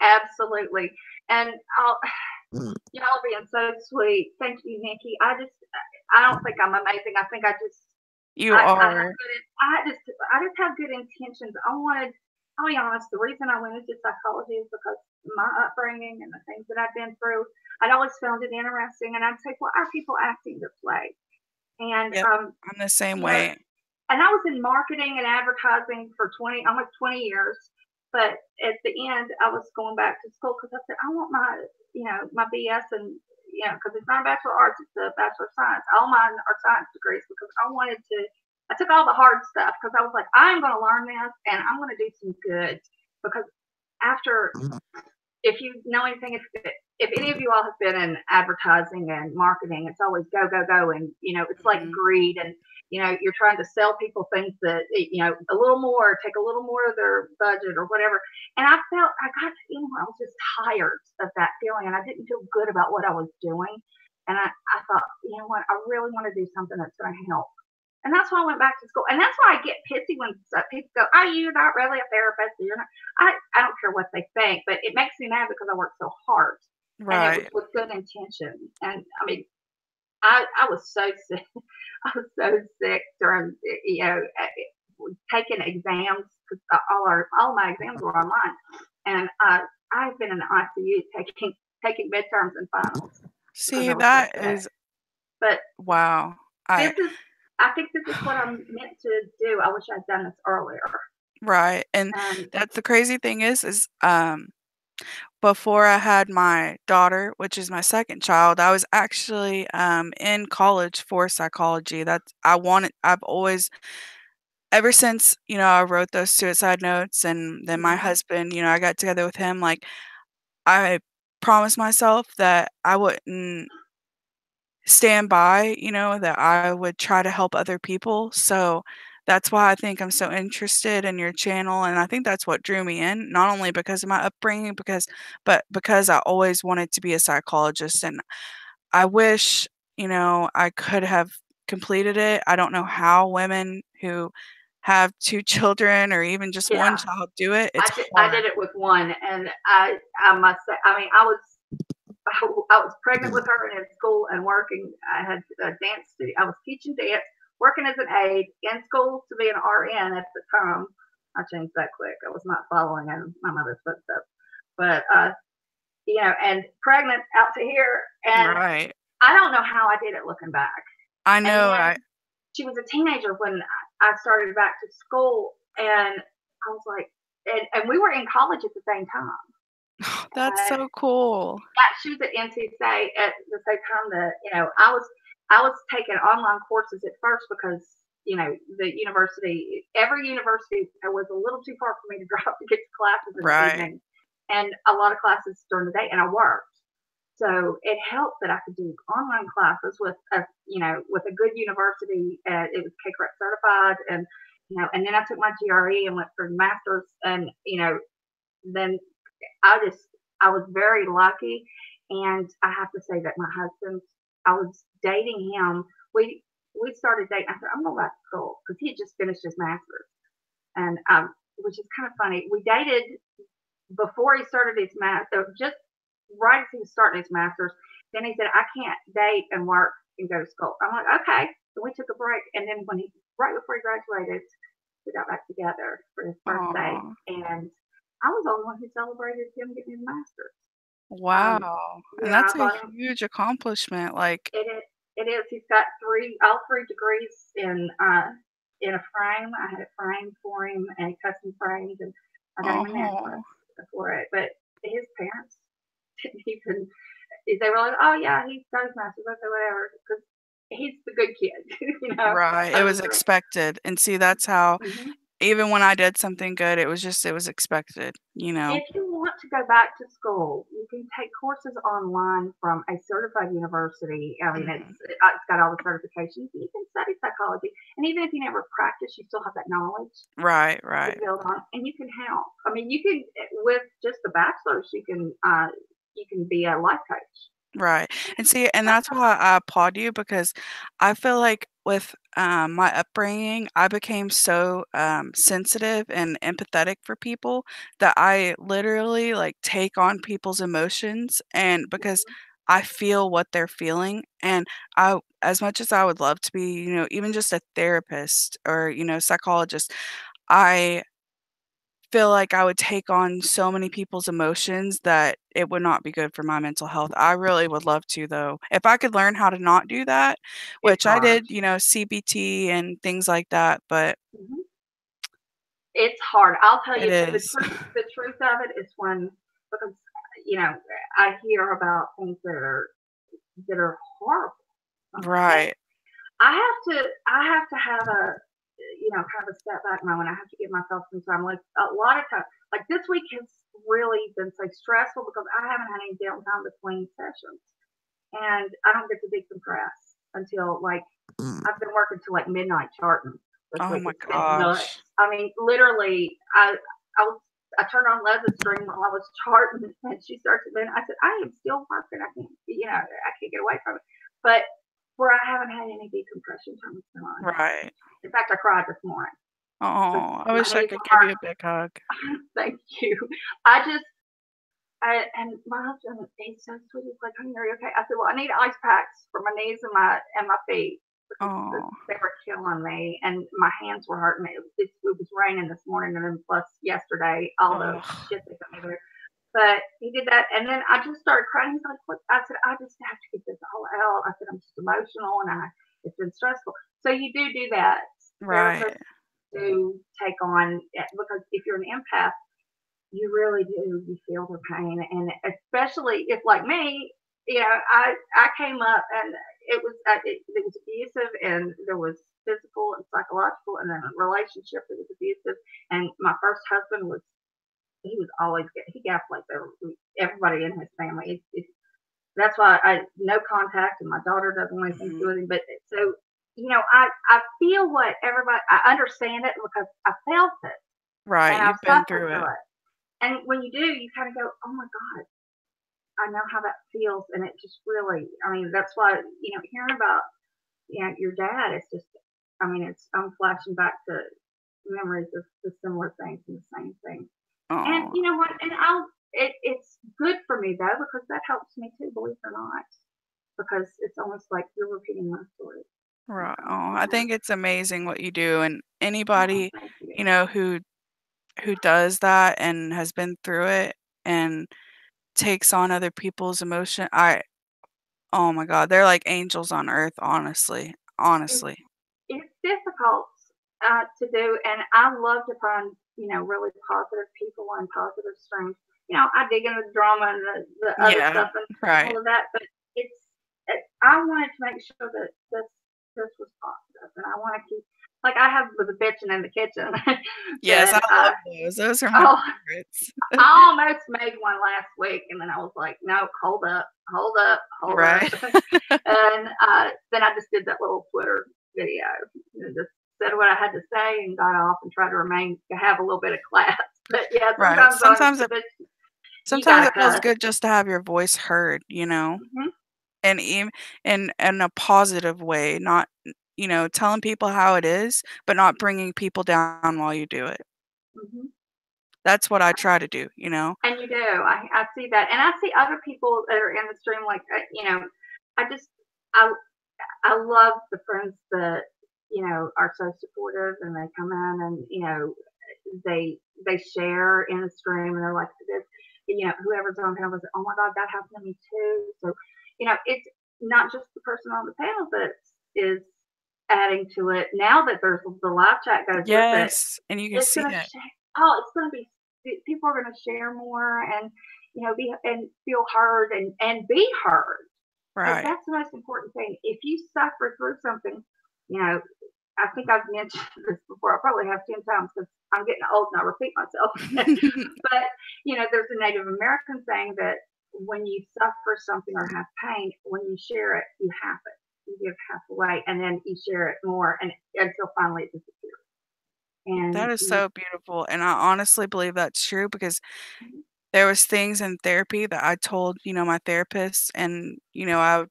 S1: Absolutely. And y'all being so sweet. Thank you, Nikki. I don't think I'm amazing. I think
S4: You are.
S1: I just have good intentions. I'll be honest, the reason I went into psychology is because my upbringing and the things that I've been through. I'd always found it interesting, and I'd say, "Well, are people acting this way?" And
S4: Yep, I'm the same way.
S1: And I was in marketing and advertising for almost 20 years. But at the end, I was going back to school because I said, I want my BS and because it's not a Bachelor of Arts, it's a Bachelor of Science. All mine are science degrees because I took all the hard stuff because I was like, I'm going to learn this and I'm going to do some good because after if you know anything, if any of you all have been in advertising and marketing, it's always go, go, go. And, it's like greed and, you're trying to sell people things that, a little more, take a little more of their budget or whatever. And I got to the end where I was just tired of that feeling and I didn't feel good about what I was doing. And I thought, you know what, I really want to do something that's going to help. And that's why I went back to school. And that's why I get pissy when people go, "Oh, you're not really a therapist. You're not." I don't care what they think, but it makes me mad because I worked so hard.
S4: Right.
S1: And it was with good intention. And I mean, I was so sick. I was so sick during, taking exams because all my exams were online. And I've been in the ICU taking midterms and finals.
S4: See, that is.
S1: But
S4: wow.
S1: I think this is what I'm meant to do. I wish I'd done this earlier.
S4: Right. And that's the crazy thing is before I had my daughter, which is my second child, I was actually in college for psychology. I've always, ever since, I wrote those suicide notes and then my husband, I got together with him, like I promised myself that I wouldn't stand by, that I would try to help other people. So that's why I think I'm so interested in your channel. And I think that's what drew me in, not only because of my upbringing, but because I always wanted to be a psychologist. And I wish, I could have completed it. I don't know how women who have 2 children or even just one
S1: Yeah.
S4: child do it. It's
S1: I did
S4: hard.
S1: it with one, and I must say, I mean, I was pregnant with her and in school and working. I had a dance studio. I was teaching dance, working as an aide in school to be an RN at the time. I changed that quick. I was not following in my mother's footsteps, but and pregnant out to here, and
S4: Right.
S1: I don't know how I did it looking back.
S4: I
S1: And
S4: know,
S1: then she was a teenager when I started back to school, and I was like, and we were in college at the same time.
S4: that's so cool.
S1: Yeah, she was at NC State at the same time that I was taking online courses at first because the university, every university was a little too far for me to drive to get to classes in the
S4: Right.
S1: evening, and a lot of classes during the day, and I worked. So it helped that I could do online classes with a good university. It was CACREP certified, and then I took my GRE and went for masters, and then I I was very lucky, and I have to say that my husband, I was dating him. We started dating. I said I'm going back to school because he had just finished his master's, and which is kind of funny. We dated before he started his master, just right as he was starting his master's. Then he said I can't date and work and go to school. I'm like okay. So we took a break, and then right before he graduated, we got back together for his birthday,
S4: Aw.
S1: and I was the only one who celebrated him getting his master's. Um,
S4: Wow. And
S1: yeah, I
S4: that's a
S1: bought him.
S4: huge accomplishment. Like,
S1: It is. It is. He's got all three degrees in a frame. I had it framed for him and custom framed, and I got him a necklace
S4: oh,
S1: for it. But his parents didn't even. They were like, "Oh yeah, he's got his master's. Okay, whatever," because he's the good kid.
S4: right. It
S1: I
S4: was
S1: was like,
S4: expected. And see, that's how,
S1: mhm.
S4: even when I did something good, it was expected.
S1: If you want to go back to school, you can take courses online from a certified university. I mean,
S4: Mhm.
S1: it's got all the certifications. You can study psychology, and even if you never practice, you still have that knowledge
S4: Right,
S1: to
S4: right.
S1: build on, and you can help. I mean, you can with just the bachelor's, you can be a life coach.
S4: Right. And see, and
S1: That's
S4: that's why I applaud you because I feel like with my upbringing, I became so sensitive and empathetic for people that I literally like take on people's emotions and because I feel what they're feeling. And as much as I would love to be, even just a therapist or, psychologist, I feel like I would take on so many people's emotions that it would not be good for my mental health. I really would love to though. If I could learn how to not do that,
S1: it's
S4: which I
S1: hard.
S4: did, CBT and things like that, but
S1: Mhm. It's hard. I'll tell
S4: it
S1: you the
S4: is.
S1: truth. The truth of it is when because I hear about things that are horrible.
S4: Right.
S1: I have to have a kind of a step back moment. I have to give myself some time. Like a lot of times, like this week has really been so stressful because I haven't had any downtime between sessions, and I don't get to decompress until like I've been working till like midnight charting this
S4: Oh
S1: week.
S4: my
S1: It's been nuts.
S4: gosh.
S1: I mean, literally, I turned on Leather Stream while I was charting, and she starts to then I said, I am still working. I can't get away from it. But where I haven't had any decompression time this time.
S4: Right.
S1: In fact, I cried this morning because
S4: Oh, I
S1: my
S4: wish I
S1: knees
S4: could
S1: were
S4: give you a
S1: hurt.
S4: big hug.
S1: Thank you. I just and my husband, he's so sweet. He's like, "Honey, are you okay?" I said, "Well, I need ice packs for my knees and my feet because
S4: Oh,
S1: they were killing me, and my hands were hurting me. It was raining this morning, and then plus yesterday, all the
S4: ugh.
S1: shit they put me through." But he did that, and then I just started crying. He's like, "What?" I said, "I just have to get this all out." I said, "I'm just emotional, and it's been stressful." So you do that.
S4: Right.
S1: Therapists do take on because if you're an empath you really do. You feel the pain, and especially if, like me, I came up and it was abusive, and there was physical and psychological, and then a relationship that was abusive. And my first husband was he was always he gaslights everybody in his family. That's why I no contact, and my daughter doesn't want anything to do
S4: Mhm.
S1: with him. But so I feel what everybody. I understand it because I felt it
S4: Right.
S1: and I've
S4: You've been
S1: suffered
S4: through
S1: through
S4: it.
S1: it. And when you do, you kind of go, "Oh my God!" I know how that feels, and it just really, I mean, that's why, hearing about, your dad, it's just, I mean, I'm flashing back to memories of the similar things and the same thing. And
S4: Oh,
S1: you know what? And it's good for me though, because that helps me too, believe it or not, because it's almost like you're repeating my story
S4: right.
S1: sometimes,
S4: Oh, I think it's amazing what you do, and
S1: Oh,
S4: anybody,
S1: thank you.
S4: who does that and has been through it and takes on other people's emotion, oh my God, they're like angels on earth, honestly.
S1: It's
S4: Honestly.
S1: it's difficult to do, and I love to find really positive people and positive streams. I dig into the drama and the other
S4: Yeah,
S1: stuff and
S4: right.
S1: all of that, but I wanted to make sure that this was positive, and I want to keep like I have with the bitching in the kitchen.
S4: Yes, I
S1: that
S4: love those. Those are my
S1: oh
S4: favorites.
S1: I almost made one last week, and then I was like, no, hold up, hold up, hold up.
S4: Right.
S1: And then I just did that little Twitter video and just said what I had to say and got off and tried to have a little bit of class. But yeah,
S4: Right.
S1: sometimes on the bitch, you
S4: Sometimes
S1: gotta
S4: it feels
S1: cuss.
S4: good just to have your voice heard,
S1: Hmm.
S4: and even in a positive way, not, telling people how it is, but not bringing people down while you do it.
S1: Hmm.
S4: That's what I try to do.
S1: And you do. I see that, and I see other people that are in the stream. Like I just I I love the friends that are so supportive, and they come in and they share in the stream, and they're like this. Whoever's on panel was, oh my God, that happened to me too. So it's not just the person on the panel that is adding to it. Now that there's the live chat goes with it,
S4: Yes, and you can
S1: it's
S4: see
S1: gonna
S4: it.
S1: it's gonna be people are gonna share more and be and feel heard and be heard. Like
S4: Right.
S1: that's the most important thing. If you suffer through something, you know, I think I've mentioned this before. I probably have 10 times because I'm getting old and I repeat myself. But there's a Native American saying that when you suffer something or have pain, when you share it, you half it. You give half away, and then you share it more, and until finally it disappears. And
S4: That is so beautiful, and I honestly believe that's true because
S1: mhm,
S4: there was things in therapy that I told, my therapist, and, I would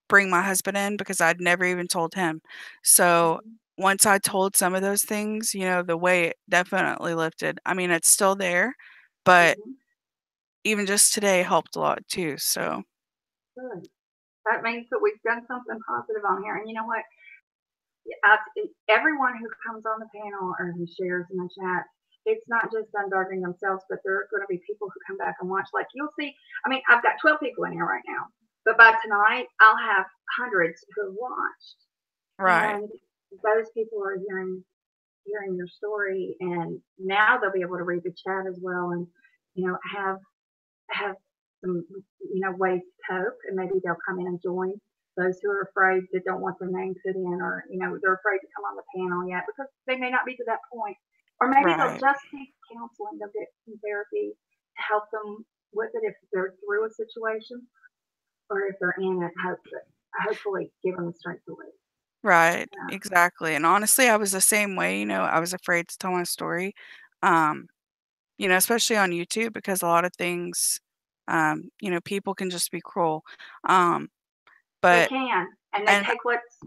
S4: bring my husband in because I'd never even told him. So,
S1: mhm,
S4: once I told some of those things, the weight definitely lifted. I mean, it's still there, but
S1: mhm,
S4: even just today helped a lot too, so
S1: good. That means that we've done something positive on here. And you know what? I, everyone who comes on the panel or who shares in the chat, it's not just unburdening themselves, but there are going to be people who come back and watch. Like you'll see, I mean, I've got 12 people in here right now, but by tonight I'll have hundreds who have watched,
S4: right.
S1: and those people are hearing your story, and now they'll be able to read the chat as well, and have some ways to cope, and maybe they'll come in and join those who are afraid that don't want their name put in, or they're afraid to come on the panel yet because they may not be to that point, or maybe they'll
S4: Right.
S1: just need counseling, they'll get some therapy to help them with it if they're through a situation, or if they're in it, hopefully give them the strength to live.
S4: Right,
S1: Yeah.
S4: exactly, and honestly, I was the same way, I was afraid to tell my story, um, especially on YouTube because a lot of things, people can just be cruel, um,
S1: They
S4: but
S1: can, and
S4: and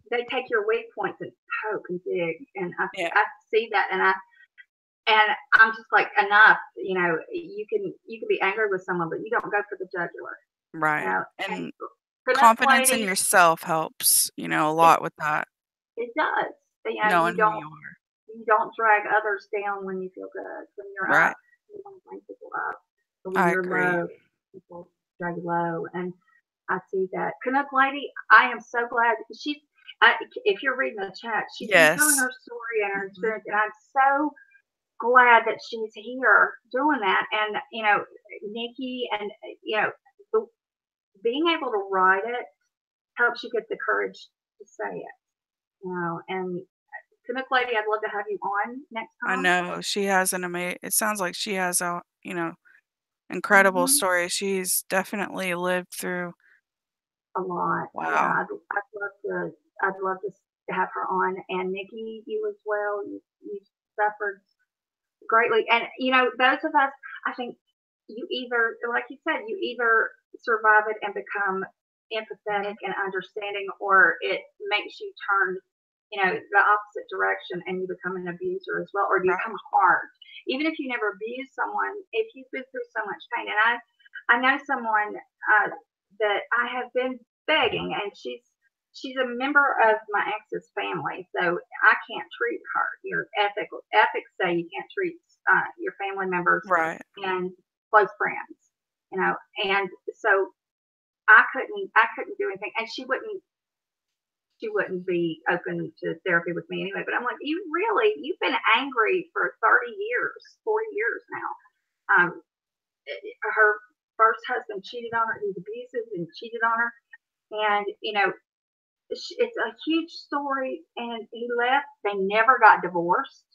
S1: they take your weak points and poke and dig, and
S4: yeah,
S1: I see that, and I'm just like, enough. You can be angry with someone, but you don't go for the jugular.
S4: right,
S1: And
S4: and
S1: Canuck
S4: confidence in
S1: lady,
S4: yourself helps, a
S1: it
S4: lot with that,
S1: it does.
S4: knowing who you are.
S1: You don't drag others down when you feel good. When you're
S4: Right,
S1: up, you want to bring people up. But when
S4: I
S1: you're
S4: agree.
S1: low, people drag you low. And I see that. Canuck lady, I am so glad if you're reading the chat, she's been telling
S4: Yes.
S1: her story and her
S4: Mhm.
S1: experience, and I'm so glad that she's here doing that. And Nikki, and the, being able to write it helps you get the courage to say it. And Canuck lady, I'd love to have you on next
S4: I
S1: time.
S4: know, she has it sounds like she has a, incredible
S1: Hmm.
S4: story. She's definitely lived through
S1: A lot. Yeah,
S4: wow.
S1: I'd love to have her on, and Nikki, you as well. You suffered greatly, and those of us, I think you either, like you said, you either survive it and become empathetic and understanding, or it makes you turn, the opposite direction and you become an abuser as well, or you
S4: Right.
S1: become hard. Even if you never abuse someone, if you've been through so much pain, and I know someone that I have been begging, and she's a member of my ex's family, so I can't treat her. Your ethics say you can't treat your family members
S4: Right.
S1: and close friends, and so I couldn't do anything, and she wouldn't be open to therapy with me anyway. But I'm like, you've been angry for 30 years, 40 years now. Her first husband cheated on her. He's abusive and cheated on her, and it's a huge story. And he left. They never got divorced.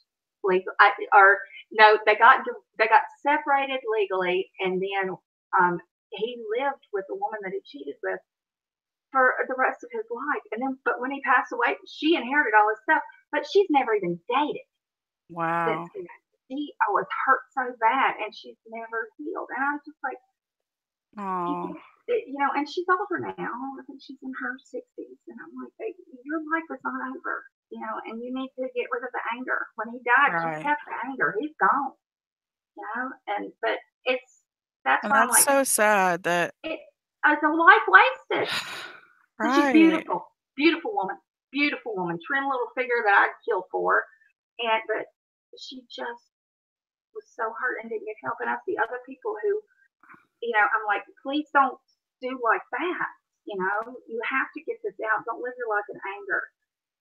S1: No, they got separated legally, and then he lived with the woman that he cheated with for the rest of his life. And then, but when he passed away, she inherited all his stuff, but she's never even dated.
S4: Wow.
S1: She was hurt so bad, and she's never healed. And I was just like,
S4: Oh.
S1: And she's older now. I think she's in her 60s. And I'm like, your life is not over, and you need to get rid of the anger. When he died,
S4: Right.
S1: she kept the anger. He's gone, but that's
S4: And
S1: why I'm
S4: that's
S1: like,
S4: so sad that.
S1: it's a life wasted.
S4: Right.
S1: She's beautiful, beautiful woman, trim little figure that I'd kill for, but she just was so hurt and didn't get help. And I see other people who, I'm like, please don't do like that. You have to get this out. Don't live your life in anger.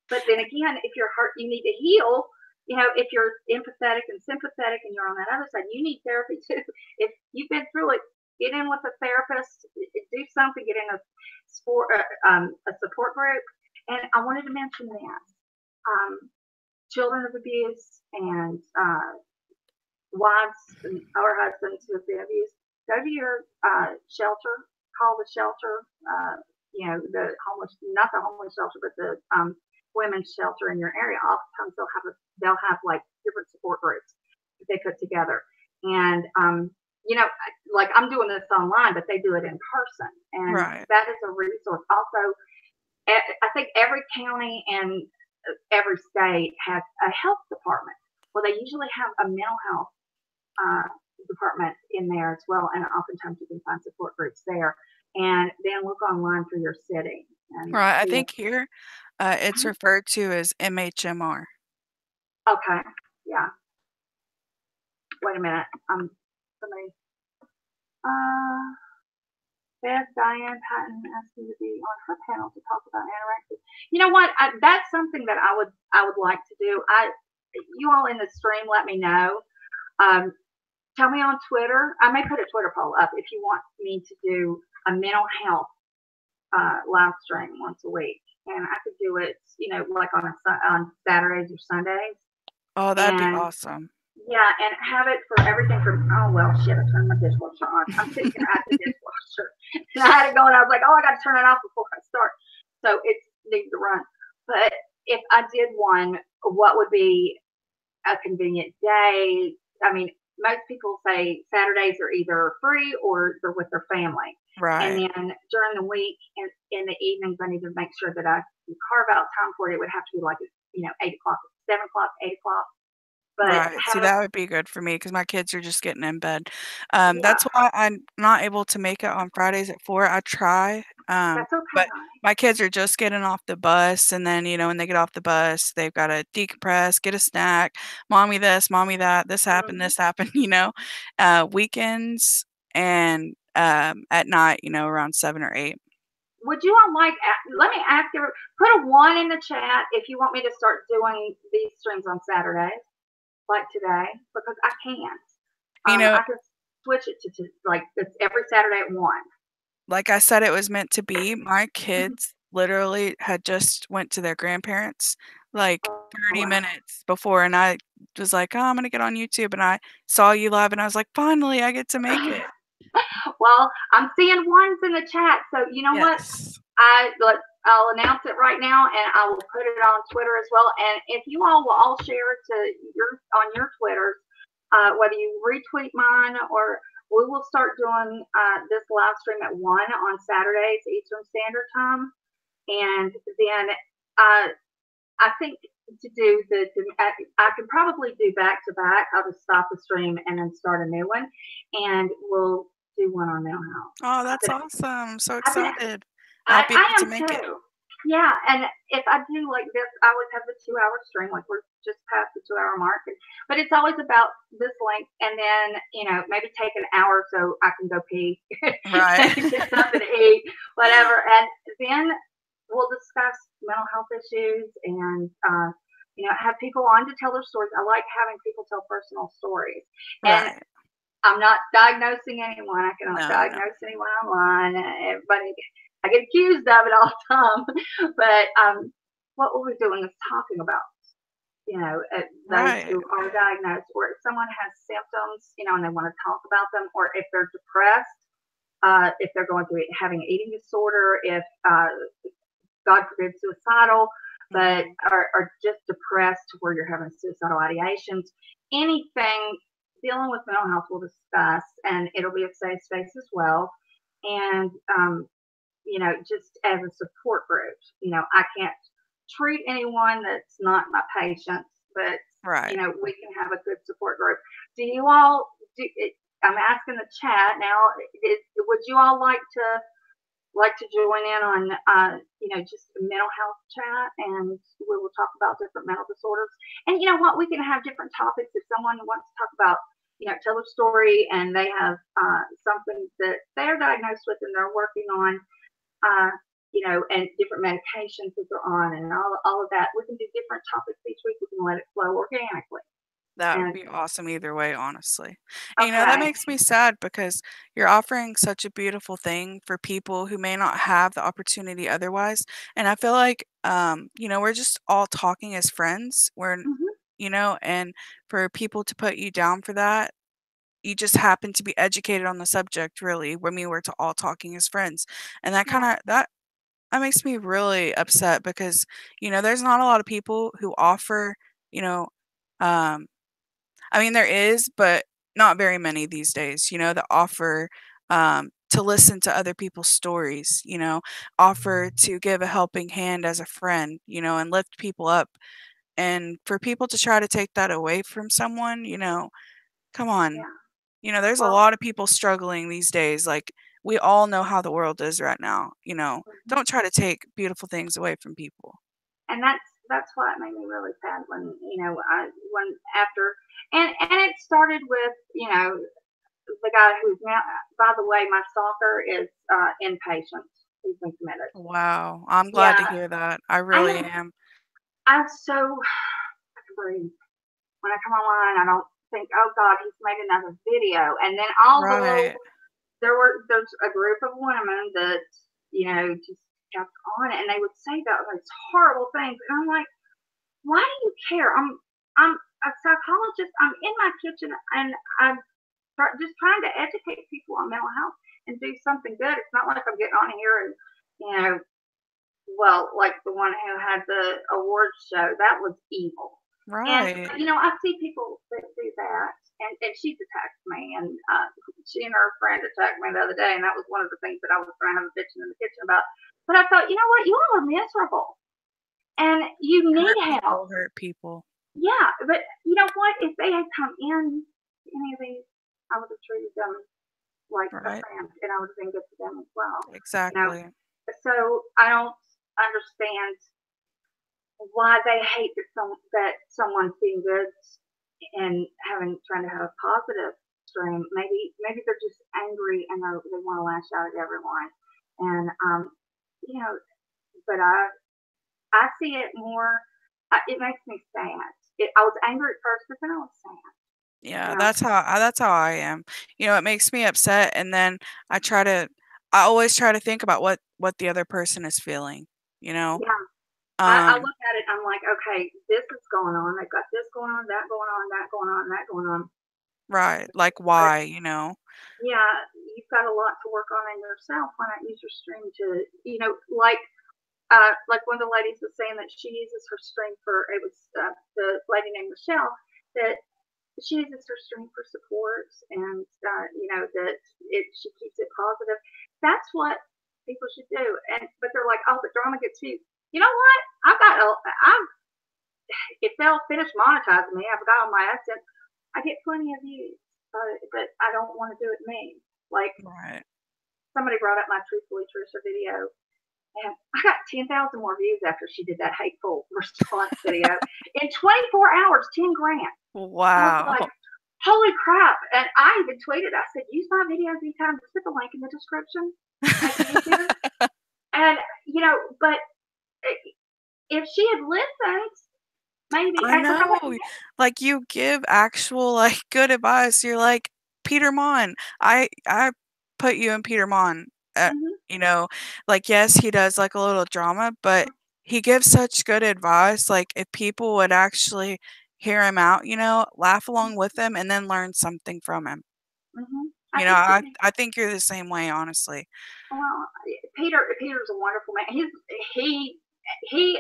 S1: But then again, if you're hurt, you need to heal. If you're empathetic and sympathetic and you're on that other side, you need therapy too. If you've been through it, get in with a therapist, do something, get in a support group. And I wanted to mention that children of abuse and wives or husbands who have been abused, go to your shelter, call the shelter, the homeless, not the homeless shelter, but the women's shelter in your area. Oftentimes they'll have like different support groups that they put together. And like I'm doing this online, but they do it in person, and
S4: Right.
S1: that is a resource. Also, I think every county and every state has a health department. Well, they usually have a mental health department in there as well, and oftentimes you can find support groups there. And then look online for your city. And
S4: Right. I think here it's referred to as MHMR.
S1: Okay. Yeah. Wait a minute. Somebody. Beth Diane Patton asked me to be on her panel to talk about anorexia. You know what? That's something that I would like to do. You all in the stream, let me know. Tell me on Twitter. I may put a Twitter poll up if you want me to do a mental health live stream once a week, and I could do it, like on Saturdays or Sundays.
S4: Oh, that'd be awesome.
S1: Yeah, and have it for everything from, oh, well, shit, I turned my dishwasher on. I'm sitting here at the dishwasher. And I had it going. I was like, oh, I got to turn it off before I start. So it needs to run. But if I did one, what would be a convenient day? I mean, most people say Saturdays are either free or they're with their family.
S4: Right.
S1: And then during the week and in the evenings, I need to make sure that I can carve out time for it. It would have to be like, 8 o'clock, 7 o'clock, 8 o'clock. But
S4: right. See, that would be good for me because my kids are just getting in bed.
S1: Yeah.
S4: That's why I'm not able to make it on Fridays at 4. I try.
S1: That's okay.
S4: But my kids are just getting off the bus, and then, when they get off the bus, they've got to decompress, get a snack, mommy this, mommy that, this happened, this happened, weekends and at night, around 7 or 8.
S1: Would you all let me ask you, put a 1 in the chat if you want me to start doing these streams on Saturdays, like today, because I can't. I can switch it to like it's every Saturday at 1.
S4: Like I said, it was meant to be. My kids literally had just went to their grandparents like 30 minutes before, and I was like, oh, I'm going to get on YouTube, and I saw you live, and I was like, finally, I get to make it.
S1: Well, I'm seeing 1s in the chat, so you know what? I'll announce it right now, and I will put it on Twitter as well. And if you all will all share it to on your Twitters, whether you retweet mine or we will start doing this live stream at 1 on Saturdays Eastern Standard Time, and then I think to do I can probably do back to back. I'll just stop the stream and then start a new one, and we'll do one on mental health.
S4: Oh, that's awesome. So
S1: I've been-
S4: excited. I'll be
S1: I
S4: able to
S1: am
S4: make it.
S1: too. Yeah, and if I do like this, I would have the 2-hour stream, like we're just past the 2-hour mark. But it's always about this length, and then maybe take an hour so I can go pee,
S4: Right.
S1: get something to eat, whatever, and then we'll discuss mental health issues and have people on to tell their stories. I like having people tell personal stories, and
S4: Right.
S1: I'm not diagnosing anyone. I cannot
S4: No,
S1: diagnose anyone online. Everybody, I get accused of it all the time. But what we're doing is talking about, those
S4: Right.
S1: who are diagnosed, or if someone has symptoms, and they want to talk about them, or if they're depressed, if they're going through having an eating disorder, if God forbid suicidal, but are just depressed to where you're having suicidal ideations, anything dealing with mental health we'll discuss, and it'll be a safe space as well. And just as a support group, I can't treat anyone that's not my patient, but
S4: Right.
S1: we can have a good support group. Do you all do it? I'm asking the chat now. Would you all like to join in on just a mental health chat, and we will talk about different mental disorders? And you know what, we can have different topics. If someone wants to talk about tell a story, and they have something that they're diagnosed with and they're working on, and different medications that they're on, and all of that, we can do different topics each week. We can let it flow organically.
S4: That would
S1: And
S4: be awesome either way, honestly. And that
S1: okay,
S4: makes me sad because you're offering such a beautiful thing for people who may not have the opportunity otherwise. And I feel like, we're just all talking as friends. And for people to put you down for that, you just happen to be educated on the subject, really, when we were all talking as friends. And that makes me really upset because, there's not a lot of people who offer, um, there is, but not very many these days, that offer to listen to other people's stories, offer to give a helping hand as a friend, and lift people up. And for people to try to take that away from someone, come on.
S1: yeah.
S4: There's a
S1: Well,
S4: lot of people struggling these days. Like, we all know how the world is right now. Don't try to take beautiful things away from people.
S1: and that's why it made me really sad when when after and it started with the guy who's now, by the way, my stalker is inpatient. He's been committed.
S4: Wow. I'm glad to
S1: Yeah,
S4: hear that. I really am.
S1: I'm so I can breathe. When I come online, I don't think, oh God, he's made another video, and then all the little
S4: Right.
S1: there's a group of women that just kept on it, and they would say those horrible things, and I'm like, why do you care? I'm a psychologist. I'm in my kitchen, and I'm just trying to educate people on mental health and do something good. It's not like I'm getting on here and well, like the one who had the awards show, that was evil. And
S4: Right.
S1: I see people that do that, and she's attacked me, and she and her friend attacked me the other day, and that was one of the things that I was going to have a bitching in the kitchen about. But I thought, you know what, you all are miserable, and you need help.
S4: Hurt people.
S1: Yeah, but you know what? If they had come in any of these, I would have treated them like a
S4: Right.
S1: friend, and I would have been good to them as well.
S4: Exactly.
S1: So I don't understand why they hate that someone's being good and trying to have a positive stream. Maybe they're just angry and they want to lash out at everyone. And but I see it more. It makes me sad. I was angry at first, but then I was sad.
S4: Yeah, that's how I am. It makes me upset, and then I always try to think about what the other person is feeling, you know?
S1: Yeah. I
S4: Um,
S1: look at it. I'm like, okay, this is going on. They've got this going on, that going on, that going on, that going on.
S4: right. Like,
S1: But
S4: why?
S1: yeah, you've got a lot to work on in yourself. Why not use your stream to, like one of the ladies was saying that she uses her stream for, it was the lady named Michelle, that she uses her stream for support, and that she keeps it positive. That's what people should do. But they're like, oh, but drama gets views. You know what? If they'll finish monetizing me, I've got all my assets. I get plenty of views, but I don't want to do it me. Like
S4: Right.
S1: somebody brought up my Truthfully Trisha video, and I got 10,000 more views after she did that hateful response video. In 24 hours, 10 grand. I was
S4: Wow.
S1: like, holy crap. And I even tweeted, I said, use my videos anytime. Just put the link in the description. And, but if she had listened, maybe.
S4: I know. Like, you give actual, like, good advice. You're like, Peter Mon. I put you in Peter Mon. Like, yes, he does like a little drama, but he gives such good advice. Like, if people would actually hear him out, laugh along with him, and then learn something from him. I think you're the same way, honestly.
S1: Well, Peter's a wonderful man. He,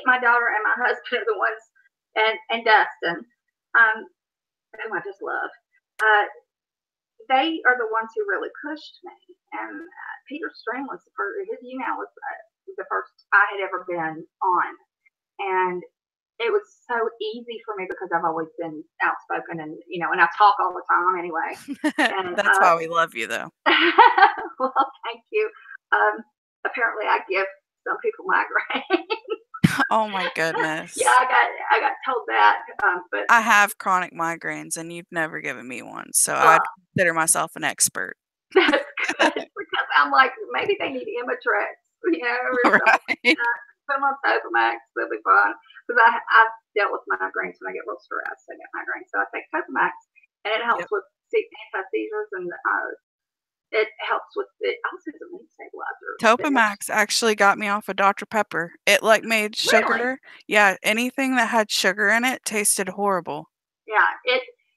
S1: my daughter, and my husband are the ones, and Dustin, whom I just love. They are the ones who really pushed me. And Peter's stream was his YouNow was the first I had ever been on, and it was so easy for me because I've always been outspoken, and I talk all the time anyway. And,
S4: that's why we love you, though.
S1: Well, thank you. Apparently, I give some people migraine.
S4: Oh my goodness.
S1: Yeah, I got told that. But
S4: I have chronic migraines, and you've never given me one, so I'd consider myself an expert.
S1: That's good, because I'm like, maybe they need Imitrex, or
S4: right.
S1: something. Put them on Topamax, they'll be fine. Because I've dealt with migraines when I get real stressed. I get migraines, so I take Topamax, and it helps with anti-seizures, and it helps with it. Also, it's a mood stabilizer.
S4: Topamax actually got me off of Dr. Pepper. It made sugar.
S1: Really?
S4: Yeah, anything that had sugar in it tasted horrible.
S1: Yeah,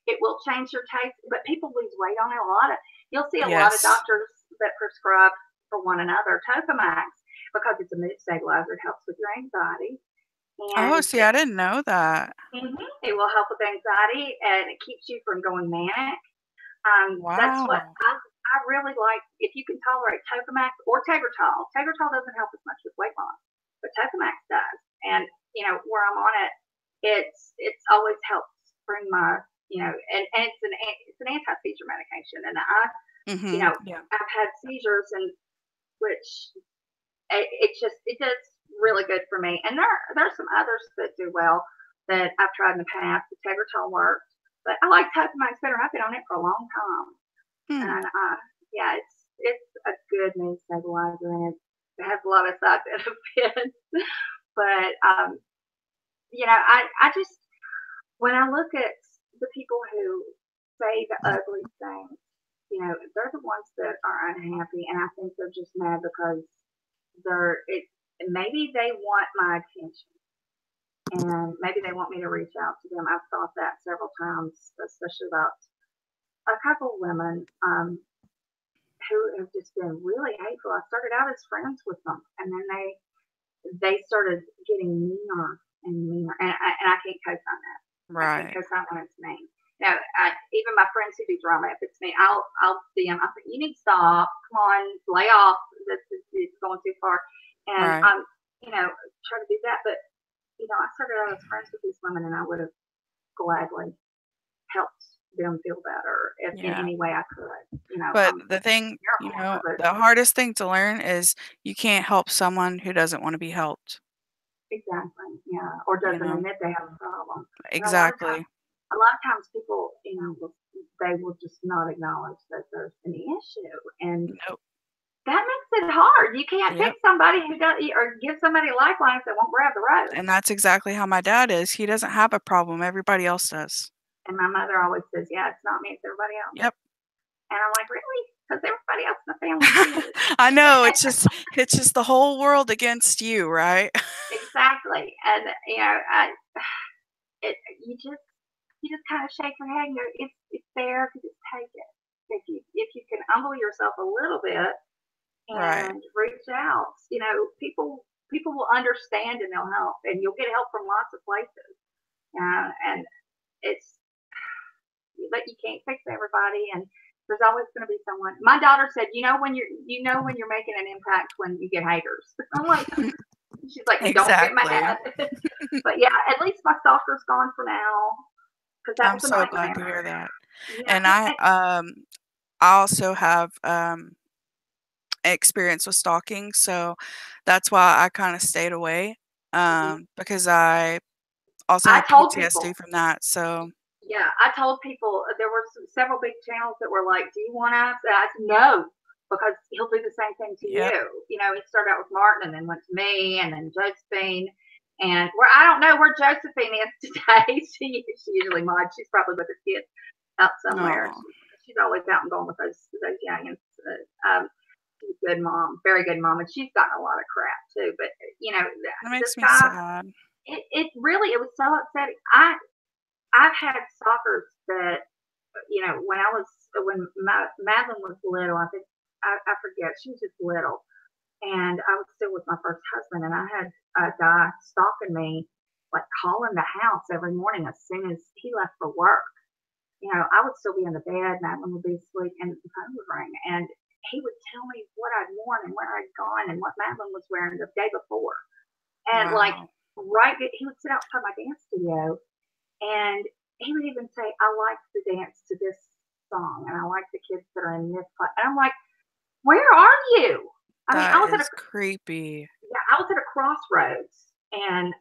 S1: it will change your taste, but people lose weight on it. You'll see a lot of doctors that prescribe for one another Topamax because it's a mood stabilizer. It helps with your anxiety.
S4: And see, I didn't know that.
S1: It will help with anxiety, and it keeps you from going manic.
S4: Wow.
S1: That's what I really like. If you can tolerate Topamax or Tegretol. Tegretol doesn't help as much with weight loss, but Topamax does. And where I'm on it, it's always helped bring my and it's an anti-seizure medication, and I've had seizures, and which it does really good for me. And there's some others that do well that I've tried in the past. The Tegretol worked, but I like Topamax better. I've been on it for a long time. And it's a good mood stabilizer, and it has a lot of side benefits. But I just, when I look at the people who say the ugly things, they're the ones that are unhappy, and I think they're just mad because maybe they want my attention, and maybe they want me to reach out to them. I've thought that several times, especially about a couple of women who have just been really hateful. I started out as friends with them, and then they started getting meaner and meaner, and I can't co-sign that.
S4: Right.
S1: I can't co-sign when it's me. Even my friends who do drama, if it's me, I'll see them. I think you need to stop. Come on, lay off. This is going too far. And I'm, try to do that. But I started out as friends with these women, and I would have gladly helped them feel better in any way I could.
S4: But the thing, the hardest thing to learn is you can't help someone who doesn't want to be helped.
S1: Exactly. Yeah. Or doesn't admit they have a problem.
S4: Exactly.
S1: A lot of times people, they will just not acknowledge that there's an issue, and that makes it hard. You can't pick somebody who does, or give somebody a lifeline if they won't grab the rope.
S4: And that's exactly how my dad is. He doesn't have a problem. Everybody else does.
S1: And my mother always says, "Yeah, it's not me, it's everybody else."
S4: Yep.
S1: And I'm like, really? Because everybody else in the family is.
S4: I know. It's just the whole world against you, right?
S1: Exactly. And you just kind of shake your head and go, it's there, to just take it. If you can humble yourself a little bit and reach out, people will understand, and they'll help, and you'll get help from lots of places. And but you can't fix everybody, and there's always going to be someone. My daughter said, when you're making an impact when you get haters. I'm like, she's like, don't get
S4: Exactly.
S1: mad. But yeah, at least my stalker's gone for now, because that
S4: I'm
S1: was a
S4: so glad to
S1: nightmare.
S4: hear that.
S1: Yeah,
S4: And I also have experience with stalking, so that's why I kind of stayed away, because I also
S1: I
S4: had
S1: told
S4: PTSD
S1: people.
S4: from that. So
S1: Yeah, I told people there were several big channels that were like, "Do you want us?" And I said, "No," because he'll do the same thing to
S4: yep,
S1: you. He started out with Martin, and then went to me, and then Josephine, and where I don't know where Josephine is today. She usually mods. She's probably with her kids out somewhere.
S4: no,
S1: She's always out and going with those youngins. She's a good mom, very good mom, and she's gotten a lot of crap too. But
S4: that
S1: this
S4: makes me
S1: guy,
S4: sad.
S1: it really was so upsetting. I've had stalkers that, when Madeline was little, I think, I forget, she was just little. And I was still with my first husband, and I had a guy stalking me, like calling the house every morning as soon as he left for work. I would still be in the bed, Madeline would be asleep, and the phone would ring. And he would tell me what I'd worn and where I'd gone and what Madeline was wearing the day before. And
S4: Wow,
S1: he would sit outside my dance studio, and he would even say, "I like the dance to this song, and I like the kids that are in this class." And I'm like, "Where are you?" I mean,
S4: that is creepy.
S1: I was at a crossroads, and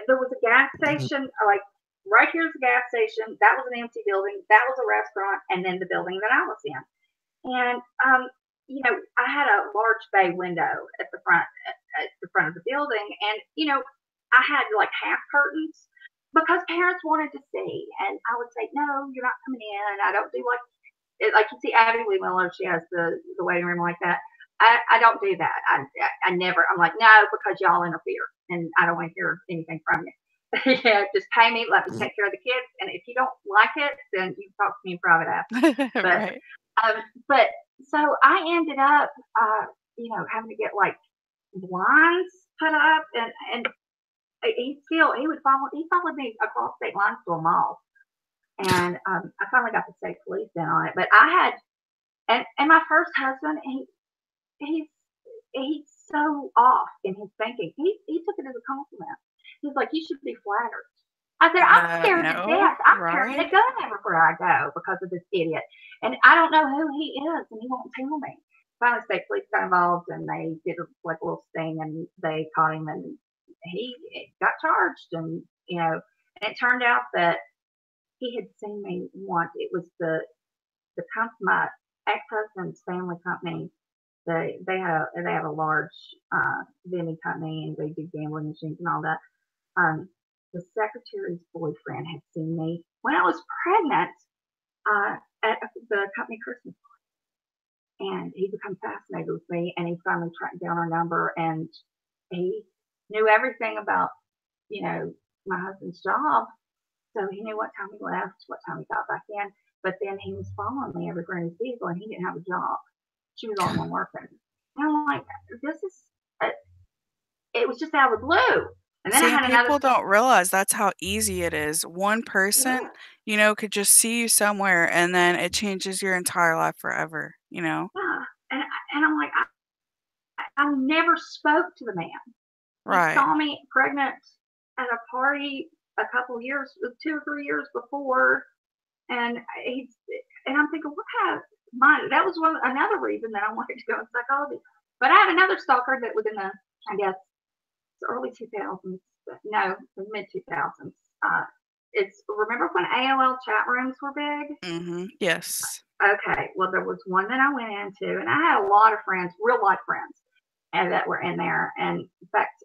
S1: there was a gas station, like right here's a gas station. That was an empty building. That was a restaurant, and then the building that I was in. And I had a large bay window at the front of the building, and I had like half curtains because parents wanted to see, and I would say, "No, you're not coming in." I don't do like you see Abby Lee Miller. She has the waiting room like that. I don't do that. I never. I'm like, no, because y'all interfere, and I don't want to hear anything from you. Just pay me, let me take care of the kids, and if you don't like it, then you talk to me in private after. But
S4: Right.
S1: but so I ended up, having to get like blinds put up, and he followed me across state lines to a mall, and I finally got the state police in on it. But I had, and my first husband, he's he's so off in his thinking. He took it as a compliment. He's like, "You should be flattered." I said, "I'm scared to
S4: No,
S1: death. I'm carrying
S4: right?
S1: a gun everywhere I go because of this idiot, and I don't know who he is, and he won't tell me." Finally, state police got involved, and they did like a little sting, and they caught him, and he got charged, and and it turned out that he had seen me once. It was my ex-husband's family company. They have a large vending company, and they do gambling machines and all that. The secretary's boyfriend had seen me when I was pregnant at the company Christmas party, and he became fascinated with me, and he finally tracked down our number, and he knew everything about my husband's job, so he knew what time he left, what time he got back in. But then he was following me everywhere in his vehicle, and he didn't have a job. She was the only one working. And I'm like, it was just out of the blue. And then I
S4: See, and
S1: had another,
S4: people don't realize that's how easy it is. One
S1: yeah,
S4: person, could just see you somewhere and then it changes your entire life forever,
S1: yeah. And I'm like, I never spoke to the man. He
S4: Right.
S1: saw me pregnant at a party a couple years, 2 or 3 years before, and I'm thinking, what kind of mind? That was another reason that I wanted to go in psychology. But I had another stalker that was in I guess, early 2000s. No, the mid 2000s. Remember when AOL chat rooms were big?
S4: Yes.
S1: Okay, well, there was one that I went into, and I had a lot of friends, real life friends, and that were in there. And in fact,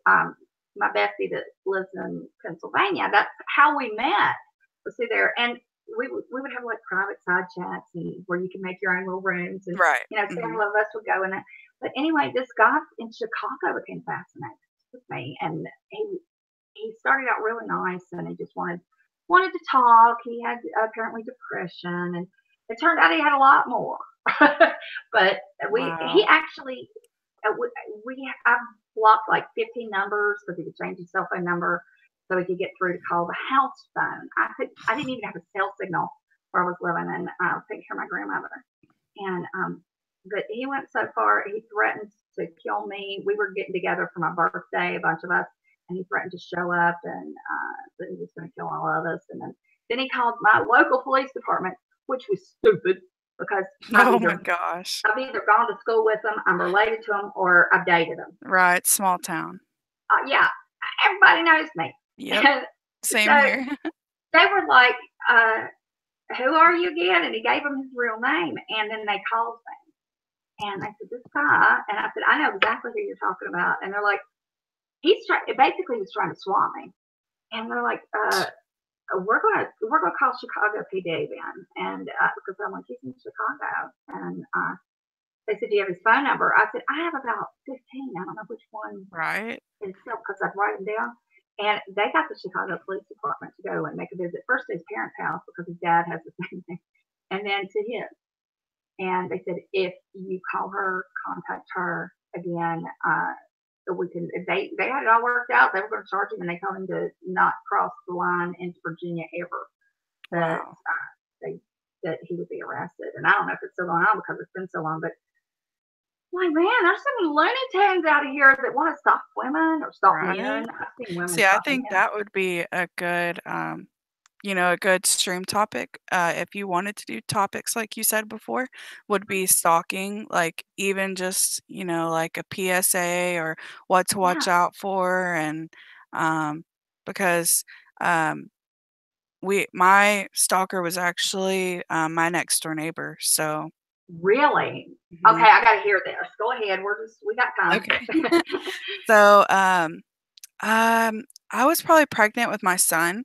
S1: my bestie that lives in Pennsylvania, that's how we met. Was through there, and we would have like private side chats, and where you can make your own little rooms, and
S4: Right.
S1: several of us would go in that. But anyway, this guy in Chicago became fascinated with me, and he started out really nice, and he just wanted to talk. He had apparently depression, and it turned out he had a lot more. But he
S4: Wow.
S1: actually I blocked like 15 numbers because he could change his cell phone number so he could get through to call the house phone. I didn't even have a cell signal where I was living, and I was taking care of my grandmother. And but he went so far, he threatened to kill me. We were getting together for my birthday, a bunch of us, and he threatened to show up and that he was going to kill all of us. And then he called my local police department, which was stupid because
S4: Oh my gosh.
S1: I've either gone to school with them, I'm related to them, or I've dated them.
S4: Right, small town.
S1: Yeah, everybody knows me.
S4: Yep. Same
S1: so
S4: here.
S1: They were like, who are you again? And he gave them his real name. And then they called me. And I said, this guy. And I said, I know exactly who you're talking about. And they're like, basically was trying to swat me. And they're like, we're gonna call Chicago PD then. And because I'm like, he's in Chicago. And they said, do you have his phone number? I said, I have about 15. I don't know which one.
S4: Right.
S1: Is still, because I'd write them down. And they got the Chicago Police Department to go and make a visit. First to his parents' house because his dad has the same thing. And then to his. And they said, if you call her, contact her again, we can. They had it all worked out. They were going to charge him, and they told him to not cross the line into Virginia ever. That
S4: Wow.
S1: that he would be arrested. And I don't know if it's still going on because it's been so long. But like, man, there's so many Looney Tunes out of here that want to stop women or stop men. I've seen women.
S4: See, I think that would be a good, a good stream topic. If you wanted to do topics like you said before, would be stalking, like even just, like a PSA or what to watch out for, and because my stalker was actually my next door neighbor, so.
S1: Really? Okay, I got to hear this. Go ahead. We got time.
S4: Okay. So, I was probably pregnant with my son.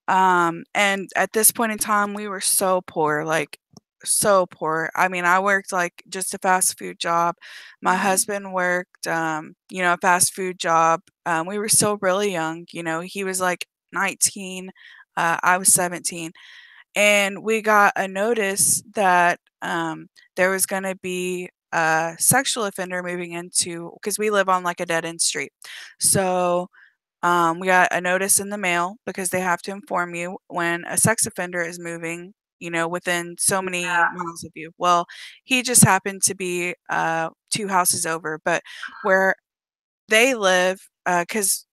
S4: And at this point in time, we were so poor, like so poor. I mean, I worked like just a fast food job. My husband worked, a fast food job. We were still really young. He was like 19. I was 17. And we got a notice that there was going to be a sexual offender moving into, because we live on like a dead end street. So we got a notice in the mail because they have to inform you when a sex offender is moving, within so many miles of you. Well, he just happened to be 2 houses over, but where they live, because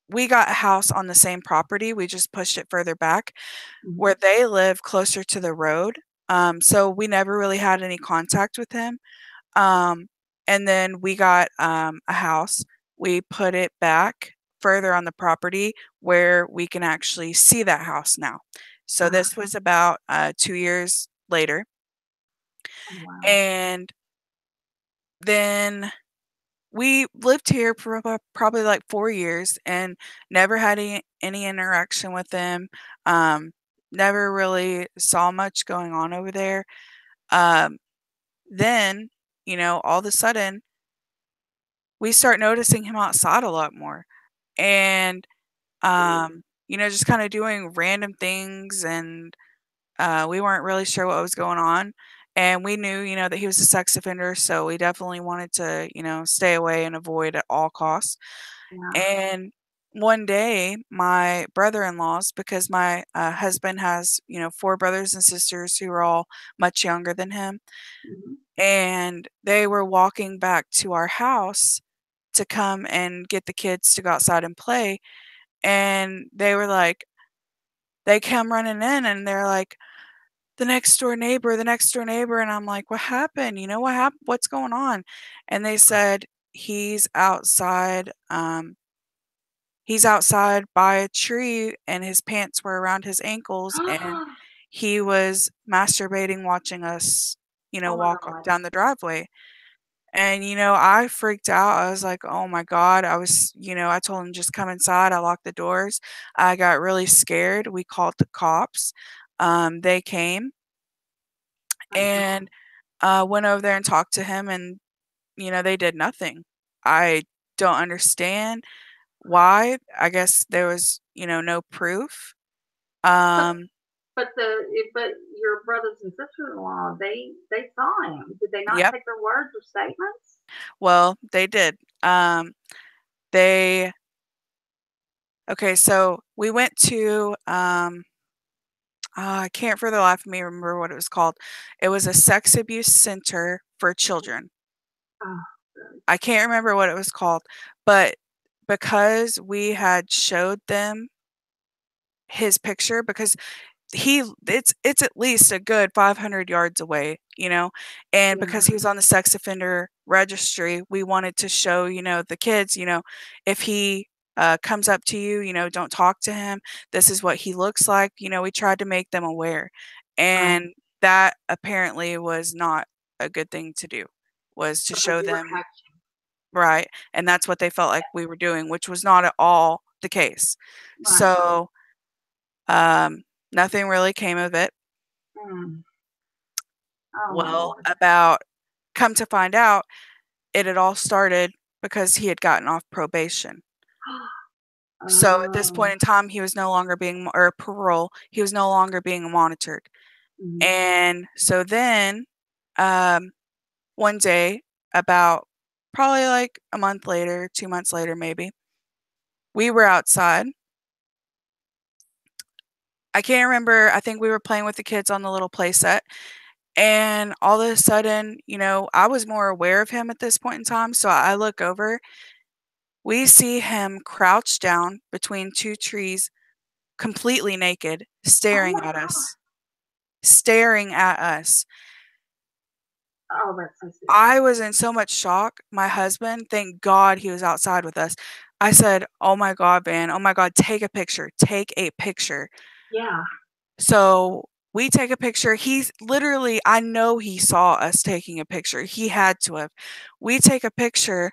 S4: we got a house on the same property, we just pushed it further back. Where they live closer to the road, so we never really had any contact with him. And then we got a house. We put it back further on the property where we can actually see that house now. So this was about 2 years later.
S1: Oh, wow.
S4: And then we lived here for probably like 4 years and never had any interaction with them. Never really saw much going on over there. Then, all of a sudden, we start noticing him outside a lot more. And, just kind of doing random things. And we weren't really sure what was going on. And we knew, that he was a sex offender. So we definitely wanted to, stay away and avoid at all costs.
S1: Yeah.
S4: And one day, my brother-in-laws, because my husband has, 4 brothers and sisters who are all much younger than him, and they were walking back to our house to come and get the kids to go outside and play. And they were like, they come running in and they're like, the next door neighbor, the next door neighbor. And I'm like, what happened? What happened? What's going on? And they said, he's outside. He's outside by a tree and his pants were around his ankles and he was masturbating watching us, walk down the driveway. And, I freaked out. I was like, oh my God. I told him just come inside. I locked the doors. I got really scared. We called the cops. They came and went over there and talked to him and, they did nothing. I don't understand why. I guess there was, no proof.
S1: But your brothers and sisters-in-law, they saw him. Did they not take their words or statements?
S4: Well, they did. Okay, so we went to I can't for the life of me remember what it was called. It was a sex abuse center for children.
S1: Oh,
S4: I can't remember what it was called, but because we had showed them his picture, because it's at least a good 500 yards away, and
S1: yeah.
S4: because he was on the sex offender registry, we wanted to show, the kids, if he comes up to you, don't talk to him. This is what he looks like. We tried to make them aware,
S1: Right.
S4: and that apparently was not a good thing to do, was to
S1: Because
S4: show
S1: you were
S4: them.
S1: coaching.
S4: Right, and that's what they felt like we were doing, which was not at all the case.
S1: Right.
S4: So, um, nothing really came of it.
S1: Mm. Oh my
S4: Well,
S1: Lord.
S4: come to find out, it had all started because he had gotten off probation. So at this point
S1: Oh.
S4: in time, he was no longer being, or parole, he was no longer being monitored.
S1: Mhm.
S4: And so then, one day, about probably like a month later, 2 months later, maybe, we were outside. I can't remember. I think we were playing with the kids on the little play set. And all of a sudden, I was more aware of him at this point in time. So I look over. We see him crouched down between two trees, completely naked,
S1: Oh
S4: staring
S1: my
S4: at
S1: God.
S4: us. Staring at us.
S1: Oh, that's so sick.
S4: I was in so much shock. My husband, thank God he was outside with us. I said, "Oh my God, Van. Oh my God, take a picture. Take a picture."
S1: Yeah.
S4: So we take a picture. He's literally, I know he saw us taking a picture. He had to have. We take a picture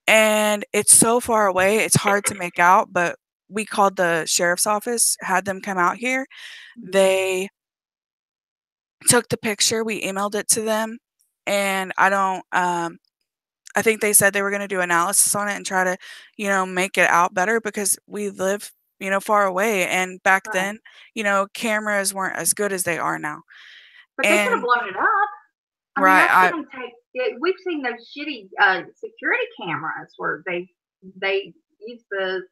S4: and it's so far away, it's hard to make out, but we called the sheriff's office, had them come out here.
S1: Mhm.
S4: They took the picture, we emailed it to them, and I think they said they were gonna do analysis on it and try to, make it out better because we live, far away, and back
S1: Right.
S4: then, cameras weren't as good as they are now.
S1: But they could have
S4: And
S1: blown it up. I mean,
S4: right,
S1: I've seen them take. We've seen those shitty security cameras where they use the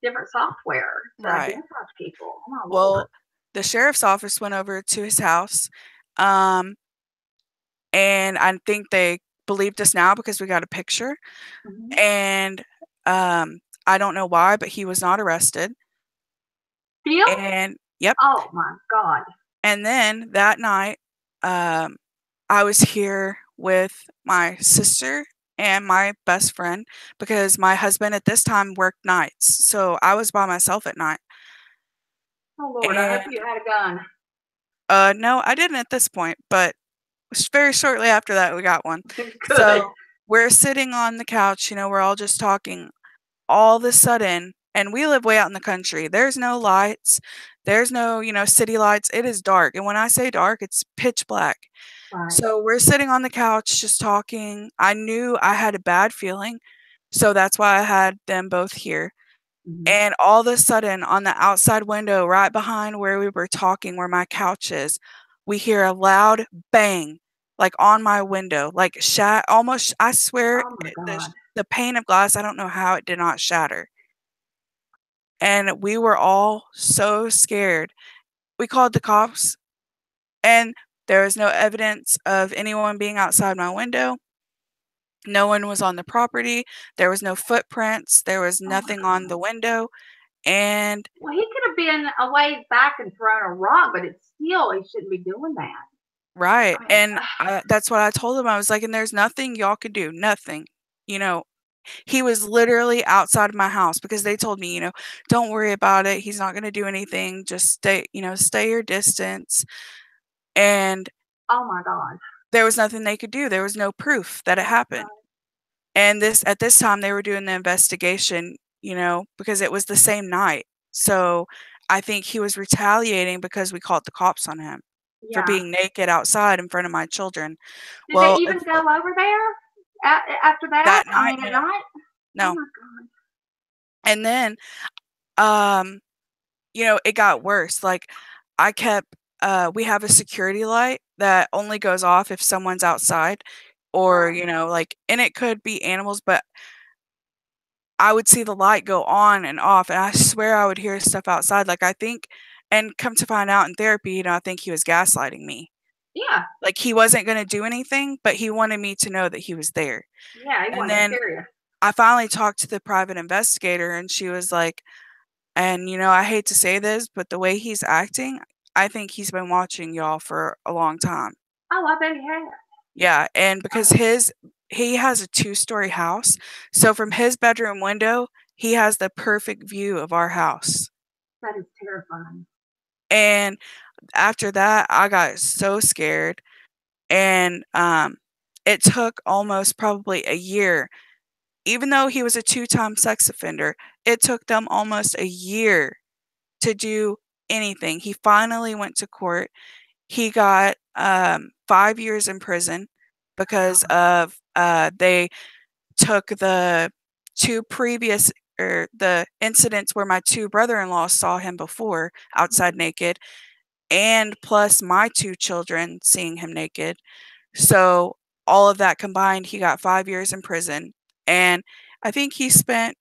S1: different software to
S4: right.
S1: identify people. Oh my Lord.
S4: Well, the sheriff's office went over to his house, um, and I think they believed us now because we got a picture,
S1: Mhm.
S4: and, I don't know why, but he was not arrested,
S1: Still?
S4: and yep,
S1: Oh my God.
S4: and then that night, um, I was here with my sister and my best friend because my husband at this time worked nights, so I was by myself at night,
S1: Oh Lord. I hope
S4: and,
S1: you had a gun.
S4: no, I didn't at this point, but very shortly after that, we got one.
S1: Good.
S4: So, we're sitting on the couch, we're all just talking. All of a sudden, and we live way out in the country, there's no lights, there's no, city lights, it is dark, and when I say dark, it's pitch black.
S1: Right.
S4: So, we're sitting on the couch just talking. I knew I had a bad feeling, so that's why I had them both here.
S1: Mhm.
S4: And all of a sudden, on the outside window, right behind where we were talking, where my couch is, we hear a loud bang, like on my window, like almost. I swear,
S1: Oh my God.
S4: the pane of glass. I don't know how it did not shatter. And we were all so scared. We called the cops, and there was no evidence of anyone being outside my window. No one was on the property. There was no footprints. There was
S1: Oh my
S4: nothing on
S1: God.
S4: the window. And
S1: Well, he could have been a ways back and thrown a rock, but it's still he shouldn't be doing that.
S4: right,
S1: I mean,
S4: and that's what I told him. I was like, "And there's nothing y'all could do, nothing." You know, he was literally outside of my house because they told me, "Don't worry about it. He's not gonna do anything. Just stay your distance." And
S1: oh my God.
S4: there was nothing they could do. There was no proof that it happened. And at this time, they were doing the investigation, because it was the same night. So I think he was retaliating because we called the cops on him for
S1: Yeah.
S4: being naked outside in front of my children.
S1: Did they
S4: Well,
S1: even go over there after that?
S4: that
S1: I
S4: night,
S1: mean, at
S4: no,
S1: night? Oh
S4: no.
S1: my God.
S4: And then, um, it got worse. Like I kept, we have a security light that only goes off if someone's outside or,
S1: Right.
S4: like, and it could be animals, but I would see the light go on and off, and I swear I would hear stuff outside. Like, I think And come to find out in therapy, you know, I think he was gaslighting me.
S1: Yeah.
S4: Like, he wasn't going to do anything, but he wanted me to know that he was there.
S1: Yeah, he
S4: And
S1: wanted to
S4: then
S1: scare you.
S4: I finally talked to the private investigator, and she was like, and, you know, I hate to say this, but the way he's acting, I think he's been watching y'all for a long time.
S1: Oh, I bet he has.
S4: Yeah, and because he has a 2-story house, so from his bedroom window, he has the perfect view of our house.
S1: That is terrifying.
S4: And after that, I got so scared, and it took almost probably a year. Even though he was a 2-time sex offender, it took them almost a year to do anything. He finally went to court. He got 5 years in prison because of they took the 2 previous or the incidents where my 2 brother-in-laws saw him before outside naked, and plus my 2 children seeing him naked. So all of that combined, he got 5 years in prison, and I think he spent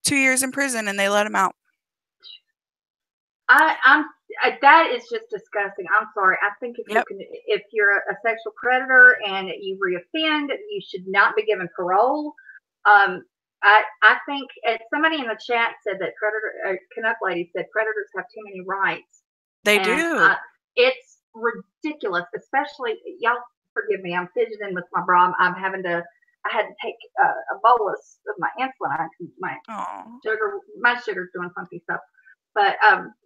S4: 2 years in prison and they let him out.
S1: That is just disgusting. I'm sorry. I think if you're a sexual predator and you reoffend, you should not be given parole. I think somebody in the chat said that Canuck lady said predators have too many rights.
S4: They do.
S1: It's ridiculous, especially y'all. Forgive me. I'm fidgeting with my bra. I had to take a bolus of my insulin. My sugar's doing funky stuff. But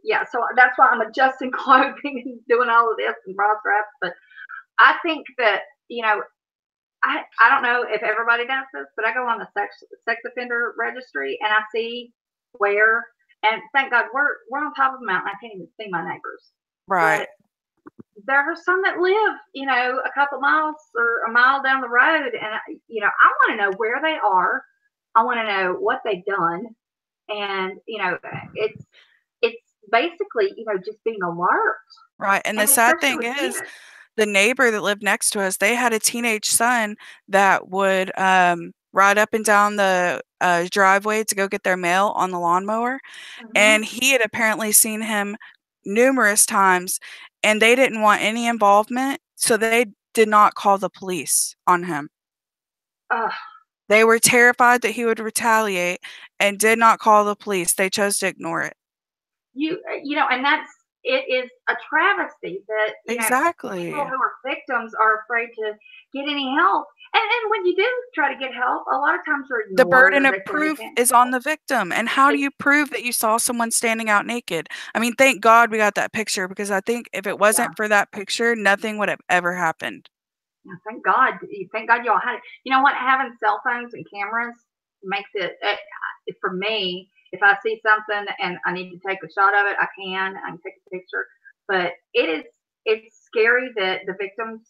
S1: yeah, so that's why I'm adjusting clothing and doing all of this and bra straps. But I think that, you know, I don't know if everybody does this, but I go on the sex offender registry and I see where, and thank God we're on top of the mountain. I can't even see my neighbors.
S4: Right.
S1: But there are some that live, you know, a couple miles or a mile down the road, and you know, I want to know where they are. I want to know what they've done, and you know, it's basically, you know, just being alert.
S4: Right. And the sad thing is, the neighbor that lived next to us, they had a teenage son that would ride up and down the driveway to go get their mail on the lawnmower. And he had apparently seen him numerous times, and they didn't want any involvement, so they did not call the police on him. They were terrified that he would retaliate and did not call the police. They chose to ignore it. You
S1: know, and it is a travesty that
S4: exactly
S1: people who are victims are afraid to get any help. And when you do try to get help, a lot of times
S4: the burden of proof is on the victim. And how do you prove that you saw someone standing out naked? I mean, thank God we got that picture, because I think if it wasn't for that picture, nothing would have ever happened.
S1: Thank God. Thank God y'all had it. You know what? Having cell phones and cameras makes it, for me, if I see something and I need to take a shot of it, I can take a picture. But it's scary that the victims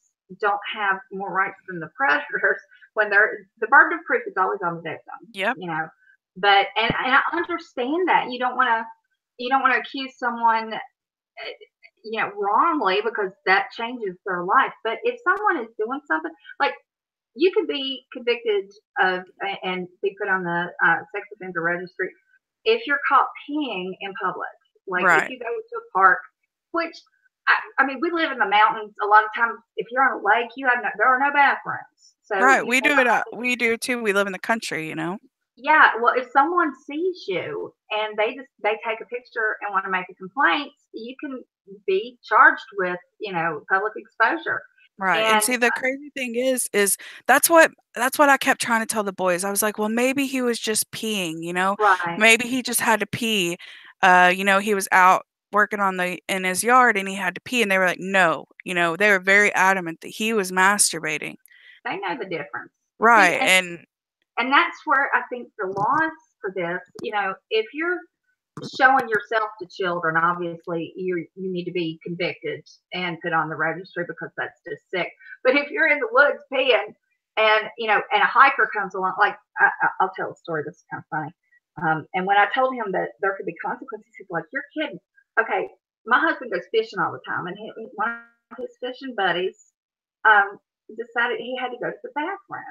S1: don't have more rights than the predators when the burden of proof is always on the victim.
S4: Yep.
S1: You know, but and I understand that you don't want to accuse someone, you know, wrongly, because that changes their life. But if someone is doing something, like, you could be convicted of and be put on the sex offender registry if you're caught peeing in public. Like, if you go to a park, which I mean, we live in the mountains. A lot of times, if you're on a lake, there are no bathrooms. So
S4: we do it. We do too. We live in the country, you know.
S1: Yeah. Well, if someone sees you and they take a picture and want to make a complaint, you can be charged with, you know, public exposure.
S4: Right. And see, the crazy thing is that's what I kept trying to tell the boys. I was like, well, maybe he was just peeing, you know.
S1: Right.
S4: Maybe he just had to pee. You know, he was out working in his yard and he had to pee, and they were like, no, you know, they were very adamant that he was masturbating.
S1: They know the difference.
S4: Right.
S1: See, and that's where I think the laws for this, you know, if you're showing yourself to children, obviously you need to be convicted and put on the registry, because that's just sick. But if you're in the woods peeing and, you know, and a hiker comes along, like, I'll tell a story that's kind of funny. And when I told him that there could be consequences, he's like, you're kidding. Okay, my husband goes fishing all the time, and one of his fishing buddies decided he had to go to the bathroom,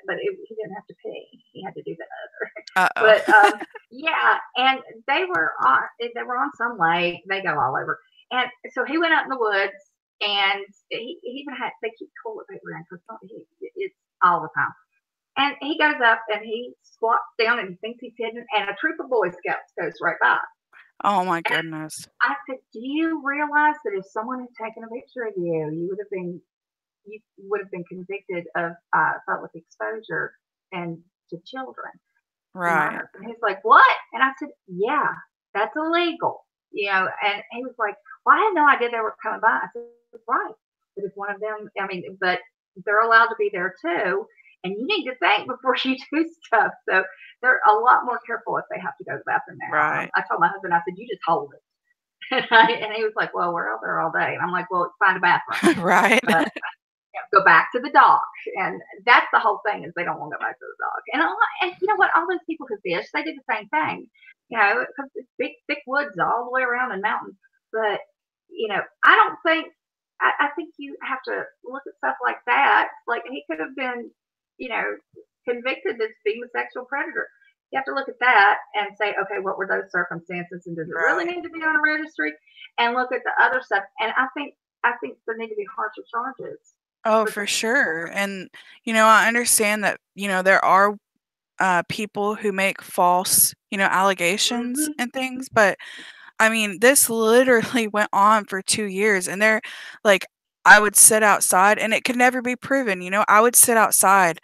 S1: but he didn't have to pee. He had to do the other.
S4: Uh-oh.
S1: But yeah, and they were on some lake. They go all over, and so he went out in the woods, and he even had they keep toilet paper in because it's all the time. And he goes up and he squats down and he thinks he's hidden, and a troop of Boy Scouts goes right by.
S4: Oh my goodness.
S1: I said, "Do you realize that if someone had taken a picture of you, you would have been convicted of public exposure and to children,
S4: Right.
S1: minors?" And he's like, "What?" And I said, "Yeah, that's illegal." And he was like, "Well, I had no idea they were coming by." I said, "Right, but if one of them, but they're allowed to be there too." And you need to think before you do stuff. So they're a lot more careful if they have to go to the bathroom now.
S4: Right.
S1: I told my husband, I said, "You just hold it." And he was like, "Well, we're out there all day." And I'm like, "Well, find a bathroom."
S4: Right.
S1: But, go back to the dock. And that's the whole thing is they don't want to go back to the dock. And you know what? All those people who fish, they do the same thing. Because it's big, thick woods all the way around and mountains. But, I don't think, I think you have to look at stuff like that. Like he could have been, convicted as being a sexual predator. You have to look at that and say, okay, what were those circumstances, and does it really need to be on a registry? And look at the other stuff. And I think there need to be harsher charges.
S4: Oh, for sure. And I understand that there are people who make false allegations and things, but I mean, this literally went on for 2 years, and they're like, I would sit outside and it could never be proven. I would sit outside,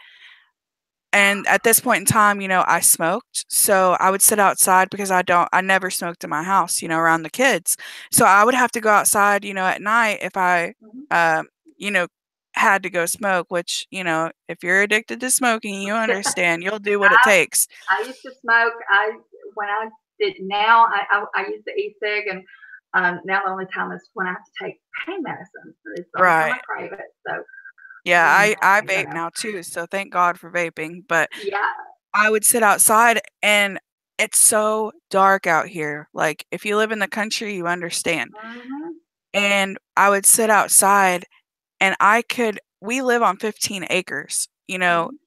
S4: and at this point in time, I smoked. So I would sit outside because I never smoked in my house, around the kids. So I would have to go outside, at night if I, you know, had to go smoke, which, if you're addicted to smoking, you understand, you'll do what it takes.
S1: I used to smoke. When I did now, I use the e-cig, and now the only time is when I have to take pain medicine. It's the only time I crave it. So
S4: yeah, I vape now too. So thank God for vaping. But
S1: yeah,
S4: I would sit outside, and it's so dark out here. Like if you live in the country, you understand. And I would sit outside, and we live on 15 acres,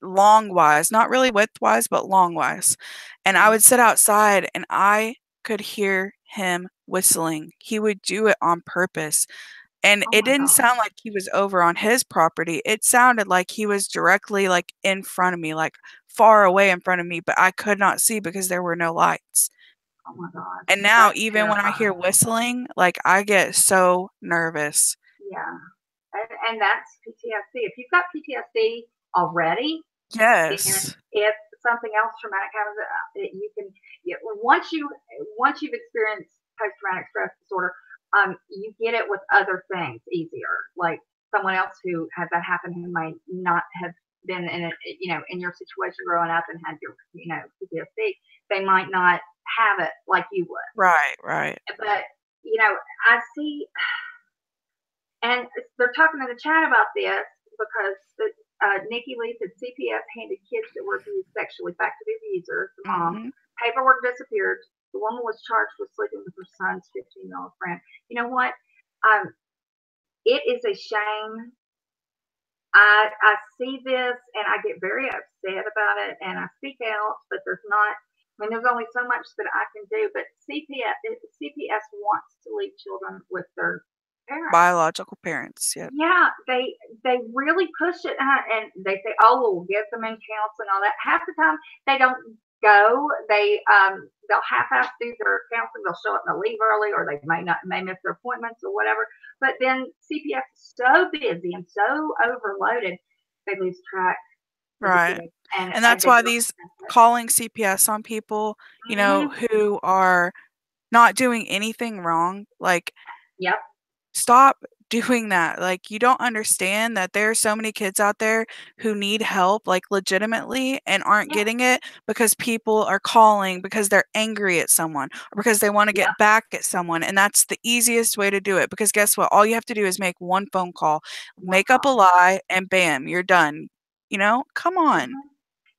S4: long wise, not really width wise, but long wise. And I would sit outside and I could hear him whistling. He would do it on purpose. And it didn't sound like he was over on his property. It sounded like he was directly like in front of me, like far away in front of me, but I could not see because there were no lights.
S1: Oh my God.
S4: And now even when I hear whistling, like I get so nervous.
S1: Yeah. And that's PTSD. If you've got PTSD already,
S4: yes,
S1: and if something else traumatic happens, you can once you've experienced post-traumatic stress disorder, you get it with other things easier. Like someone else who had that happen who might not have been in it, in your situation growing up and had your, PTSD, they might not have it like you would.
S4: Right.
S1: But I see. And they're talking in the chat about this because Nikki Lee said CPS handed kids that were abused sexually back to the abusers, the mom. Paperwork disappeared. The woman was charged with sleeping with her son's 15-year-old friend. You know what? It is a shame. I see this and I get very upset about it, and I speak out, but there's only so much that I can do. But CPS wants to leave children with their parents.
S4: Biological parents, yeah.
S1: Yeah, they really push it, and they say, "Oh, we'll get them in counseling." All that. Half the time they don't go. They'll half-ass do their counseling. They'll show up and they'll leave early, or they may miss their appointments or whatever. But then CPS is so busy and so overloaded, they lose track.
S4: Right, and that's why these calling CPS on people, who are not doing anything wrong, like.
S1: Yep.
S4: Stop doing that. Like, you don't understand that there are so many kids out there who need help, like legitimately, and aren't getting it because people are calling because they're angry at someone or because they want to get back at someone. And that's the easiest way to do it, because guess what? All you have to do is make one phone call, make up a lie, and bam, you're done. Come on.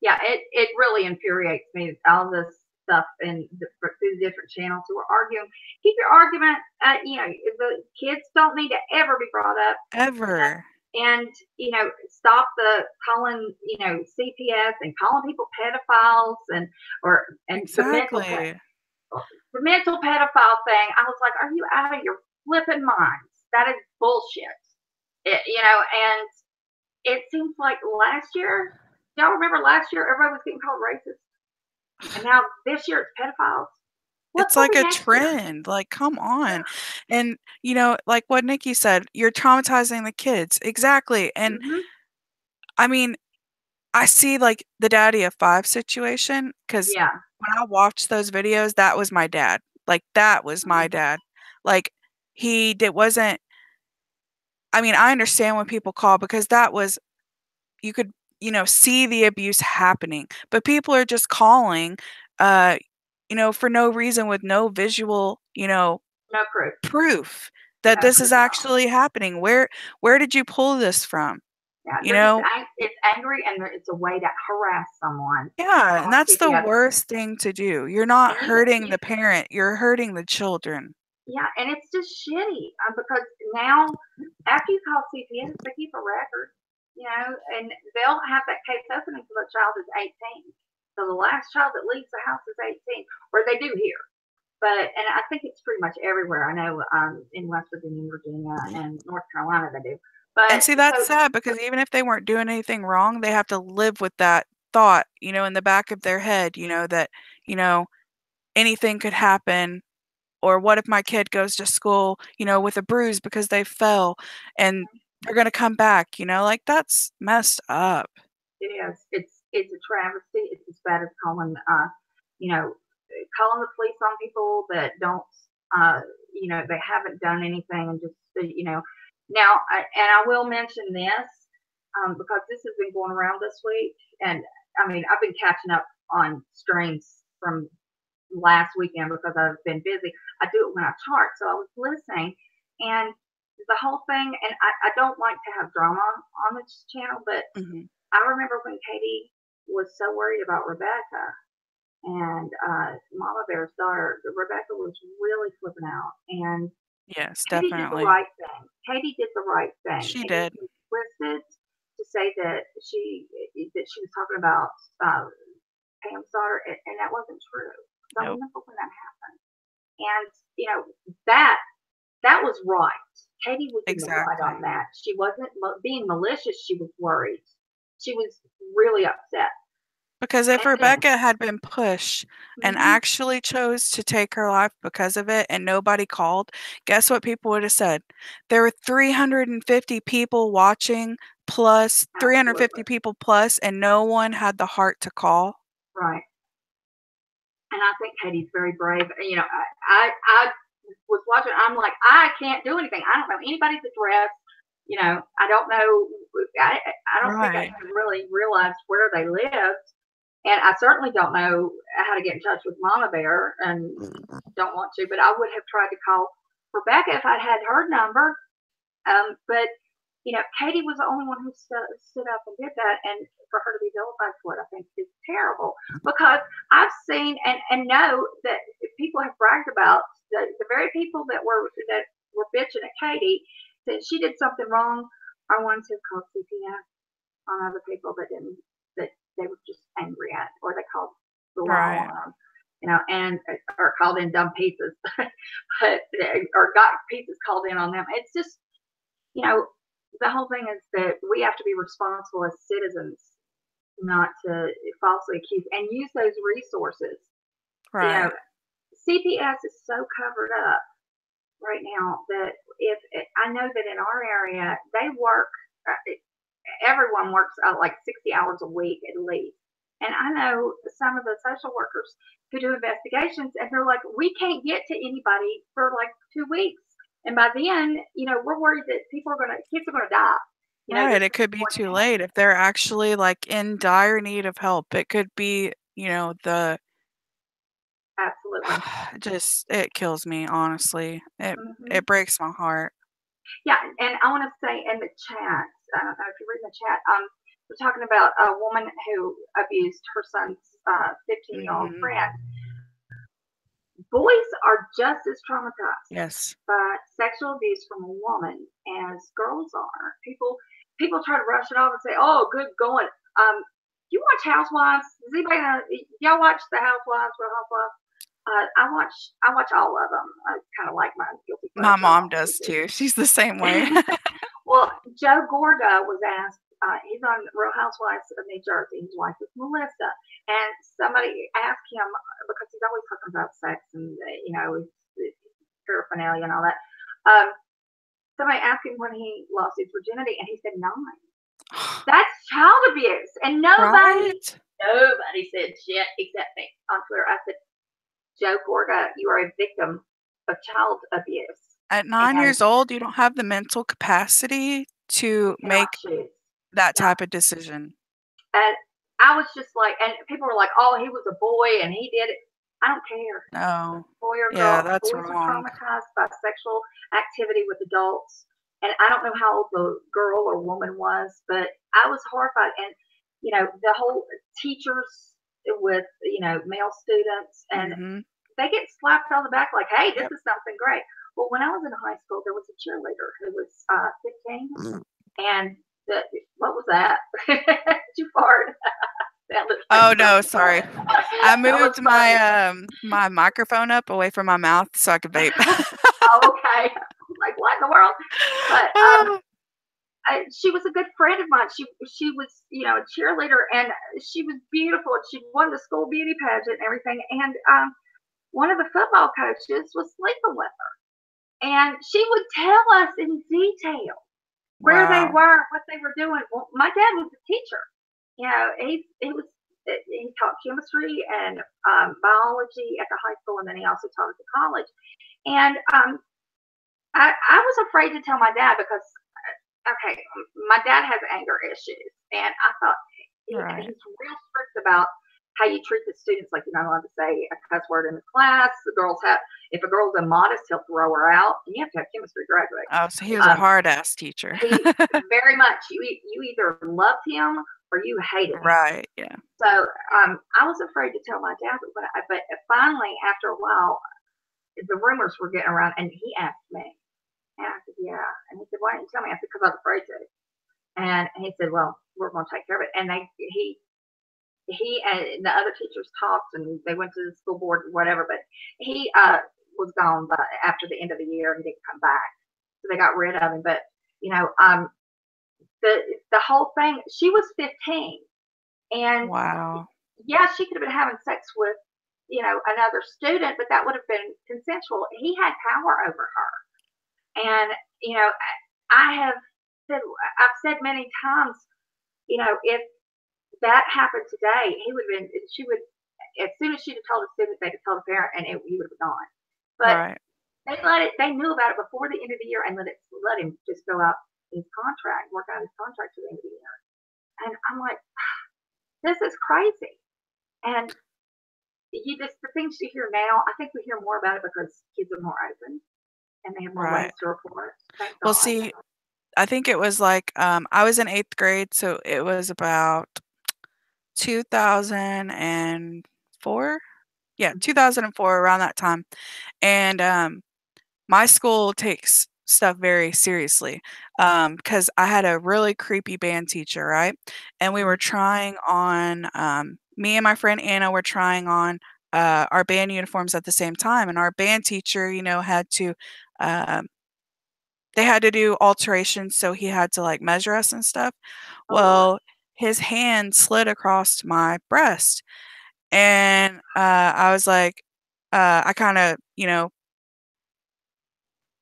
S1: Yeah, it really infuriates me, all this stuff and through the different channels who are arguing. Keep your argument. The kids don't need to ever be brought up.
S4: Ever.
S1: and stop the calling CPS and calling people pedophiles and
S4: Exactly.
S1: the mental pedophile thing. I was like, are you out of your flipping minds? That is bullshit. And it seems like last year, y'all remember last year everybody was getting called racist, and now this year it's pedophiles.
S4: It's like a trend. Like, come on. And, like what Nikki said, you're traumatizing the kids. Exactly. And I mean, I see like the Daddy of Five situation because
S1: Yeah.
S4: when I watched those videos, that was my dad. Like, that was my dad. Like, wasn't, I mean, I understand when people call because that was, you could, see the abuse happening, but people are just calling, for no reason with no visual,
S1: no
S4: proof that this is actually happening. Where did you pull this from?
S1: Yeah, it's angry and it's a way to harass someone.
S4: Yeah, and that's the worst thing to do. You're not hurting the parent, you're hurting the children.
S1: Yeah, and it's just shitty because now after you call CPS, they keep a record, and they'll have that case open until the child is 18. So the last child that leaves the house is 18, or they do here. And I think it's pretty much everywhere. I know in West Virginia, Virginia, and North Carolina they do.
S4: And see, that's sad because even if they weren't doing anything wrong, they have to live with that thought, in the back of their head, that, anything could happen. Or what if my kid goes to school, with a bruise because they fell and they're going to come back, like that's messed up.
S1: It is. It's a travesty. It's as bad as calling the police on people that don't, they haven't done anything and just, now, I will mention this because this has been going around this week. And I mean, I've been catching up on streams from last weekend because I've been busy. I do it when I chart. So I was listening and the whole thing, and I don't like to have drama on this channel, but I remember when Katie was so worried about Rebecca and Mama Bear's daughter, Rebecca was really flipping out. And
S4: yes,
S1: Katie
S4: definitely
S1: did the right thing. Katie did the right thing.
S4: She did.
S1: It was twisted to say that she was talking about Pam's daughter, and that wasn't true. I remember when that happened, and that was right. Katie was in the right on that. She wasn't being malicious. She was worried. She was really upset.
S4: Because if Rebecca had been pushed and actually chose to take her life because of it and nobody called, guess what people would have said? There were 350 people watching plus 350 people plus, and no one had the heart to call.
S1: Right. And I think Katie's very brave. I was watching. I'm like, I can't do anything. I don't know anybody's address. I don't know. I don't think I even really realized where they lived. And I certainly don't know how to get in touch with Mama Bear and don't want to, but I would have tried to call Rebecca if I'd had her number. But, Katie was the only one who stood up and did that. And for her to be vilified for it, I think is terrible because I've seen and know that people have bragged about the very people that were bitching at Katie that she did something wrong are ones who called CPS on other people that they were just angry at, or they called the law on them, and or called in dumb pizzas, or got pizzas called in on them. It's just, the whole thing is that we have to be responsible as citizens, not to falsely accuse and use those resources.
S4: Right.
S1: CPS is so covered up right now that if I know that in our area they work. Everyone works like 60 hours a week at least. And I know some of the social workers who do investigations and they're like, we can't get to anybody for like 2 weeks. And by then, we're worried that kids are going to die.
S4: Right. It could be too late if they're actually like in dire need of help. It could be,
S1: Absolutely.
S4: It kills me, honestly. It breaks my heart.
S1: Yeah, and I want to say in the chat, I don't know if you read in the chat, we're talking about a woman who abused her son's 15-year-old friend. Boys are just as traumatized
S4: yes.
S1: by sexual abuse from a woman as girls are. People, people try to rush it off and say, "Oh, good going." You watch Housewives? Does anybody know? Y'all watch the Housewives, Real Housewives? I watch all of them. I kind of like my guilty pleasure.
S4: My mom does too. She's the same way.
S1: Well, Joe Gorga was asked. He's on Real Housewives of New Jersey. His wife is Melissa, and somebody asked him because he's always talking about sex and paraphernalia and all that. Somebody asked him when he lost his virginity, and he said 9. That's child abuse, and nobody said shit except me on Twitter. I said, Joe Gorga, you are a victim of child abuse.
S4: At 9 years old, you don't have the mental capacity to make that type of decision.
S1: And I was just like, and people were like, "Oh, he was a boy and he did it." I don't care.
S4: No.
S1: Boy or girl.
S4: Yeah, that's
S1: Boys
S4: wrong.
S1: are traumatized by sexual activity with adults. And I don't know how old the girl or woman was, but I was horrified. And, the whole teachers with, male students, and they get slapped on the back like, "Hey, this is something great." Well, when I was in high school, there was a cheerleader who was 15. And what was that? Did you fart?
S4: Oh no, sorry. I moved my my microphone up away from my mouth so I could vape.
S1: Oh, okay. Like, what in the world? But she was a good friend of mine. She was, a cheerleader, and she was beautiful. She won the school beauty pageant and everything. And one of the football coaches was sleeping with her, and she would tell us in detail where they were, what they were doing. Well, my dad was a teacher. He taught chemistry and biology at the high school, and then he also taught at the college. And I was afraid to tell my dad because, okay, my dad has anger issues, and I thought he's real strict about how you treat the students. Like, you're not allowed to say a cuss word in the class. If a girl's immodest, he'll throw her out, and you have to have chemistry graduate.
S4: Oh, so he was a hard ass teacher.
S1: Very much. You either loved him or you hated him.
S4: Right. Yeah.
S1: So I was afraid to tell my dad, but finally, after a while, the rumors were getting around, and he asked me, and I said, "Yeah," and he said, "Why didn't you tell me?" I said, "Because I was afraid to." And he said, "Well, we're going to take care of it." And he and the other teachers talked, and they went to the school board or whatever, but he was gone after the end of the year. He didn't come back, so they got rid of him. But the whole thing, she was 15, and
S4: wow,
S1: yeah, she could have been having sex with another student, but that would have been consensual. He had power over her, and I've said many times, if that happened today, she would, as soon as she'd have told a student, they'd have told a parent, and he would have gone. But they knew about it before the end of the year, and let him just go out work out his contract to the end of the year. And I'm like, this is crazy. And the things you hear now, I think we hear more about it because kids are more open and they have more ways to report.
S4: Well, see, I think it was like I was in 8th grade, so it was about 2004. Yeah, 2004, around that time. And my school takes stuff very seriously because I had a really creepy band teacher, right? And we were trying on, me and my friend Anna were trying on our band uniforms at the same time. And our band teacher, had to, they had to do alterations, so he had to like measure us and stuff. Well, his hand slid across my breast, and I was like, I kind of,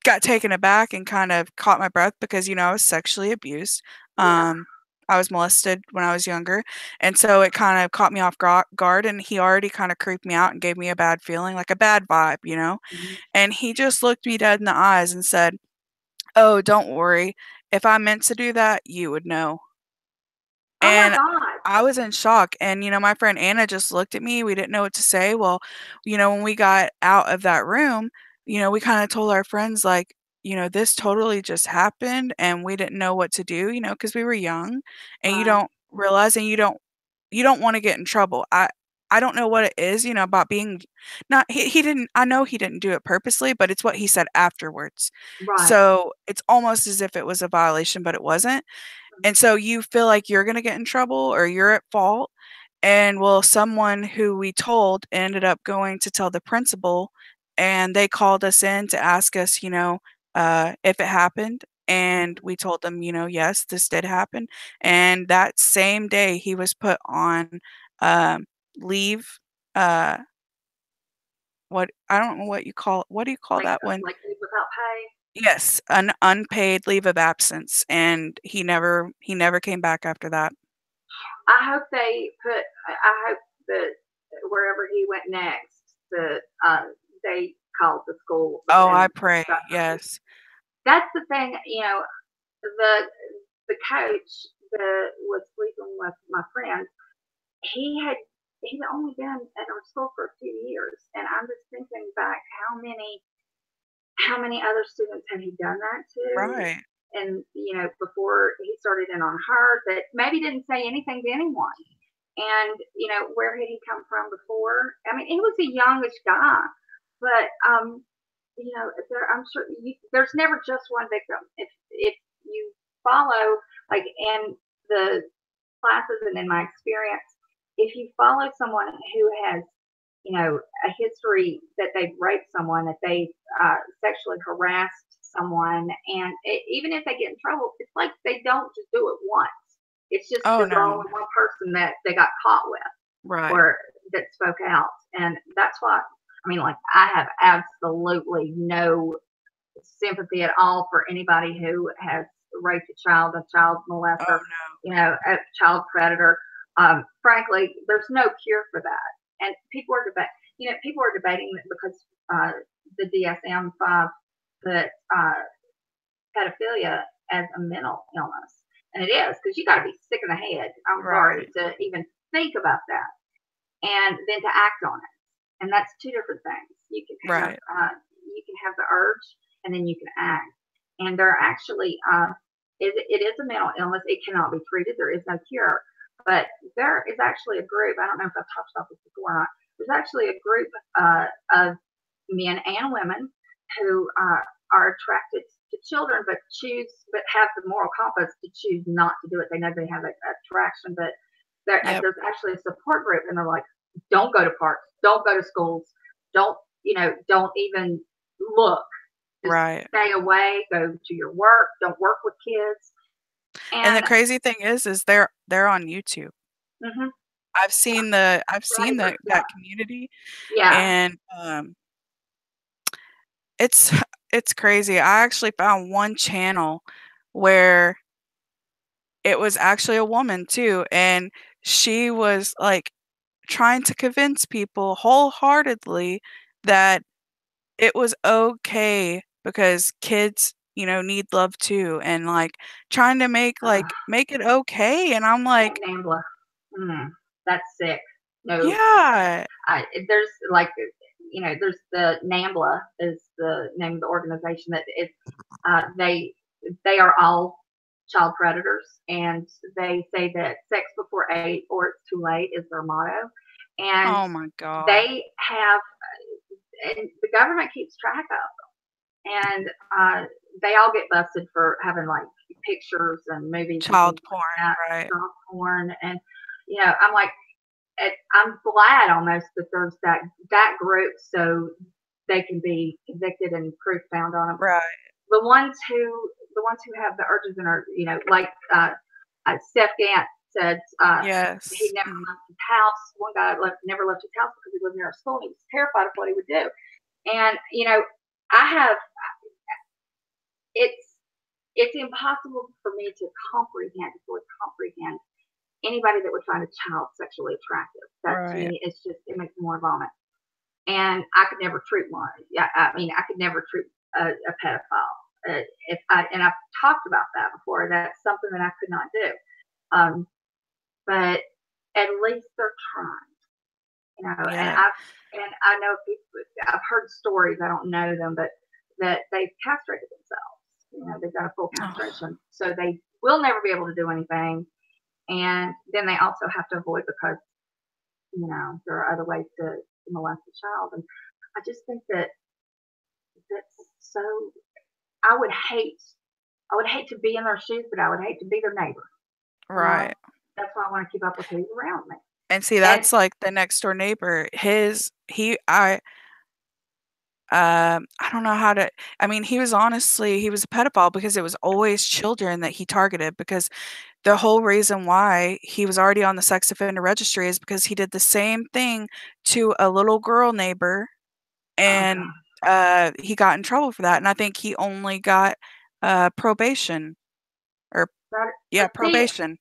S4: got taken aback and kind of caught my breath because, I was sexually abused. I was molested when I was younger, and so it kind of caught me off guard, and he already kind of creeped me out and gave me a bad feeling, like a bad vibe, and he just looked me dead in the eyes and said, "Oh, don't worry. If I meant to do that, you would know." And
S1: oh my God.
S4: I was in shock. And, my friend Anna just looked at me. We didn't know what to say. Well, when we got out of that room, we kind of told our friends, like, this totally just happened and we didn't know what to do, because we were young and you don't realize, and you don't want to get in trouble. I don't know what it is, about being not, he didn't, I know he didn't do it purposely, but it's what he said afterwards.
S1: Right.
S4: So it's almost as if it was a violation, but it wasn't. And so you feel like you're going to get in trouble or you're at fault. And well, someone who we told ended up going to tell the principal, and they called us in to ask us, if it happened. And we told them, yes, this did happen. And that same day, he was put on leave. What I don't know what you call what do you call that one?
S1: Like leave without pay.
S4: Yes, an unpaid leave of absence, and he never came back after that.
S1: I hope I hope that wherever he went next, that they called the school.
S4: Oh,
S1: and
S4: I pray.
S1: got-
S4: Yes.
S1: That's the thing, the coach that was sleeping with my friend, he'd only been at our school for a few years, and I'm just thinking back how many other students had he done that to?
S4: Right.
S1: And before he started in on her, that maybe didn't say anything to anyone. And where had he come from before? I mean, he was a youngish guy, but I'm sure there's never just one victim. If you follow, like in the classes and in my experience, if you follow someone who has a history that they've raped someone, that they've sexually harassed someone, and even if they get in trouble, it's like they don't just do it once. It's just
S4: Oh,
S1: there's
S4: no.
S1: only one person that they got caught with,
S4: Right.
S1: or that spoke out, and that's why. I mean, like, I have absolutely no sympathy at all for anybody who has raped a child molester,
S4: Oh, no.
S1: a child predator. Frankly, there's no cure for that. And people are debating that because the DSM-5 that pedophilia as a mental illness, and it is, because you got to be sick in the head. I'm sorry to even think about that, and then to act on it. And that's two different things. You can have the urge, and then you can act. And there are actually it is a mental illness. It cannot be treated. There is no cure. But there is actually a group. I don't know if I've talked about this before or not. There's actually a group of men and women who are attracted to children, but have the moral compass to choose not to do it. They know they have an attraction, but there's actually a support group, and they're like, don't go to parks, don't go to schools, don't even look. Just stay away, go to your work, don't work with kids.
S4: And the crazy thing is they're on YouTube.
S1: Mm-hmm.
S4: I've seen that community.
S1: Yeah.
S4: And it's crazy. I actually found one channel where it was actually a woman too, and she was like trying to convince people wholeheartedly that it was okay because kids, need love too, and like trying to make it okay. And I'm like,
S1: NAMBLA. That's sick. No.
S4: Yeah.
S1: There's there's the NAMBLA is the name of the organization that they are all child predators, and they say that sex before 8 or it's too late is their motto. And
S4: oh my God.
S1: They have, and the government keeps track of them, and they all get busted for having like pictures and movies,
S4: child porn,
S1: right? Child porn, and I'm like, I'm glad almost that there's that group, so they can be convicted and proof found on them.
S4: Right.
S1: The ones who have the urges and are like Steph Gant said,
S4: yes,
S1: he never left his house. One guy never left his house because he lived near a school. He was terrified of what he would do. And it's impossible for me to comprehend anybody that would find a child sexually attractive. That to me, it makes me want to vomit. And I could never treat one. Yeah, I mean, I could never treat a pedophile. And I've talked about that before. That's something that I could not do. But at least they're trying.
S4: Yeah.
S1: And I know I've heard stories. I don't know them, but that they've castrated themselves. They've got a full castration, so they will never be able to do anything. And then they also have to avoid, because there are other ways to molest a child. And I just think that's so. I would hate to be in their shoes, but I would hate to be their neighbor.
S4: Right.
S1: That's why I want to keep up with who's around me.
S4: And see, that's like the next door neighbor. I don't know how to. I mean, he was a pedophile because it was always children that he targeted. Because the whole reason why he was already on the sex offender registry is because he did the same thing to a little girl neighbor, and he got in trouble for that. And I think he only got probation, or probation.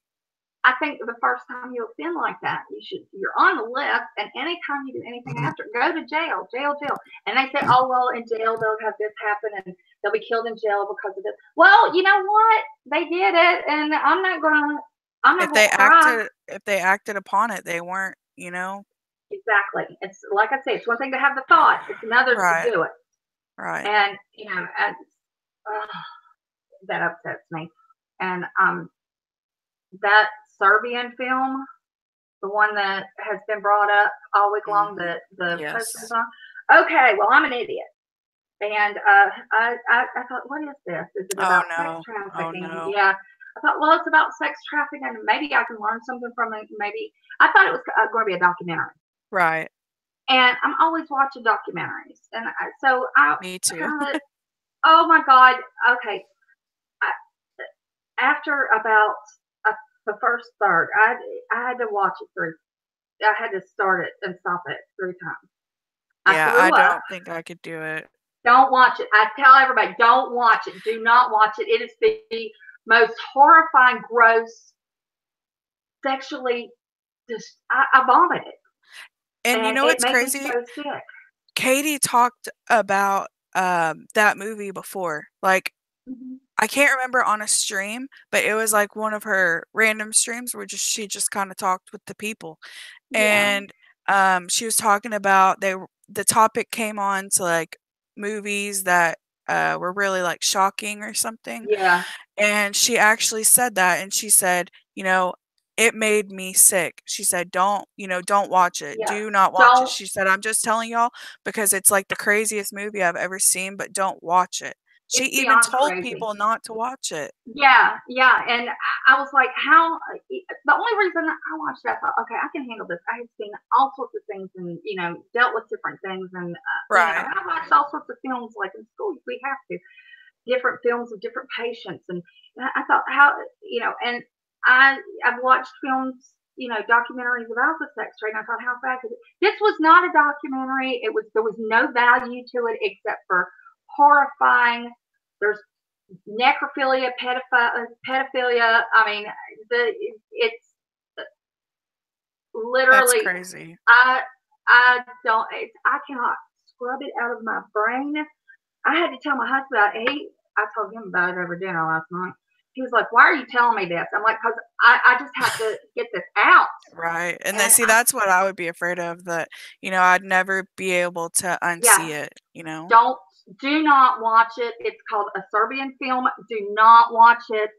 S1: I think the first time you offend like that, you're on the list, and anytime you do anything after, go to jail. And they say, oh, well, in jail they'll have this happen and they'll be killed in jail because of this. Well, you know what? They did it, and I'm not gonna cry.
S4: If they acted upon it, they weren't,
S1: Exactly. It's like I say, it's one thing to have the thought, it's another to do it.
S4: Right.
S1: And that upsets me. And that Serbian film, the one that has been brought up all week long, the poster song. Okay, well, I'm an idiot, and I thought, what is this? Is it about sex trafficking?
S4: Oh, no.
S1: Yeah, I thought, well, it's about sex trafficking, and maybe I can learn something from it. Maybe I thought it was going to be a documentary.
S4: Right.
S1: And I'm always watching documentaries, and
S4: Me too.
S1: Oh my God. Okay. After about the first third, I had to watch it through. I had to start it and stop it 3 times.
S4: I don't think I could do it.
S1: Don't watch it. I tell everybody, don't watch it. Do not watch it. It is the most horrifying, gross, sexually just I vomited.
S4: And you know what's crazy?
S1: So sick.
S4: Katie talked about that movie before. Like, I can't remember on a stream, but it was like one of her random streams where she just kind of talked with the people.
S1: Yeah.
S4: And she was talking about the topic came on to like movies that were really like shocking or something.
S1: Yeah.
S4: And she actually said that, and she said, it made me sick. She said, don't watch it.
S1: Yeah.
S4: Do not watch it. She said, I'm just telling y'all because it's like the craziest movie I've ever seen, but don't watch it. She even told people not to watch it.
S1: Yeah, and I was like, how? The only reason I watched that, I thought, okay, I can handle this. I have seen all sorts of things and, dealt with different things. And,
S4: right.
S1: I watched all sorts of films, like in school, we have to. Different films of different patients. And I thought, how, and I've watched films, documentaries about the sex trade. And I thought, how bad could it? This was not a documentary. There was no value to it except for horrifying. There's necrophilia, pedophilia. I mean, it's literally.
S4: That's crazy.
S1: I cannot scrub it out of my brain. I had to tell my husband. I told him about it over dinner last night. He was like, "Why are you telling me this?" I'm like, "Because I just have to get this out."
S4: Right. And then that's what I would be afraid of, that, I'd never be able to unsee it,
S1: Do not watch it. It's called a Serbian film. Do not watch it.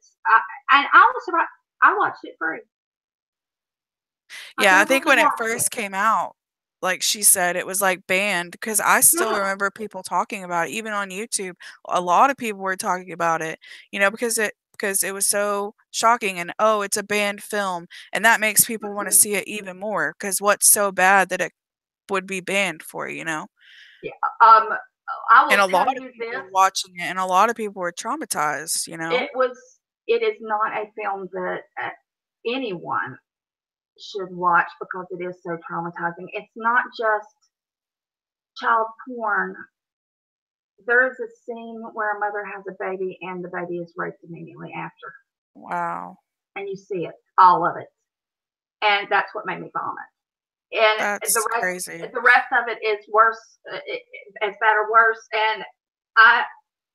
S1: I watched it free.
S4: Yeah, I think when it first came out, like she said, it was like banned, because I still remember people talking about it, even on YouTube. A lot of people were talking about it, because it was so shocking, and it's a banned film, and that makes people want to see it even more, because what's so bad that it would be banned for,
S1: Yeah.
S4: And a lot of people were watching it, and a lot of people were traumatized,
S1: It is not a film that anyone should watch, because it is so traumatizing. It's not just child porn. There's a scene where a mother has a baby and the baby is raped immediately after.
S4: Wow.
S1: And you see it, all of it. And that's what made me vomit. And
S4: that's crazy.
S1: The rest of it is worse, as bad or worse. And I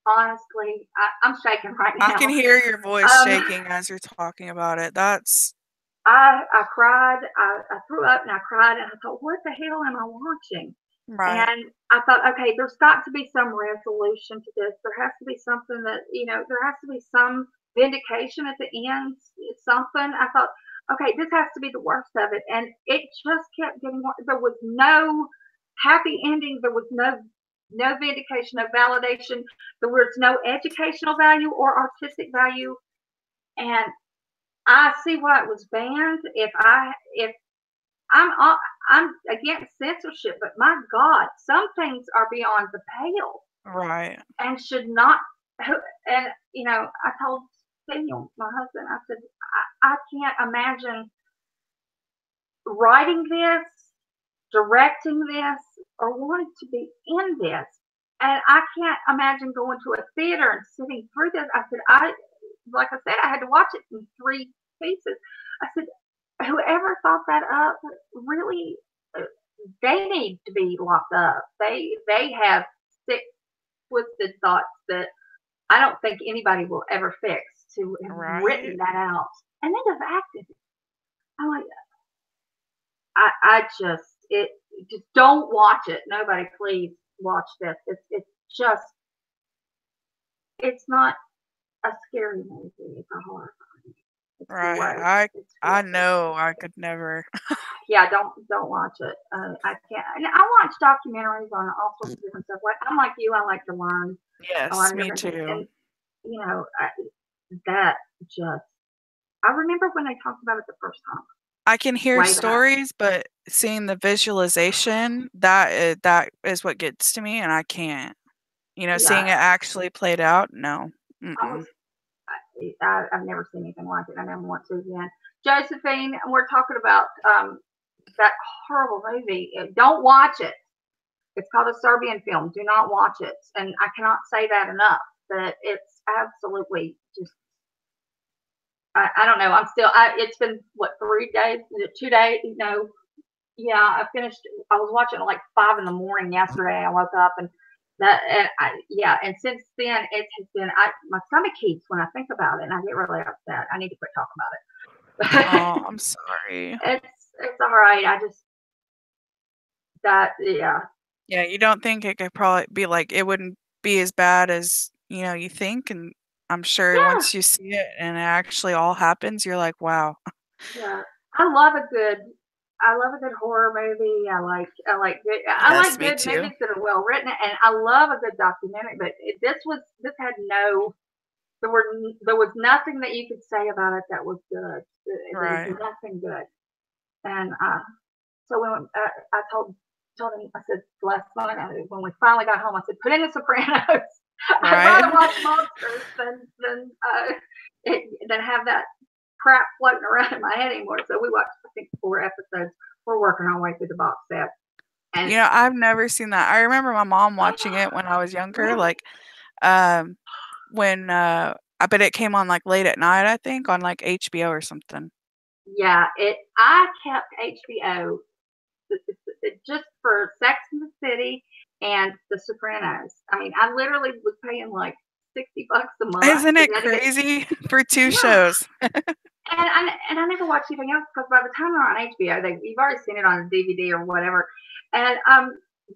S1: honestly, I'm shaking right now.
S4: I can hear your voice shaking as you're talking about it.
S1: I cried. I threw up and I cried, and I thought, what the hell am I watching?
S4: Right.
S1: And I thought, okay, there's got to be some resolution to this. There has to be something that, there has to be some vindication at the end. Something. I thought, okay, this has to be the worst of it. And it just kept getting worse. There was no happy ending. There was no vindication, no validation. There was no educational value or artistic value. And I see why it was banned. If I'm against censorship, but my God, some things are beyond the pale
S4: Right.
S1: and should not. And I told Daniel, my husband, I said, I can't imagine writing this, directing this, or wanting to be in this. And I can't imagine going to a theater and sitting through this. I said, like I said, I had to watch it in 3 pieces. I said, whoever thought that up, really, they need to be locked up. They have sick, twisted thoughts that I don't think anybody will ever fix to have written that out and then just acted it. I'm like, I just don't watch it. Nobody, please watch this. It's not a scary movie. It's a horror movie.
S4: Right. I know I could never.
S1: Yeah, don't watch it. I can't. And I watch documentaries on all sorts of different stuff. I'm like you. I like to learn.
S4: Yes, me too.
S1: And I remember when they talked about it the first time.
S4: I can hear stories, but seeing the visualization, that is what gets to me, and I can't. Seeing it actually played out, no.
S1: I've never seen anything like it. I never want to again. Josephine, we're talking about that horrible movie. Don't watch it. It's called a Serbian film. Do not watch it. And I cannot say that enough. That it's absolutely just. I don't know. It's been 3 days, 2 days. Yeah, I finished. I was watching at like 5 a.m. yesterday. I woke up and and since then it has been. My stomach heaves when I think about it, and I get really upset. I need to quit talking about it.
S4: Oh, I'm sorry.
S1: It's all right.
S4: Yeah, you don't think it could probably be like it wouldn't be as bad as you think, and I'm sure once you see it and it actually all happens, you're like, wow.
S1: Yeah, I love a good horror movie. I like good movies that are well written, and I love a good documentary. But this had there was nothing that you could say about it that was good. There was nothing good, and so when I told him, I said last night when we finally got home, I said, put in The Sopranos. I'd rather watch monsters than have that crap floating around in my head anymore. So we watched, I think, 4 episodes. We're working our way through the box set. And
S4: I've never seen that. I remember my mom watching it when I was younger, like when I bet it came on like late at night, I think, on like HBO or something.
S1: Yeah, I kept HBO just for Sex and the City and The Sopranos. I mean, I literally was paying like $60 a month.
S4: Isn't it crazy for 2 shows?
S1: And I never watched anything else because by the time they're on HBO, you've already seen it on DVD or whatever. And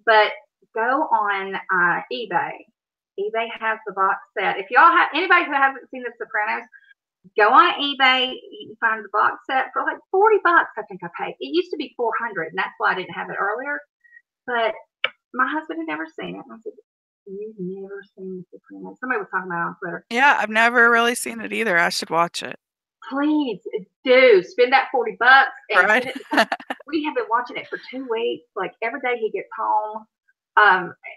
S1: but go on eBay. eBay has the box set. If y'all have anybody who hasn't seen The Sopranos, go on eBay. You can find the box set for like $40. I think I paid. It used to be $400, and that's why I didn't have it earlier. But my husband had never seen it. And I said, "You've never seen The Sopranos?" Somebody was talking about it on Twitter.
S4: Yeah, I've never really seen it either. I should watch it.
S1: Please do spend that $40. And
S4: right.
S1: We have been watching it for 2 weeks. Like every day he gets home.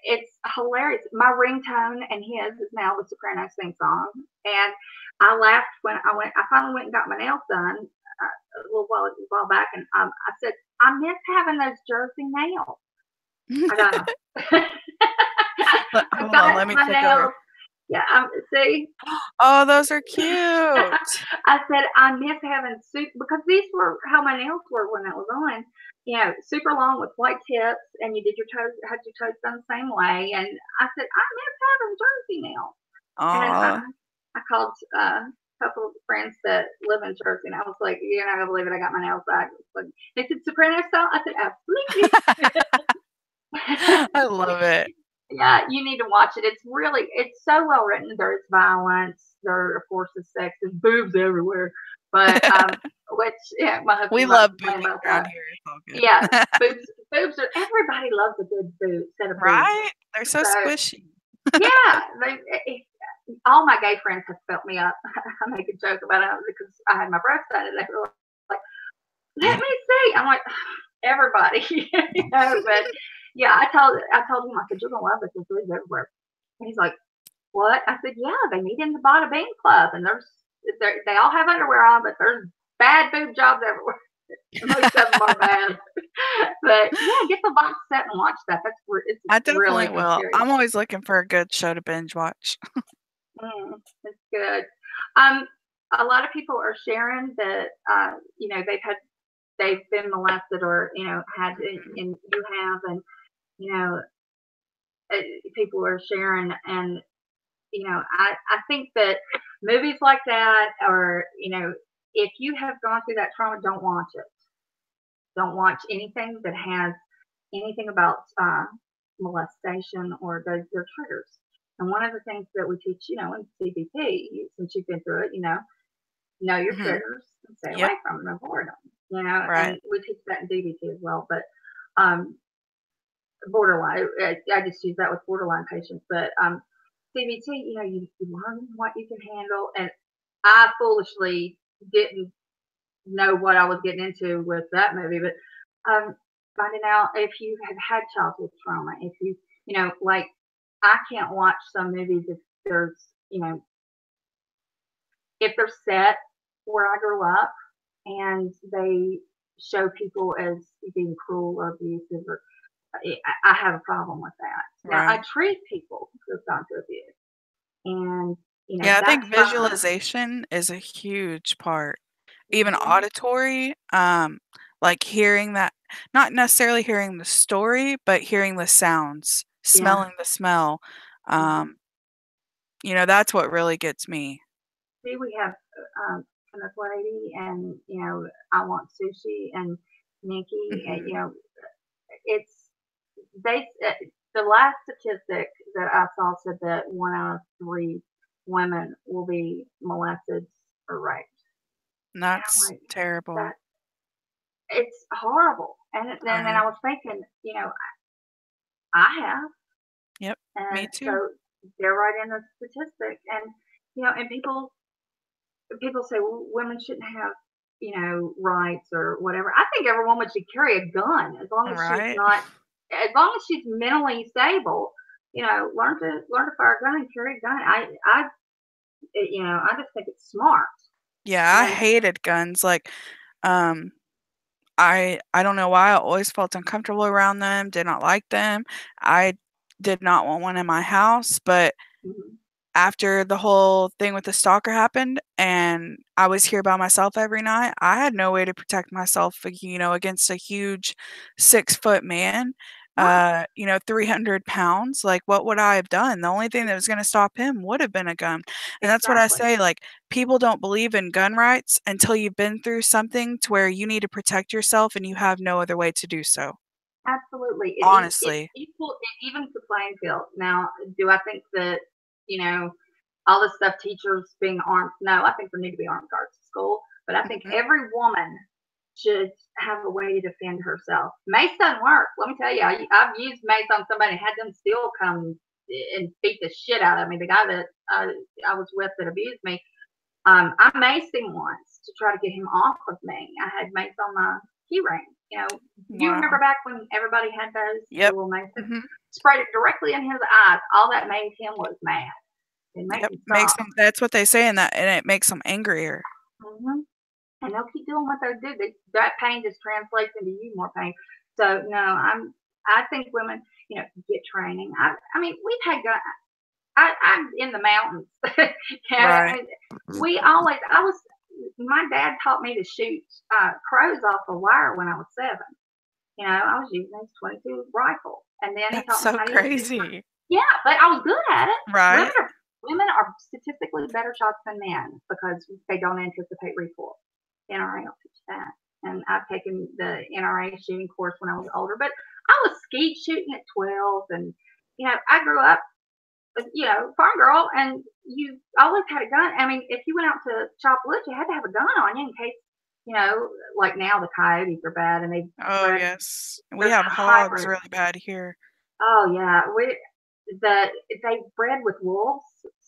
S1: It's hilarious. My ringtone and his is now the Sopranos theme song. And I laughed when I finally went and got my nails done a little while back. And I said, I miss having those jersey nails. I got them.
S4: Hold on, let me click over.
S1: Yeah, see.
S4: Oh, those are cute.
S1: I said I miss having because these were how my nails were when that was on. Super long with white tips, and you did had your toes done the same way. And I said I miss having jersey nails. And I called a couple of friends that live in Jersey, and I was like, "You're not gonna believe it! I got my nails back." Like, they said Soprano style. I said absolutely.
S4: I love it.
S1: Yeah, you need to watch it. It's so well written. There's violence. There, of course, is sex. There's boobs everywhere. But my husband.
S4: We love boobs around here. It's all good.
S1: Yeah, boobs are. Everybody loves a good boob set of boobs.
S4: Right? They're so squishy.
S1: Yeah, all my gay friends have felt me up. I make a joke about it because I had my breast done, and they were like, "Let me see." I'm like, everybody, But yeah, I told him, I said, "You're gonna love it. There's boobs everywhere." And he's like, "What?" I said, "Yeah, they meet in the Bada Bing Club, and they all have underwear on, but there's bad boob jobs everywhere. Most of them are bad." But yeah, get the box set and watch that. It's
S4: I
S1: really
S4: definitely will.
S1: serious.
S4: I'm always looking for a good show to binge watch.
S1: It's good. A lot of people are sharing that they've been molested or had and you have, and you know people are sharing, and I think that movies like that, or if you have gone through that trauma, don't watch it. Don't watch anything that has anything about molestation or their triggers. And one of the things that we teach, in CBT, since you've been through it, know your triggers and stay
S4: Yep.
S1: away from them, avoid them.
S4: Right.
S1: And we teach that in DBT as well. But borderline, I just use that with borderline patients. But CBT, you learn what you can handle. And I foolishly didn't know what I was getting into with that movie, but finding out if you have had childhood trauma, if like I can't watch some movies if there's, if they're set where I grew up and they show people as being cruel or abusive, or I have a problem with that. Now I treat people who have gone through abuse, and
S4: Yeah, I think
S1: that's fine.
S4: visualization is a huge part. Even auditory, like hearing that, not necessarily hearing the story, but hearing the sounds, smelling the smell. That's what really gets me.
S1: See, we have Plymouth Lady, and I Want Sushi, and Nikki, and it's they. The last statistic that I saw said that 1 out of 3 women will be molested or raped.
S4: And that's
S1: Like,
S4: terrible.
S1: It's horrible. And then I was thinking, I have.
S4: Yep,
S1: And
S4: me too.
S1: so they're right in the statistic, and and people say, well, women shouldn't have rights or whatever. I think every woman should carry a gun as long as she's not, as long as she's mentally stable. Learn to fire a gun and carry a gun. I just think it's smart.
S4: Yeah, I hated guns. Like, I don't know why I always felt uncomfortable around them. Did not like them. I did not want one in my house, but after the whole thing with the stalker happened and I was here by myself every night, I had no way to protect myself, against a huge 6-foot man, 300 pounds. Like, what would I have done? The only thing that was going to stop him would have been a gun. And that's what I say. Like, people don't believe in gun rights until you've been through something to where you need to protect yourself and you have no other way to do so.
S1: Absolutely.
S4: Honestly.
S1: It evens the playing field. Now, do I think that, all this stuff, teachers being armed? No, I think there need to be armed guards at school. But I think every woman should have a way to defend herself. Mace doesn't work. Let me tell you, I've used mace on somebody and had them still come and beat the shit out of me. The guy that I was with that abused me, I maced him once to try to get him off of me. I had mace on my key ring. You remember back when everybody had those little maces? Sprayed it directly in his eyes. All that made him was mad. It makes him stop.
S4: That's what they say, and it makes them angrier.
S1: And they'll keep doing what they do. That pain just translates into you more pain. So no, I think women, get training. I mean, we've had guys. I'm in the mountains. My dad taught me to shoot crows off a wire when I was 7. I was using his 22 rifle, and then he taught me how to
S4: crazy.
S1: But I was good at it.
S4: Right.
S1: Women are statistically better shots than men because they don't anticipate recoil. NRA will teach that, and I've taken the NRA shooting course when I was older. But I was skeet shooting at 12, and I grew up, farm girl, and you always had a gun. I mean, if you went out to chop wood, you had to have a gun on you in case, like now the coyotes are bad, and they.
S4: Oh yes, we have hogs really bad here.
S1: Oh yeah, they bred with wolves,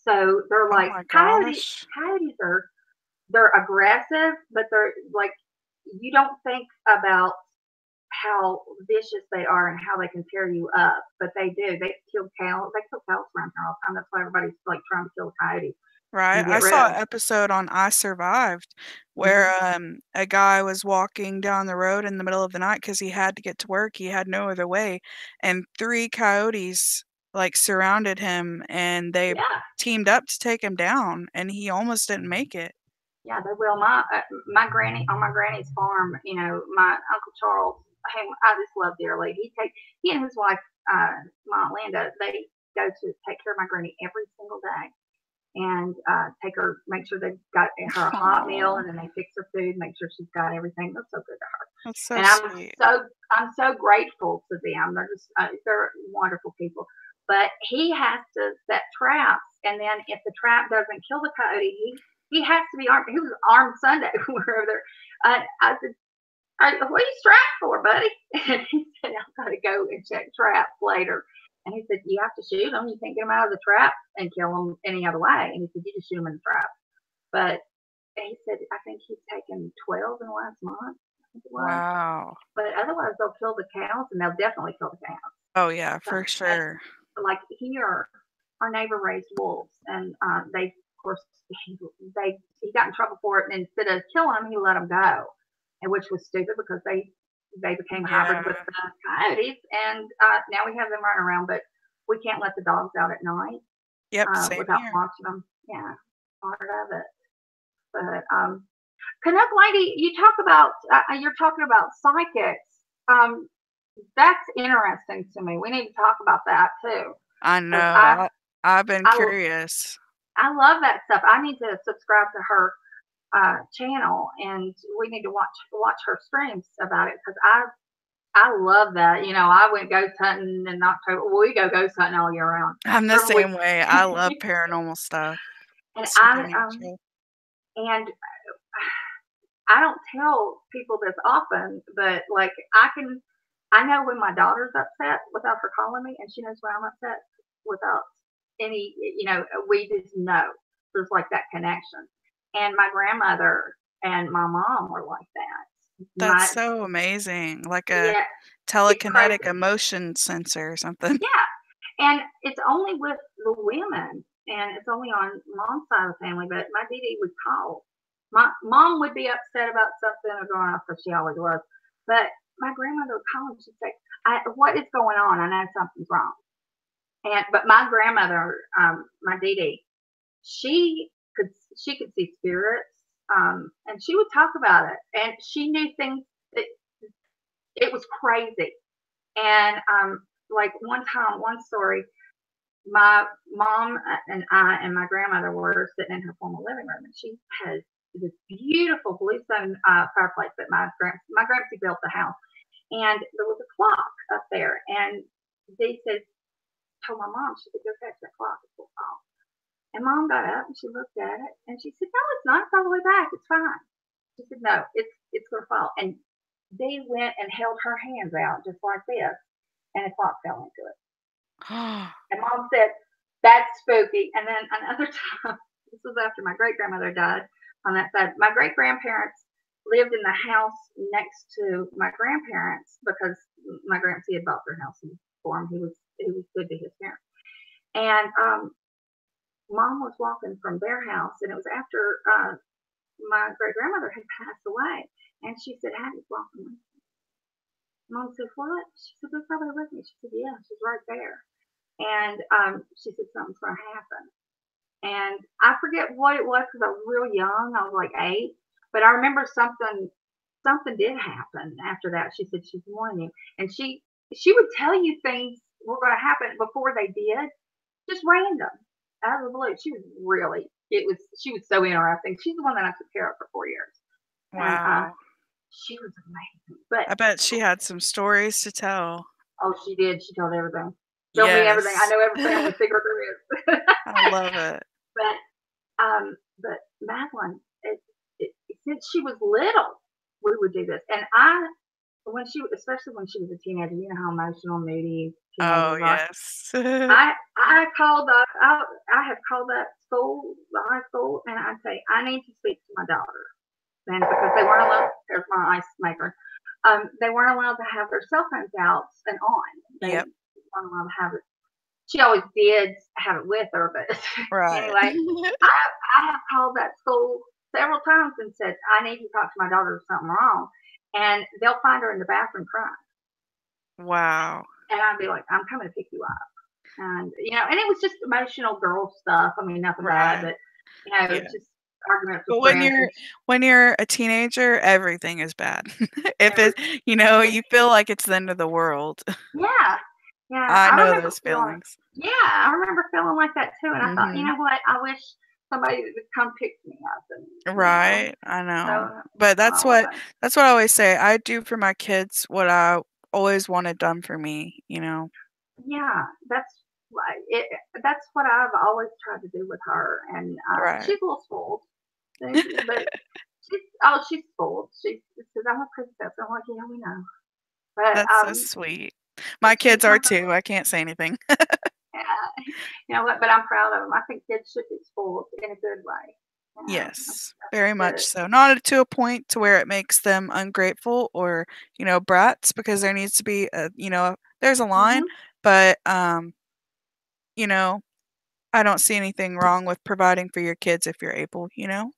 S1: So they're
S4: Oh
S1: like
S4: my
S1: coyotes.
S4: gosh.
S1: Coyotes they're aggressive, but they're like you don't think about how vicious they are and how they can tear you up, but they do. They kill cows. They kill cows around here all the time. That's why everybody's like trying to kill coyotes
S4: Right.
S1: and get
S4: I
S1: rid
S4: saw
S1: of
S4: an
S1: them.
S4: episode on I Survived
S1: Mhm.
S4: where a guy was walking down the road in the middle of the night because he had to get to work. He had no other way. And three coyotes like surrounded him and they
S1: Yeah,
S4: teamed up to take him down and he almost didn't make it.
S1: yeah, they will. My granny on my granny's farm. You know, my uncle Charles, whom I just love dearly. He and his wife, my Aunt Linda, they go to take care of my granny every single day and take her, make sure they've got her a hot meal,
S4: Oh,
S1: and then they fix her food, make sure she's got everything. They're so good to her.
S4: that's so
S1: And
S4: sweet.
S1: I'm so grateful to them. They're wonderful people. But he has to set traps, and then if the trap doesn't kill the coyote, he has to be armed. He was armed Sunday wherever there. I said, "What are you strapped for, buddy?" And he said, "I've got to go and check traps later." And he said, "You have to shoot them. You can't get them out of the trap and kill them any other way." And he said, "You just shoot them in the trap." But he said, "I think he's taken 12 in the last month. I think it was."
S4: Wow.
S1: But otherwise, they'll kill the cows, and they'll definitely kill the cows.
S4: Oh yeah,
S1: So,
S4: for sure.
S1: like here, our neighbor raised wolves, and they, of course, he got in trouble for it, and instead of killing them, he let them go, and which was stupid because they became hybrid with
S4: Yeah.
S1: the coyotes, and now we have them running around, but we can't let the dogs out at night
S4: Yep, same
S1: without
S4: here.
S1: watching them. Yeah, part of it. But Canuck Lady, you're talking about psychics. That's interesting to me. We need to talk about that too,
S4: I
S1: because
S4: know. I've been
S1: I
S4: curious.
S1: I love that stuff. I need to subscribe to her channel, and we need to watch her streams about it because I love that. You know, I went ghost hunting in October. Well, we go ghost hunting all year round.
S4: I'm the
S1: Remember we
S4: same way. I love paranormal stuff.
S1: and
S4: Supernatural.
S1: and I don't tell people this often, but like I know when my daughter's upset without her calling me, and she knows when I'm upset without any, we just know there's like that connection. And my grandmother and my mom were like that.
S4: That's so amazing. Like a
S1: Yeah, it's
S4: telekinetic
S1: crazy.
S4: emotion sensor or something.
S1: Yeah, and it's only with the women, and it's only on mom's side of the family. But my Dee Dee would call. My mom would be upset about something or going off, because she always was. But my grandmother would call and she'd say, "What is going on? I know something's wrong." But my grandmother, my Dee Dee, she could she could see spirits, and she would talk about it, and she knew things. It, it was crazy, and like one story, my mom and I and my grandmother were sitting in her formal living room, and she has this beautiful bluestone fireplace that my grandpa built the house, and there was a clock up there, and they said, told my mom, she said, "Go fetch that clock, it will fall." And mom got up and she looked at it and she said, "No, it's not. It's all the way back. It's fine." She said, "No, it's gonna fall." And they went and held her hands out just like this, and a clock fell into it. And mom said, "That's spooky." And then another time, this was after my great grandmother died on that side. My great grandparents lived in the house next to my grandparents because my grandpa had bought their house for him. He was good to his parents. And mom was walking from their house, and it was after my great grandmother had passed away. And she said, "Hattie's walking with me." Mom said, "What?" She said, "They're probably with me." She said, "Yeah, she's right there." And she said, "Something's going to happen." And I forget what it was because I was real young. I was like 8, but I remember something did happen after that. She said she's warning you, and she would tell you things were going to happen before they did, just random out of the blue. She was so interesting. She's the one that I took care of for 4 years, and
S4: Wow.
S1: she was amazing. But
S4: I bet she had some stories to tell.
S1: oh, she did. She told everything. Told me everything. I
S4: Yes.
S1: know every family secret there is.
S4: I love it.
S1: But Madeline, since she was little, we would do this. And especially when she was a teenager, you know how emotional, moody
S4: Oh,
S1: teenagers are.
S4: yes.
S1: I have called up school, the high school, and I'd say, I need to speak to my daughter. And because they weren't allowed, there's my ice maker. They weren't allowed to have their cell phones out and on. They
S4: Yep.
S1: weren't allowed to have it. She always did have it with her, but
S4: Right.
S1: anyway, I have called that school several times and said, I need to talk to my daughter, there's something wrong. And they'll find her in the bathroom crying.
S4: Wow.
S1: And I'd be like, I'm coming to pick you up. And, and it was just emotional girl stuff. I mean, nothing bad, but,
S4: Yeah.
S1: just arguments
S4: But
S1: with friends.
S4: when you're a teenager, everything is bad. If it, you feel like it's the end of the world.
S1: Yeah. Yeah.
S4: I know
S1: remember
S4: those feelings.
S1: Yeah, I remember feeling like that too. And I thought, you
S4: Mhm.
S1: know what? I wish somebody would come pick me up. And,
S4: Right. I know.
S1: So,
S4: But that's
S1: all of
S4: what
S1: it.
S4: that's what I always say. I do for my kids what I always wanted done for me,
S1: Yeah, that's what I've always tried to do with her. And
S4: Right.
S1: she's a little spoiled, but she's spoiled. She says, I'm a princess. I'm like, yeah, we know. But
S4: That's so sweet. My kids are too. I can't say anything.
S1: yeah, you know what? But I'm proud of them. I think kids should be spoiled in a good way.
S4: Yes,
S1: That's
S4: very
S1: good.
S4: much so. Not to a point to where it makes them ungrateful or, brats, because there needs to be there's a line,
S1: Mhm.
S4: but I don't see anything wrong with providing for your kids if you're able,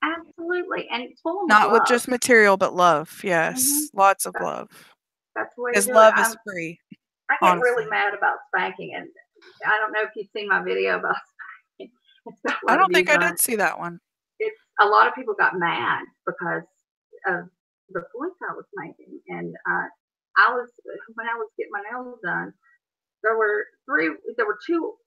S1: Absolutely, and it's full of
S4: Not with
S1: love.
S4: just material, but love.
S1: Mhm.
S4: Yes, lots of
S1: That's,
S4: love.
S1: that's the way to
S4: Because
S1: do it.
S4: love is free,
S1: I get really
S4: honestly.
S1: mad about spanking, and I don't know if you've seen my video about spanking. It's got a
S4: I
S1: lot of
S4: don't think
S1: views
S4: I
S1: on
S4: did
S1: it.
S4: see that one.
S1: It's a lot of people got mad because of the points I was making, and I was when I was getting my nails done. There were two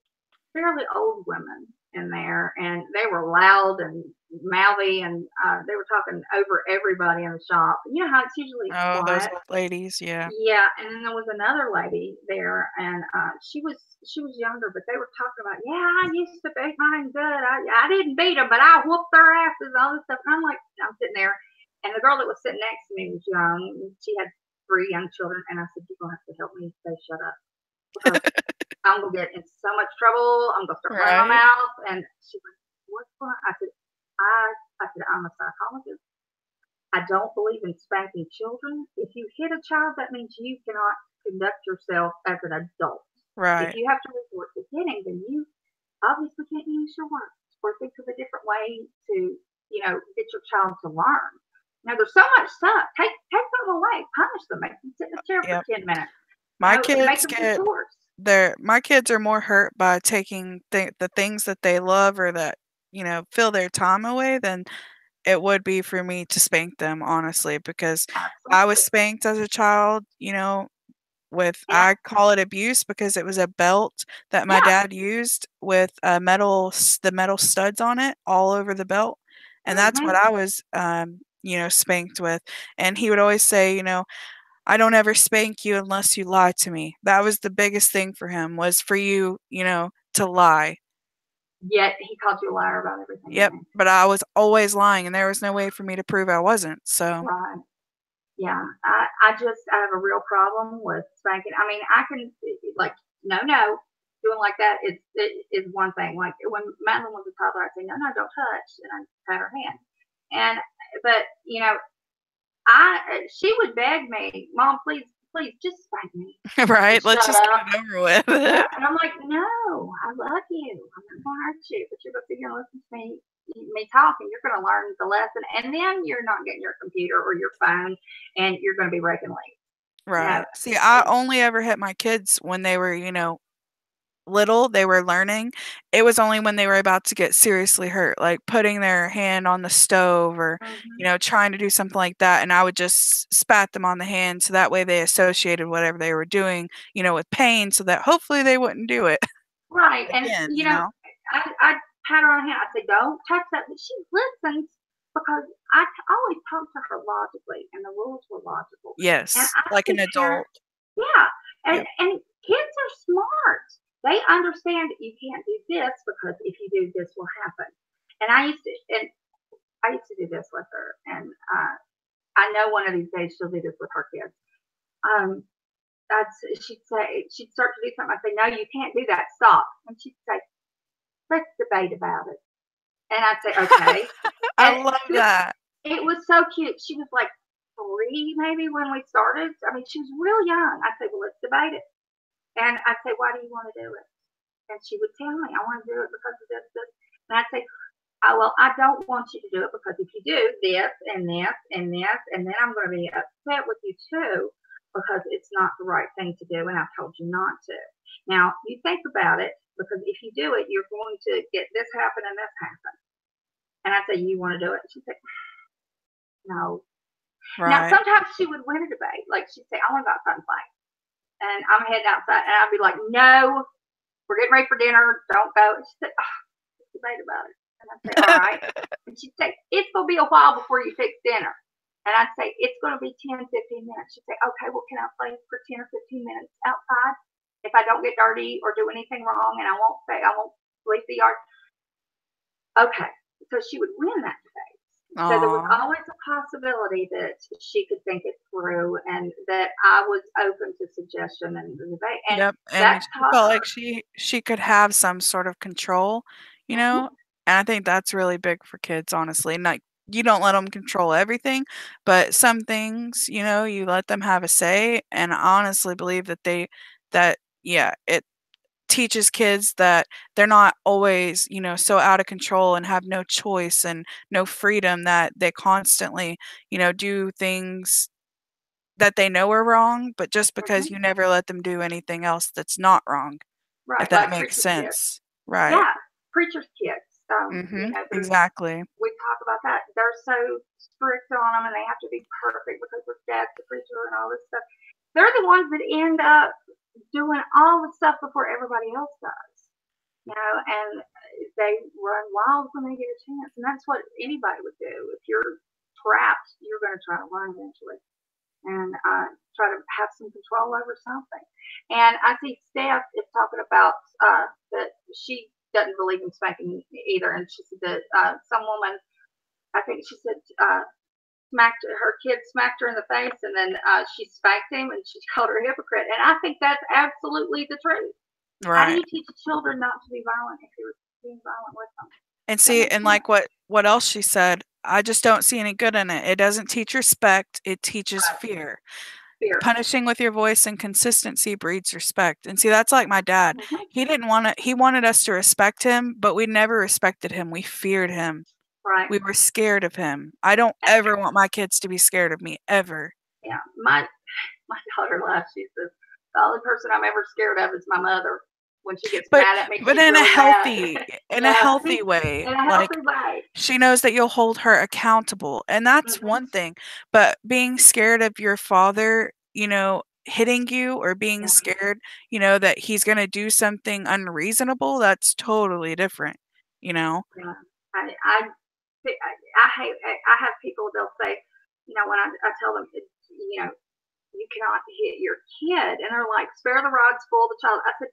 S1: fairly old women in there, and they were loud and mouthy, and they were talking over everybody in the shop. You know how it's usually
S4: Oh, those
S1: quiet.
S4: old ladies, yeah.
S1: Yeah, and then there was another lady there, and she was younger, but they were talking about, yeah, I used to beat mine good. I didn't beat them, but I whooped their asses, all this stuff. And I'm sitting there, and the girl that was sitting next to me was young. She had 3 young children, and I said, you're gonna have to help me say shut up, because I'm gonna get in so much trouble. I'm gonna start running my
S4: Right.
S1: mouth. And she went, what's going on? I said, I'm a psychologist. I don't believe in spanking children. If you hit a child, that means you cannot conduct yourself as an adult. If
S4: Right.
S1: you have to resort to hitting, then you obviously can't use your words or think of a different way to, get your child to learn. Now, there's so much stuff. Take them away. Punish them. Make them sit in a chair for
S4: Yep.
S1: 10 minutes.
S4: My
S1: Make
S4: kids
S1: them do chores.
S4: my kids are more hurt by taking the things that they love or that, fill their time away than it would be for me to spank them, honestly, because I was
S1: Absolutely.
S4: spanked as a child, with
S1: Yeah.
S4: I call it abuse because it was a belt that my
S1: Yeah.
S4: dad used with the metal studs on it all over the belt, and that's what
S1: Mm-hmm.
S4: I was, spanked with. And he would always say, I don't ever spank you unless you lie to me. That was the biggest thing for him, was for you, to lie.
S1: Yet he called you a liar about everything.
S4: Yep, but I was always lying, and there was no way for me to prove I wasn't. So,
S1: Right. Yeah, I have a real problem with spanking. I mean, I can like no, doing like that is one thing. Like when Madeline was a toddler, I'd say no, don't touch, and I'd pat her hand. And but she would beg me, Mom, please, just spank me.
S4: right, let's
S1: Shut
S4: just
S1: up.
S4: get it over with.
S1: Yeah, and I'm like, no, I love you. I'm not gonna hurt you, but you're gonna sit here and listen to me talk, and you're gonna learn the lesson, and then you're not getting your computer or your phone, and you're gonna be breaking late.
S4: Right. See, I only ever hit my kids when they were, little, they were learning. It was only when they were about to get seriously hurt, like putting their hand on the stove or, trying to do something like that. And I would just spat them on the hand so that way they associated whatever they were doing, with pain so that hopefully they wouldn't do it
S1: Right, and
S4: again.
S1: I pat her on the hand. I say, don't touch that, but she listens because I always talk to her logically, and the rules were logical. And
S4: Yes,
S1: I
S4: like an
S1: sit there,
S4: adult.
S1: yeah,
S4: Yep.
S1: and kids are smart. They understand that you can't do this because if you do, this will happen. And I used to do this with her, and I know one of these days she'll do this with her kids. Um, she'd start to do something. I'd say, no, you can't do that. Stop. And she'd say, let's debate about it. And I'd say, okay.
S4: I
S1: And
S4: love that.
S1: it was so cute. She was like 3 maybe when we started. I mean, she was real young. I'd say, well, let's debate it. And I'd say, why do you want to do it? And she would tell me, I want to do it because of this, this. And I'd say, oh, well, I don't want you to do it because if you do this and this and this, and then I'm going to be upset with you too because it's not the right thing to do and I told you not to. Now, you think about it because if you do it, you're going to get this happen and this happen. And I'd say, you want to do it? And she'd say, no.
S4: Right.
S1: Now, sometimes she would win a debate. Like she'd say, I want to go outside and play. And I'm heading outside and I'd be like, no, we're getting ready for dinner. Don't go. And she'd say, oh, let's debate about it. And I'd say, all right. And she'd say, it's going to be a while before you fix dinner. And I'd say, it's going to be 10, 15 minutes. She'd say, okay, well, can I play for 10 or 15 minutes outside if I don't get dirty or do anything wrong and I won't leave the yard? Okay. So she would win that debate.
S4: Aww.
S1: So there was always a possibility that she could think it through and that I was open to suggestion and the debate. And
S4: yep. And she felt like she could have some sort of control, you know? And I think that's really big for kids, honestly. And like, you don't let them control everything, but some things, you know, you let them have a say. And I honestly believe that it teaches kids that they're not always, you know, so out of control and have no choice and no freedom, that they constantly, you know, do things that they know are wrong, but just because you never let them do anything else that's not wrong.
S1: Right.
S4: If that
S1: like
S4: makes
S1: preacher's
S4: sense.
S1: Kids.
S4: Right.
S1: Yeah. Preacher's kids. You know,
S4: exactly.
S1: We talk about that. They're so strict on them and they have to be perfect because their dad's the preacher and all this stuff. They're the ones that end up doing all the stuff before everybody else does. You know, and they run wild when they get a chance. And that's what anybody would do. If you're trapped, you're going to try to run eventually and try to have some control over something. And I see Steph is talking about that she doesn't believe in spanking either. And she said that some woman, I think she said, her kid smacked her in the face and then she spanked him and she called her a hypocrite. And I think that's absolutely the truth.
S4: Right.
S1: How do you teach children not to be violent if you're being violent with them?
S4: And see, and like what else she said, I just don't see any good in it. It doesn't teach respect. It teaches fear. Punishing with your voice and consistency breeds respect. And see, that's like my dad. He wanted us to respect him, but we never respected him. We feared him.
S1: Right.
S4: We were scared of him. I don't ever want my kids to be scared of me, ever.
S1: Yeah. My daughter laughs. She says, the only person I'm ever scared of is my mother. When she gets mad at me,
S4: but in a healthy, in a healthy way.
S1: In a healthy way.
S4: She knows that you'll hold her accountable, and that's one thing. But being scared of your father, you know, hitting you, or being scared, you know, that he's going to do something unreasonable, that's totally different, you know.
S1: Yeah. I have people, they'll say, you know, when I tell them, you know, you cannot hit your kid, and they're like, spare the rod, spoil the child. I said,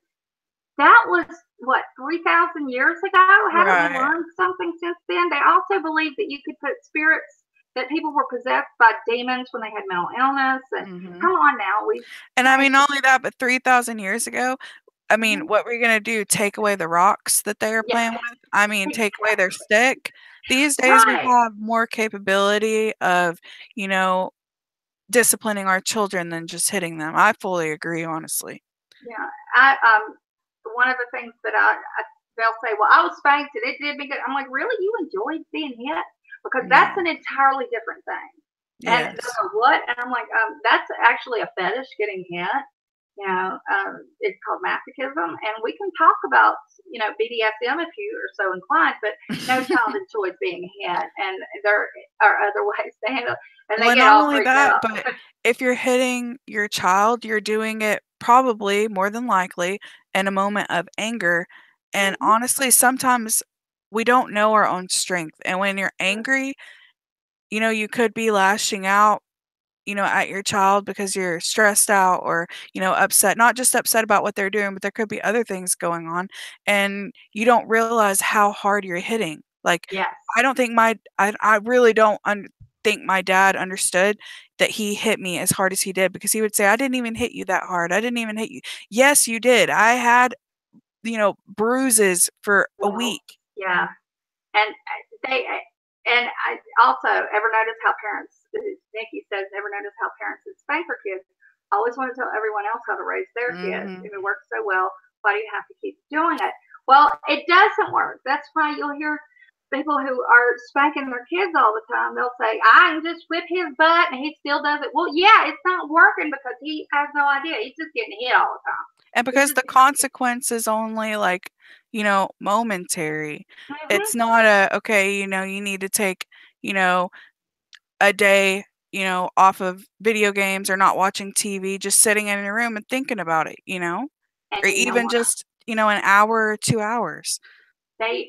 S1: that was what, 3,000 years ago? Haven't we learned something since then? They also believed that you could put spirits, that people were possessed by demons when they had mental illness. And come on now,
S4: and I mean, not only that, but 3,000 years ago, I mean, what were you gonna do? Take away the rocks that they are playing with? I mean, take away their stick. These days, we have more capability of, you know, disciplining our children than just hitting them. I fully agree, honestly.
S1: Yeah, one of the things that they'll say, well, I was spanked and it did me good. I'm like, really? You enjoyed being hit? Because that's an entirely different thing. And they're like, what? And I'm like, that's actually a fetish, getting hit. You know, it's called masochism, and we can talk about, you know, BDSM if you are so inclined, but no child enjoys being hit, and there are other ways to handle it. And they get all freaked out.
S4: But if you're hitting your child, you're doing it probably, more than likely, in a moment of anger. And honestly, sometimes we don't know our own strength. And when you're angry, you know, you could be lashing out, you know, at your child because you're stressed out or, you know, upset, not just upset about what they're doing, but there could be other things going on. And you don't realize how hard you're hitting. Like, I don't think I really don't think my dad understood that he hit me as hard as he did, because he would say, I didn't even hit you that hard. I didn't even hit you. Yes, you did. I had, you know, bruises for a week.
S1: Yeah. And they, and I also ever notice how parents, Nikki says, ever notice how parents that spank their kids always want to tell everyone else how to raise their kids.
S4: Mm-hmm.
S1: If it works so well, why do you have to keep doing it? Well, it doesn't work. That's why you'll hear people who are spanking their kids all the time. They'll say, I can just whip his butt and he still does it. Well, yeah, it's not working because he has no idea. He's just getting hit all the time.
S4: And because the consequence is only like, momentary.
S1: Mm-hmm.
S4: It's not okay, you need to take, a day, off of video games or not watching TV, just sitting in a room and thinking about it, or even just, an hour or 2 hours.
S1: I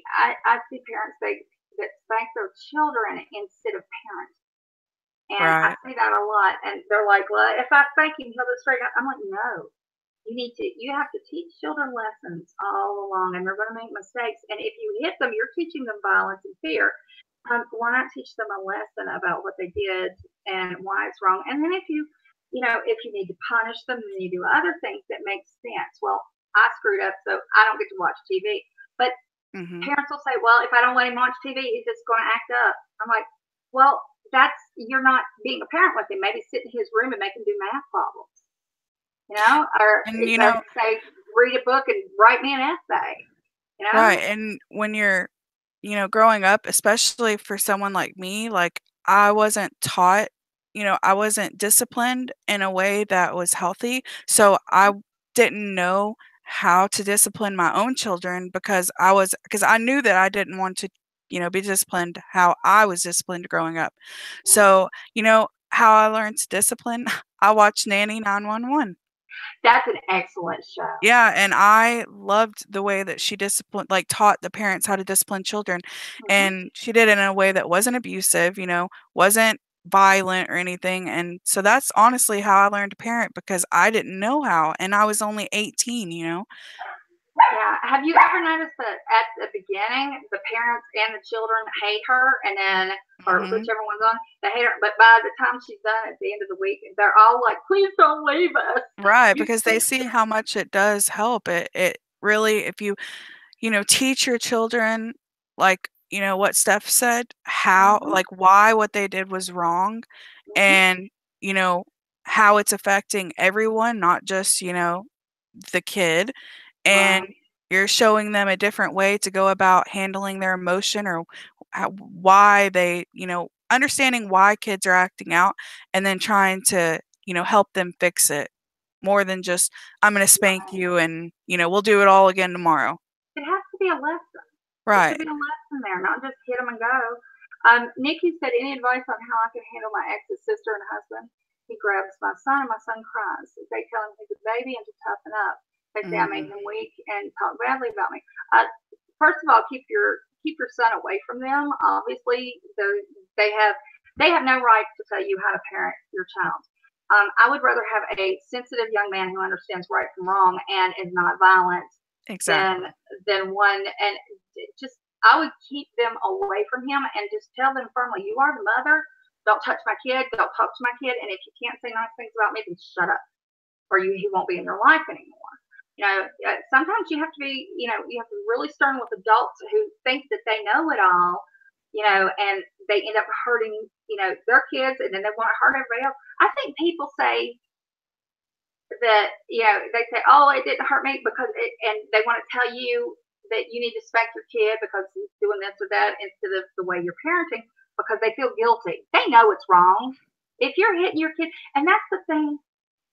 S1: see parents that spank their children instead of parents. And
S4: Right.
S1: I see that a lot. And they're like, well, if I spank him, he'll go straight up. I'm like, no. You have to teach children lessons all along, and they're going to make mistakes. And if you hit them, you're teaching them violence and fear. Why not teach them a lesson about what they did and why it's wrong? And then if you need to punish them, then you do other things that make sense. Well, I screwed up, so I don't get to watch TV. But parents will say, well, if I don't let him watch TV, he's just going to act up. I'm like, well, you're not being a parent with him. Maybe sit in his room and make him do math problems. Or say, read a book and write me an essay.
S4: Right. And when you're, growing up, especially for someone like me, like I wasn't taught, I wasn't disciplined in a way that was healthy. So I didn't know how to discipline my own children because I knew that I didn't want to, be disciplined how I was disciplined growing up. So, how I learned to discipline, I watched Nanny 911.
S1: That's an excellent show.
S4: Yeah, and I loved the way that she taught the parents how to discipline children. And she did it in a way that wasn't abusive, wasn't violent or anything. And so that's honestly how I learned to parent because I didn't know how, and I was only 18,
S1: Yeah. Have you ever noticed that at the beginning, the parents and the children hate her, and then, or whichever one's on, they hate her. But by the time she's done at the end of the week, they're all like, "Please don't leave us."
S4: Right, because they see how much it does help. It really, if you, teach your children, like, what Steph said, how, like, why what they did was wrong, and, how it's affecting everyone, not just, the kid. And you're showing them a different way to go about handling their emotion or why they, understanding why kids are acting out and then trying to, help them fix it more than just, I'm going to spank you and, we'll do it all again tomorrow.
S1: It has to be a lesson.
S4: Right.
S1: There should be a lesson there, not just hit them and go. Nikki said, any advice on how I can handle my ex's sister and husband? He grabs my son and my son cries. They tell him he's a baby and to toughen up. They say I made him weak and talk badly about me. First of all, keep your son away from them. Obviously, they have no right to tell you how to parent your child. I would rather have a sensitive young man who understands right from wrong and is not violent than one. And just I would keep them away from him and just tell them firmly, you are the mother. Don't touch my kid. Don't talk to my kid. And if you can't say nice things about me, then shut up, or he won't be in your life anymore. Sometimes you have to be, you have to be really stern with adults who think that they know it all, and they end up hurting, their kids, and then they want to hurt everybody else. I think people say that, they say, oh, it didn't hurt me and they want to tell you that you need to spank your kid because he's doing this or that instead of the way you're parenting because they feel guilty. They know it's wrong. If you're hitting your kid, and that's the thing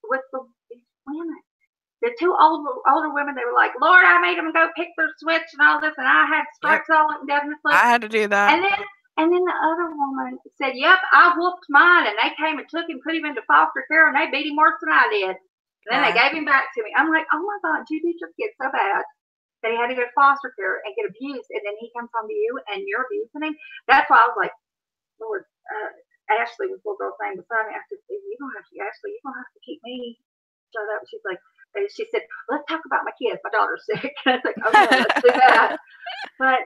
S1: with these women. The two older women, they were like, Lord, I made them go pick their switch and all this, and I had stripes all indefinitely.
S4: I had to do that.
S1: And then the other woman said, yep, I whooped mine, and they came and took him, put him into foster care, and they beat him worse than I did. And then they gave him back to me. I'm like, oh my God, you did your kid so bad that he had to go to foster care and get abused, and then he comes home to you and you're abusing him. That's why I was like, Lord, Ashley was the little girl saying beside me, I said, you're going to have to keep me shut up. She's like, she said, let's talk about my kids. My daughter's sick. I was like, oh, yeah, let's do that. But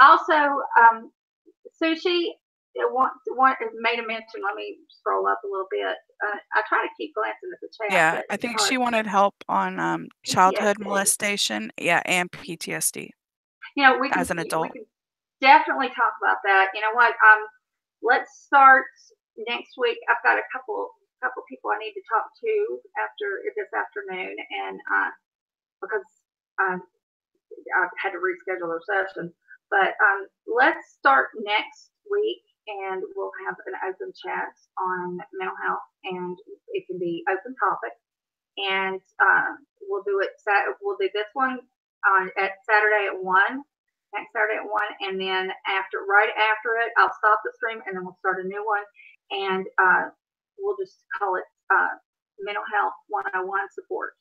S1: also, Sushi made a mention. Let me scroll up a little bit. I try to keep glancing at the chat.
S4: Yeah, I think she wanted help on childhood molestation. Yeah, and PTSD.
S1: We can,
S4: as an adult.
S1: definitely talk about that. You know what? Let's start next week. I've got a couple people I need to talk to after this afternoon, and because I've had to reschedule their session. But let's start next week, and we'll have an open chat on mental health, and it can be open topic. And we'll do it. We'll do this one at Saturday at 1. Next Saturday at 1, and then right after it, I'll stop the stream, and then we'll start a new one, and we'll just call it Mental Health 101 Support,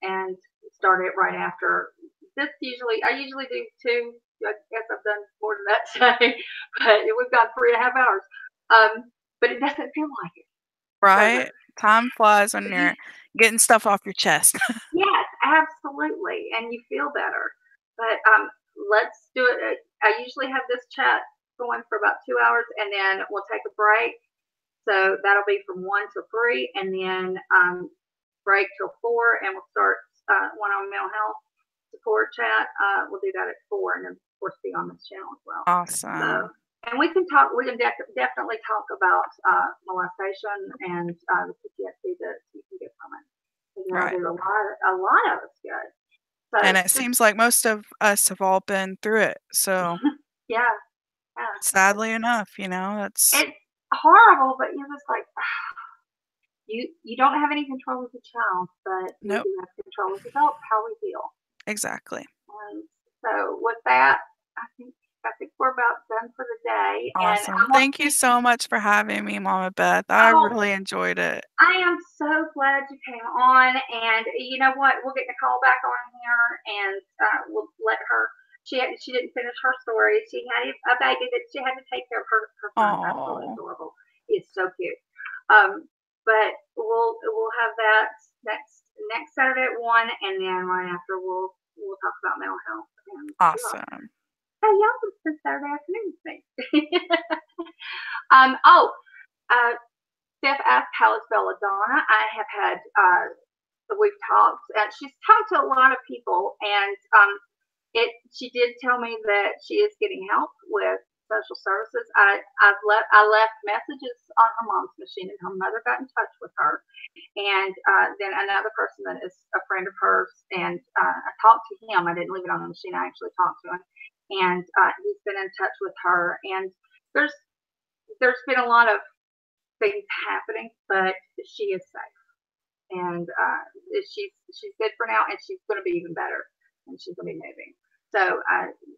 S1: and start it right after. I usually do 2. I guess I've done more than that today, but we've got 3.5 hours. But it doesn't feel like it.
S4: Right? Time flies when you're getting stuff off your chest.
S1: Yes, absolutely, and you feel better. But let's do it. I usually have this chat going for about 2 hours, and then we'll take a break. So that'll be from 1 to 3, and then break till 4, and we'll start one on mental health support chat. We'll do that at 4, and then of course be on this channel as well.
S4: Awesome.
S1: And we can talk. We can definitely talk about molestation and the PTSD that you can get from it.
S4: Right.
S1: Do a lot of it's good. So,
S4: and it seems like most of us have all been through it. So
S1: yeah.
S4: Sadly enough, it's
S1: horrible, but you're just like, you don't have any control as a child, but you do have control as adults how we feel.
S4: Exactly.
S1: So with that, I think we're about done for the day.
S4: Awesome.
S1: And
S4: thank you so much for having me, Mama Beth. I really enjoyed it.
S1: I am so glad you came on. And you know what? We'll get Nicole back on here, and we'll let her. She didn't finish her story. She had a baby that she had to take care of her son. That's really adorable. He's so cute. But we'll have that next Saturday at 1, and then right after we'll talk about mental health.
S4: Awesome.
S1: Hey, y'all can spend Saturday afternoon with me. Steph asked how is Belladonna. I have had we've talked. She's talked to a lot of people, and she did tell me that she is getting help with social services. I left messages on her mom's machine, and her mother got in touch with her. And then another person that is a friend of hers, and I talked to him. I didn't leave it on the machine. I actually talked to him, and he's been in touch with her. And there's been a lot of things happening, but she is safe, and she's good for now, and she's going to be even better, and she's going to be moving. So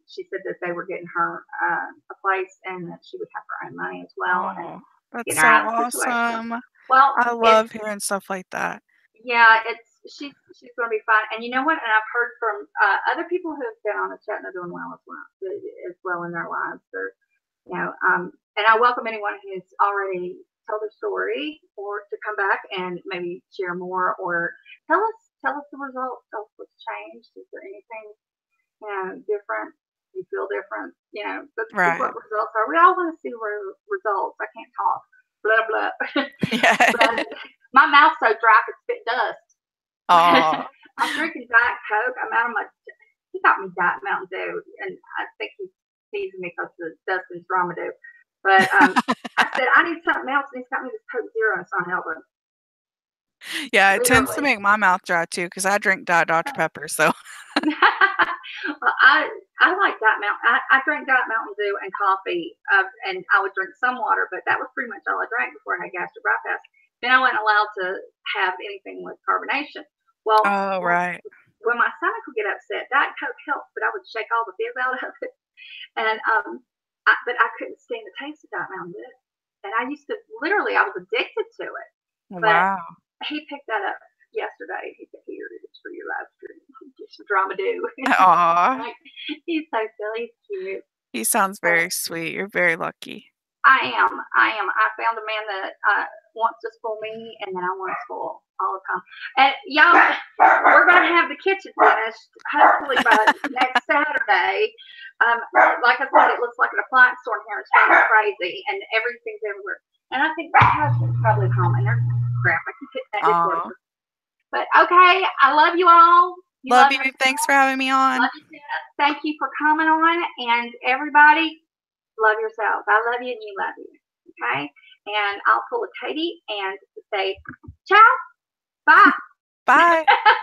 S1: she said that they were getting her a place, and that she would have her own money as well.
S4: Oh, that's so awesome.
S1: Well,
S4: I love hearing stuff like that.
S1: Yeah, she's going to be fine. And you know what? And I've heard from other people who have been on the chat, and they're doing well as well in their lives. And I welcome anyone who's already told their story or to come back and maybe share more or tell us the results. Tell us what's changed. Is there anything different? You feel different? Let's see what results are. We all want to see results. I can't talk. Blah blah.
S4: Yeah.
S1: My mouth's so dry I could spit dust.
S4: Oh.
S1: I'm drinking Diet Coke. I'm out of he got me Diet Mountain Dew, and I think he's teasing me because of Dustin's drama Dew. But I said I need something else, and he's got me this Coke Zero, and it's not helping.
S4: Yeah, it tends to make my mouth dry too because I drink Diet Dr. Pepper. So.
S1: Well, I like Diet Mountain. I drank Diet Mountain Dew and coffee, and I would drink some water, but that was pretty much all I drank before I had gastric bypass. Then I wasn't allowed to have anything with carbonation. Well, when my stomach would get upset, Diet Coke helped, but I would shake all the fizz out of it. And but I couldn't stand the taste of Diet Mountain Dew. And I used to I was addicted to it.
S4: Wow.
S1: But he picked that up yesterday. He said, "Here, it's for your live stream. Get some drama do."
S4: Aw.
S1: He's so silly. He's cute.
S4: He sounds very sweet. You're very lucky.
S1: I am. I found a man that wants to spoil me, and then I want to spoil all the time. And y'all, we're going to have the kitchen finished hopefully by next Saturday. Like I said, it looks like an appliance store in here. It's kind of crazy, and everything's everywhere. And I think my husband's probably home, and there's crap. I can hit that dishwasher. But okay, I love you all.
S4: Love you. Thanks for having me on.
S1: Love you, Sis. Thank you for coming on. And everybody, love yourself. I love you and you love you. Okay? And I'll pull a Katie and say, ciao. Bye.
S4: Bye.